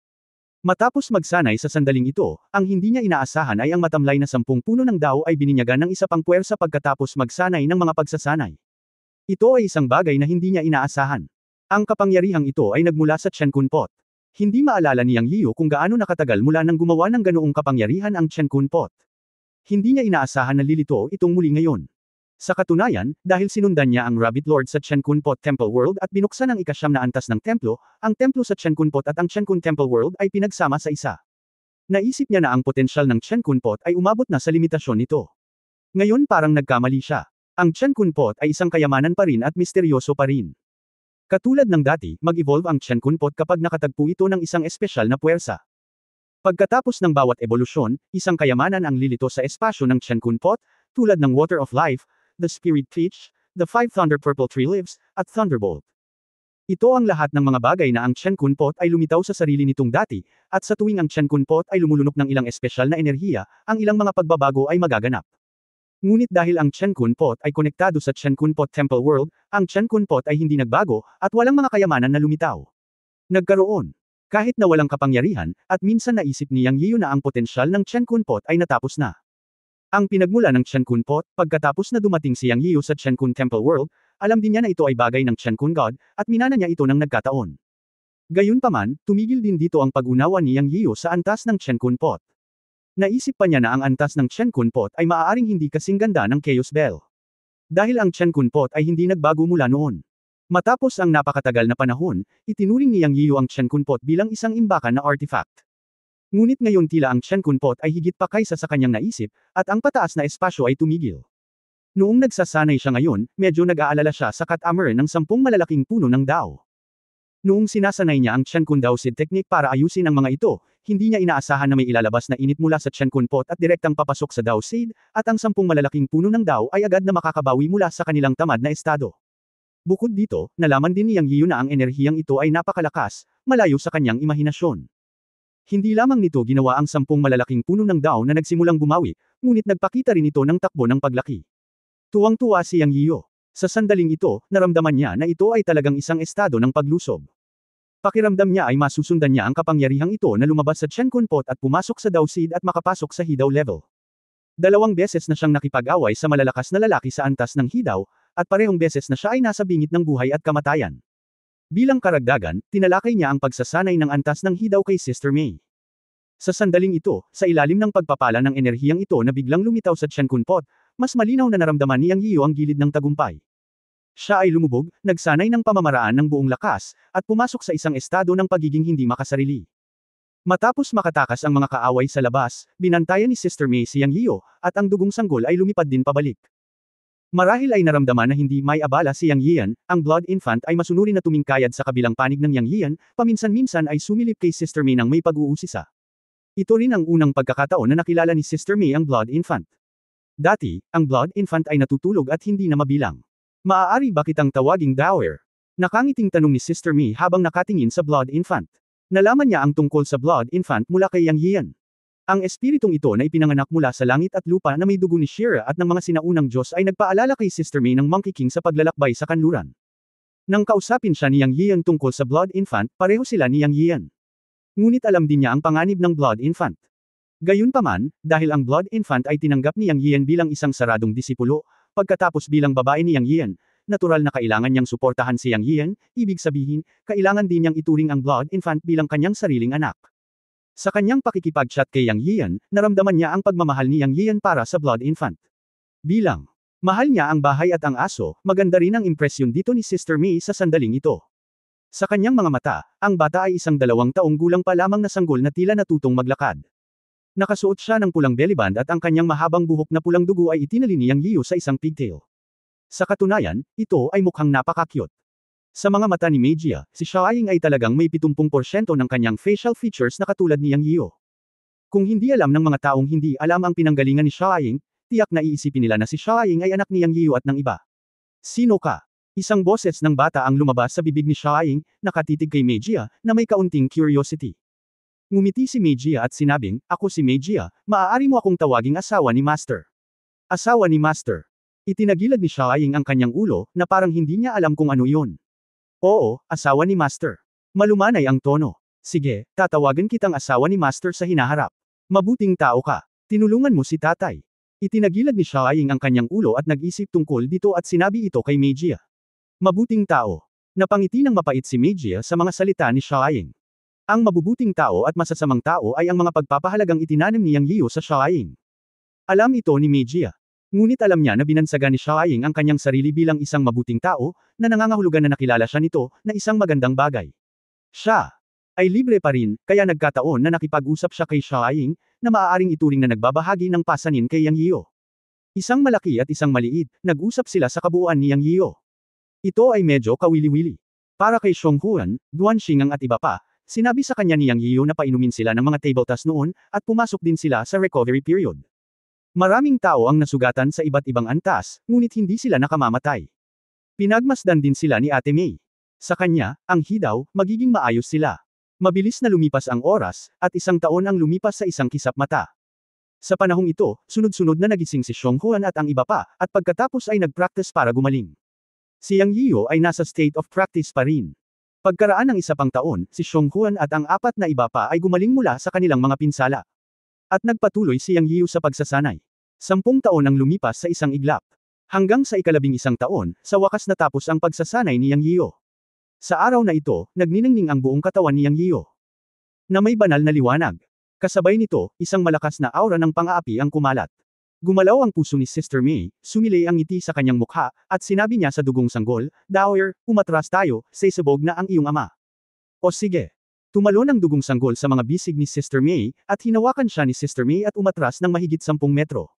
S1: Matapos magsanay sa sandaling ito, ang hindi niya inaasahan ay ang matamlay na 10 puno ng Dao ay bininyagan ng isa pang puwersa pagkatapos magsanay ng mga pagsasanay. Ito ay isang bagay na hindi niya inaasahan. Ang kapangyarihang ito ay nagmula sa Chen Kun Pot. Hindi maalala ni Yang Yiu kung gaano nakatagal mula nang gumawa ng ganoong kapangyarihan ang Chen Kun Pot. Hindi niya inaasahan na lilito itong muli ngayon. Sa katunayan, dahil sinundan niya ang Rabbit Lord sa Chen Kun Pot Temple World at binuksan ang ika-9 na antas ng templo, ang templo sa Chen Kun Pot at ang Chen Kun Temple World ay pinagsama sa isa. Naisip niya na ang potensyal ng Chen Kun Pot ay umabot na sa limitasyon nito. Ngayon parang nagkamali siya. Ang Chen Kun Pot ay isang kayamanan pa rin at misteryoso pa rin. Katulad ng dati, mag-evolve ang Chen Kun Pot kapag nakatagpo ito ng isang espesyal na puwersa. Pagkatapos ng bawat ebolusyon, isang kayamanan ang lilito sa espasyo ng Chen Kun Pot, tulad ng Water of Life, the Spirit Peach, the 5 Thunder Purple Tree Leaves, at Thunderbolt. Ito ang lahat ng mga bagay na ang Chen Kun Pot ay lumitaw sa sarili nitong dati, at sa tuwing ang Chen Kun Pot ay lumulunok ng ilang espesyal na enerhiya, ang ilang mga pagbabago ay magaganap. Ngunit dahil ang Chen Kun Pot ay konektado sa Chen Kun Pot Temple World, ang Chen Kun Pot ay hindi nagbago, at walang mga kayamanan na lumitaw. Nagkaroon. Kahit na walang kapangyarihan, at minsan naisip ni Yang Yiu na ang potensyal ng Chen Kun Pot ay natapos na. Ang pinagmula ng Chen Kun Pot, pagkatapos na dumating si Yang Yiu sa Chen Kun Temple World, alam din niya na ito ay bagay ng Chen Kun God, at minana niya ito ng nagkataon. Gayunpaman, tumigil din dito ang pag-unawa ni Yang Yiu sa antas ng Chen Kun Pot. Naisip pa niya na ang antas ng Chen Kun Pot ay maaaring hindi kasing ganda ng Chaos Bell. Dahil ang Chen Kun Pot ay hindi nagbago mula noon. Matapos ang napakatagal na panahon, itinuring ni Yang Yiu ang Chen Kun Pot bilang isang imbakan na artifact. Ngunit ngayon tila ang Chen Kun Pot ay higit pa kaysa sa kanyang naisip, at ang pataas na espasyo ay tumigil. Noong nagsasanay siya ngayon, medyo nag-aalala siya sa catamaran ng 10 malalaking puno ng Dao. Noong sinasanay niya ang Chen Kun Dao Seed technique para ayusin ang mga ito, hindi niya inaasahan na may ilalabas na init mula sa Chen Kun Pot at direktang papasok sa Dao Seed, at ang 10 malalaking puno ng Dao ay agad na makakabawi mula sa kanilang tamad na estado. Bukod dito, nalaman din ni Yang Yiu na ang enerhiyang ito ay napakalakas, malayo sa kanyang imahinasyon. Hindi lamang nito ginawa ang 10 malalaking puno ng Dao na nagsimulang bumawi, ngunit nagpakita rin ito ng takbo ng paglaki. Tuwang-tuwa si Yang Yiu. Sa sandaling ito, naramdaman niya na ito ay talagang isang estado ng paglusob. Pakiramdam niya ay masusundan niya ang kapangyarihang ito na lumabas sa Chen Kun Pot at pumasok sa Dao Seed at makapasok sa Hidaw level. 2 beses na siyang nakipag-away sa malalakas na lalaki sa antas ng Hidaw, at parehong beses na siya ay nasa bingit ng buhay at kamatayan. Bilang karagdagan, tinalakay niya ang pagsasanay ng antas ng Hidaw kay Sister Mei. Sa sandaling ito, sa ilalim ng pagpapala ng enerhiyang ito na biglang lumitaw sa Chen Kun Pot, mas malinaw na naramdaman ni Yang Yiu ang gilid ng tagumpay. Siya ay lumubog, nagsanay ng pamamaraan ng buong lakas, at pumasok sa isang estado ng pagiging hindi makasarili. Matapos makatakas ang mga kaaway sa labas, binantayan ni Sister Mei si Yang Yiu, at ang dugong sanggol ay lumipad din pabalik. Marahil ay naramdaman na hindi may abala si Yang Yian, ang Blood Infant ay masunurin na tumingkayad sa kabilang panig ng Yang Yian, paminsan-minsan ay sumilip kay Sister Mei nang may pag-uusisa. Ito rin ang unang pagkakataon na nakilala ni Sister Mei ang Blood Infant. Dati, ang Blood Infant ay natutulog at hindi na mabilang. Maaari ba kitang tawaging Dower? Nakangiting tanong ni Sister Mei habang nakatingin sa Blood Infant. Nalaman niya ang tungkol sa Blood Infant mula kay Yang Yian. Ang espiritong ito na ipinanganak mula sa langit at lupa na may dugo ni Shira at ng mga sinaunang Diyos ay nagpaalala kay Sister Mei ng Monkey King sa paglalakbay sa kanluran. Nang kausapin siya ni Yang Yian tungkol sa Blood Infant, pareho sila ni Yang Yian. Ngunit alam din niya ang panganib ng Blood Infant. Gayunpaman, dahil ang Blood Infant ay tinanggap ni Yang Yian bilang isang saradong disipulo, pagkatapos bilang babae ni Yang Yian, natural na kailangan niyang suportahan si Yang Yian, ibig sabihin, kailangan din niyang ituring ang Blood Infant bilang kanyang sariling anak. Sa kanyang pakikipag-chat kay Yang Yian, naramdaman niya ang pagmamahal ni Yang Yian para sa Blood Infant. Bilang mahal niya ang bahay at ang aso, maganda rin ang impresyon dito ni Sister Mei sa sandaling ito. Sa kanyang mga mata, ang bata ay isang 2 taong gulang pa lamang na sanggol na tila natutong maglakad. Nakasuot siya ng pulang bellyband at ang kanyang mahabang buhok na pulang dugo ay itinali ni Yang Yiu sa isang pigtail. Sa katunayan, ito ay mukhang napaka-cute. Sa mga mata ni Meijia, si Xiaoying ay talagang may 70% ng kanyang facial features na katulad ni Yang Yiu. Kung hindi alam ng mga taong hindi alam ang pinanggalingan ni Xiaoying, tiyak na iisipin nila na si Xiaoying ay anak ni Yang Yiu at ng iba. Sino ka? Isang boses ng bata ang lumabas sa bibig ni Xiaoying, nakatitig kay Meijia, na may kaunting curiosity. Ngumiti si Meijia at sinabing, ako si Meijia, maaari mo akong tawaging asawa ni Master. Asawa ni Master. Itinagilad ni Xiaoying ang kanyang ulo, na parang hindi niya alam kung ano yun. Oo, asawa ni Master. Malumanay ang tono. Sige, tatawagan kitang asawa ni Master sa hinaharap. Mabuting tao ka. Tinulungan mo si tatay. Itinagilad ni Xiaoying ang kanyang ulo at nag-isip tungkol dito at sinabi ito kay Meijia. Mabuting tao. Napangiti ng mapait si Meijia sa mga salita ni Xiaoying. Ang mabubuting tao at masasamang tao ay ang mga pagpapahalagang itinanim ni Yang Yiu sa Xiaoying. Alam ito ni Meijia. Ngunit alam niya na binansagan ni Xiaoying ang kanyang sarili bilang isang mabuting tao, na nangangahulugan na nakilala siya nito, na isang magandang bagay. Siya ay libre pa rin, kaya nagkataon na nakipag-usap siya kay Xiaoying, na maaaring ituring na nagbabahagi ng pasanin kay Yang Yiu. Isang malaki at isang maliit, nag-usap sila sa kabuuan ni Yang Yiu. Ito ay medyo kawili-wili. Para kay Xionghuan, Duanxing at iba pa, sinabi sa kanya ni Yang Yiu na painumin sila ng mga table tas noon, at pumasok din sila sa recovery period. Maraming tao ang nasugatan sa iba't ibang antas, ngunit hindi sila nakamamatay. Pinagmasdan din sila ni Ate May. Sa kanya, ang hidaw, magiging maayos sila. Mabilis na lumipas ang oras, at isang taon ang lumipas sa isang kisap mata. Sa panahong ito, sunod-sunod na nagising si Xionghuan at ang iba pa, at pagkatapos ay nag-practice para gumaling. Si Yang Yiu ay nasa state of practice pa rin. Pagkaraan ng isa pang taon, si Xionghuan at ang apat na iba pa ay gumaling mula sa kanilang mga pinsala. At nagpatuloy si Yang Yiu sa pagsasanay. 10 taon ang lumipas sa isang iglap. Hanggang sa 11 taon, sa wakas natapos ang pagsasanay ni Yang Yiu. Sa araw na ito, nagniningning ang buong katawan ni Yang Yiu. Na may banal na liwanag. Kasabay nito, isang malakas na aura ng pang-aapi ang kumalat. Gumalaw ang puso ni Sister May, sumilay ang ngiti sa kanyang mukha, at sinabi niya sa dugong sanggol, "Dowager, umatras tayo, sasabog na ang iyong ama." O sige. Tumalon ang dugong sanggol sa mga bisig ni Sister May, at hinawakan siya ni Sister May at umatras ng mahigit 10 metro.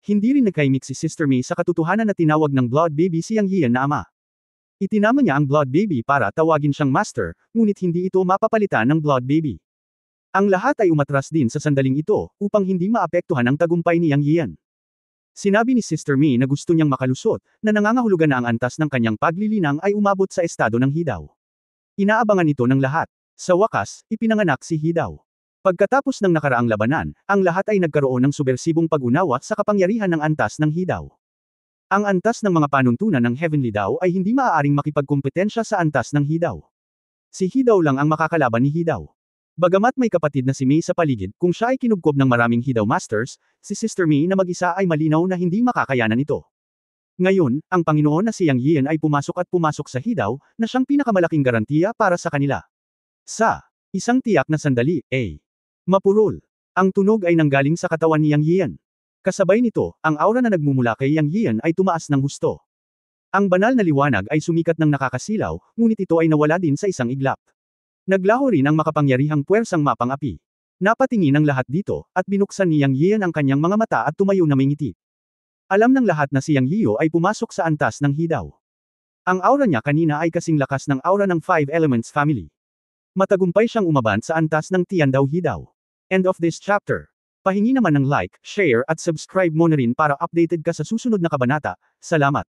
S1: Hindi rin nagkaimik si Sister May sa katotohanan na tinawag ng Blood Baby si Yang Yian na ama. Itinama niya ang Blood Baby para tawagin siyang Master, ngunit hindi ito mapapalitan ng Blood Baby. Ang lahat ay umatras din sa sandaling ito, upang hindi maapektuhan ang tagumpay ni Yang Yian. Sinabi ni Sister May na gusto niyang makalusot, na nangangahulugan na ang antas ng kanyang paglilinang ay umabot sa estado ng hidaw. Inaabangan ito ng lahat. Sa wakas, ipinanganak si Hidaw. Pagkatapos ng nakaraang labanan, ang lahat ay nagkaroon ng subversibong pag-unawa sa kapangyarihan ng antas ng Hidaw. Ang antas ng mga panuntunan ng Heavenly Daw ay hindi maaaring makipagkompetensya sa antas ng Hidaw. Si Hidaw lang ang makakalaban ni Hidaw. Bagamat may kapatid na si May sa paligid, kung siya ay kinubkob ng maraming Hidaw Masters, si Sister May na mag-isa ay malinaw na hindi makakayanan ito. Ngayon, ang Panginoon na si Yang Yian ay pumasok sa Hidaw, na siyang pinakamalaking garantiya para sa kanila. Sa isang tiyak na sandali, mapurol. Ang tunog ay nanggaling sa katawan ni Yang Yian. Kasabay nito, ang aura na nagmumula kay Yang Yian ay tumaas ng husto. Ang banal na liwanag ay sumikat ng nakakasilaw, ngunit ito ay nawala din sa isang iglap. Naglaho rin ang makapangyarihang puwersang mapang-api. Napatingin ang lahat dito, at binuksan ni Yang Yian ang kanyang mga mata at tumayo na may ngiti. Alam ng lahat na si Yang Yiu ay pumasok sa antas ng Hidaw. Ang aura niya kanina ay kasing lakas ng aura ng Five Elements family. Matagumpay siyang umaban sa antas ng Tiandaw Hidaw. End of this chapter. Pahingi naman ng like, share at subscribe mo na rin para updated ka sa susunod na kabanata. Salamat.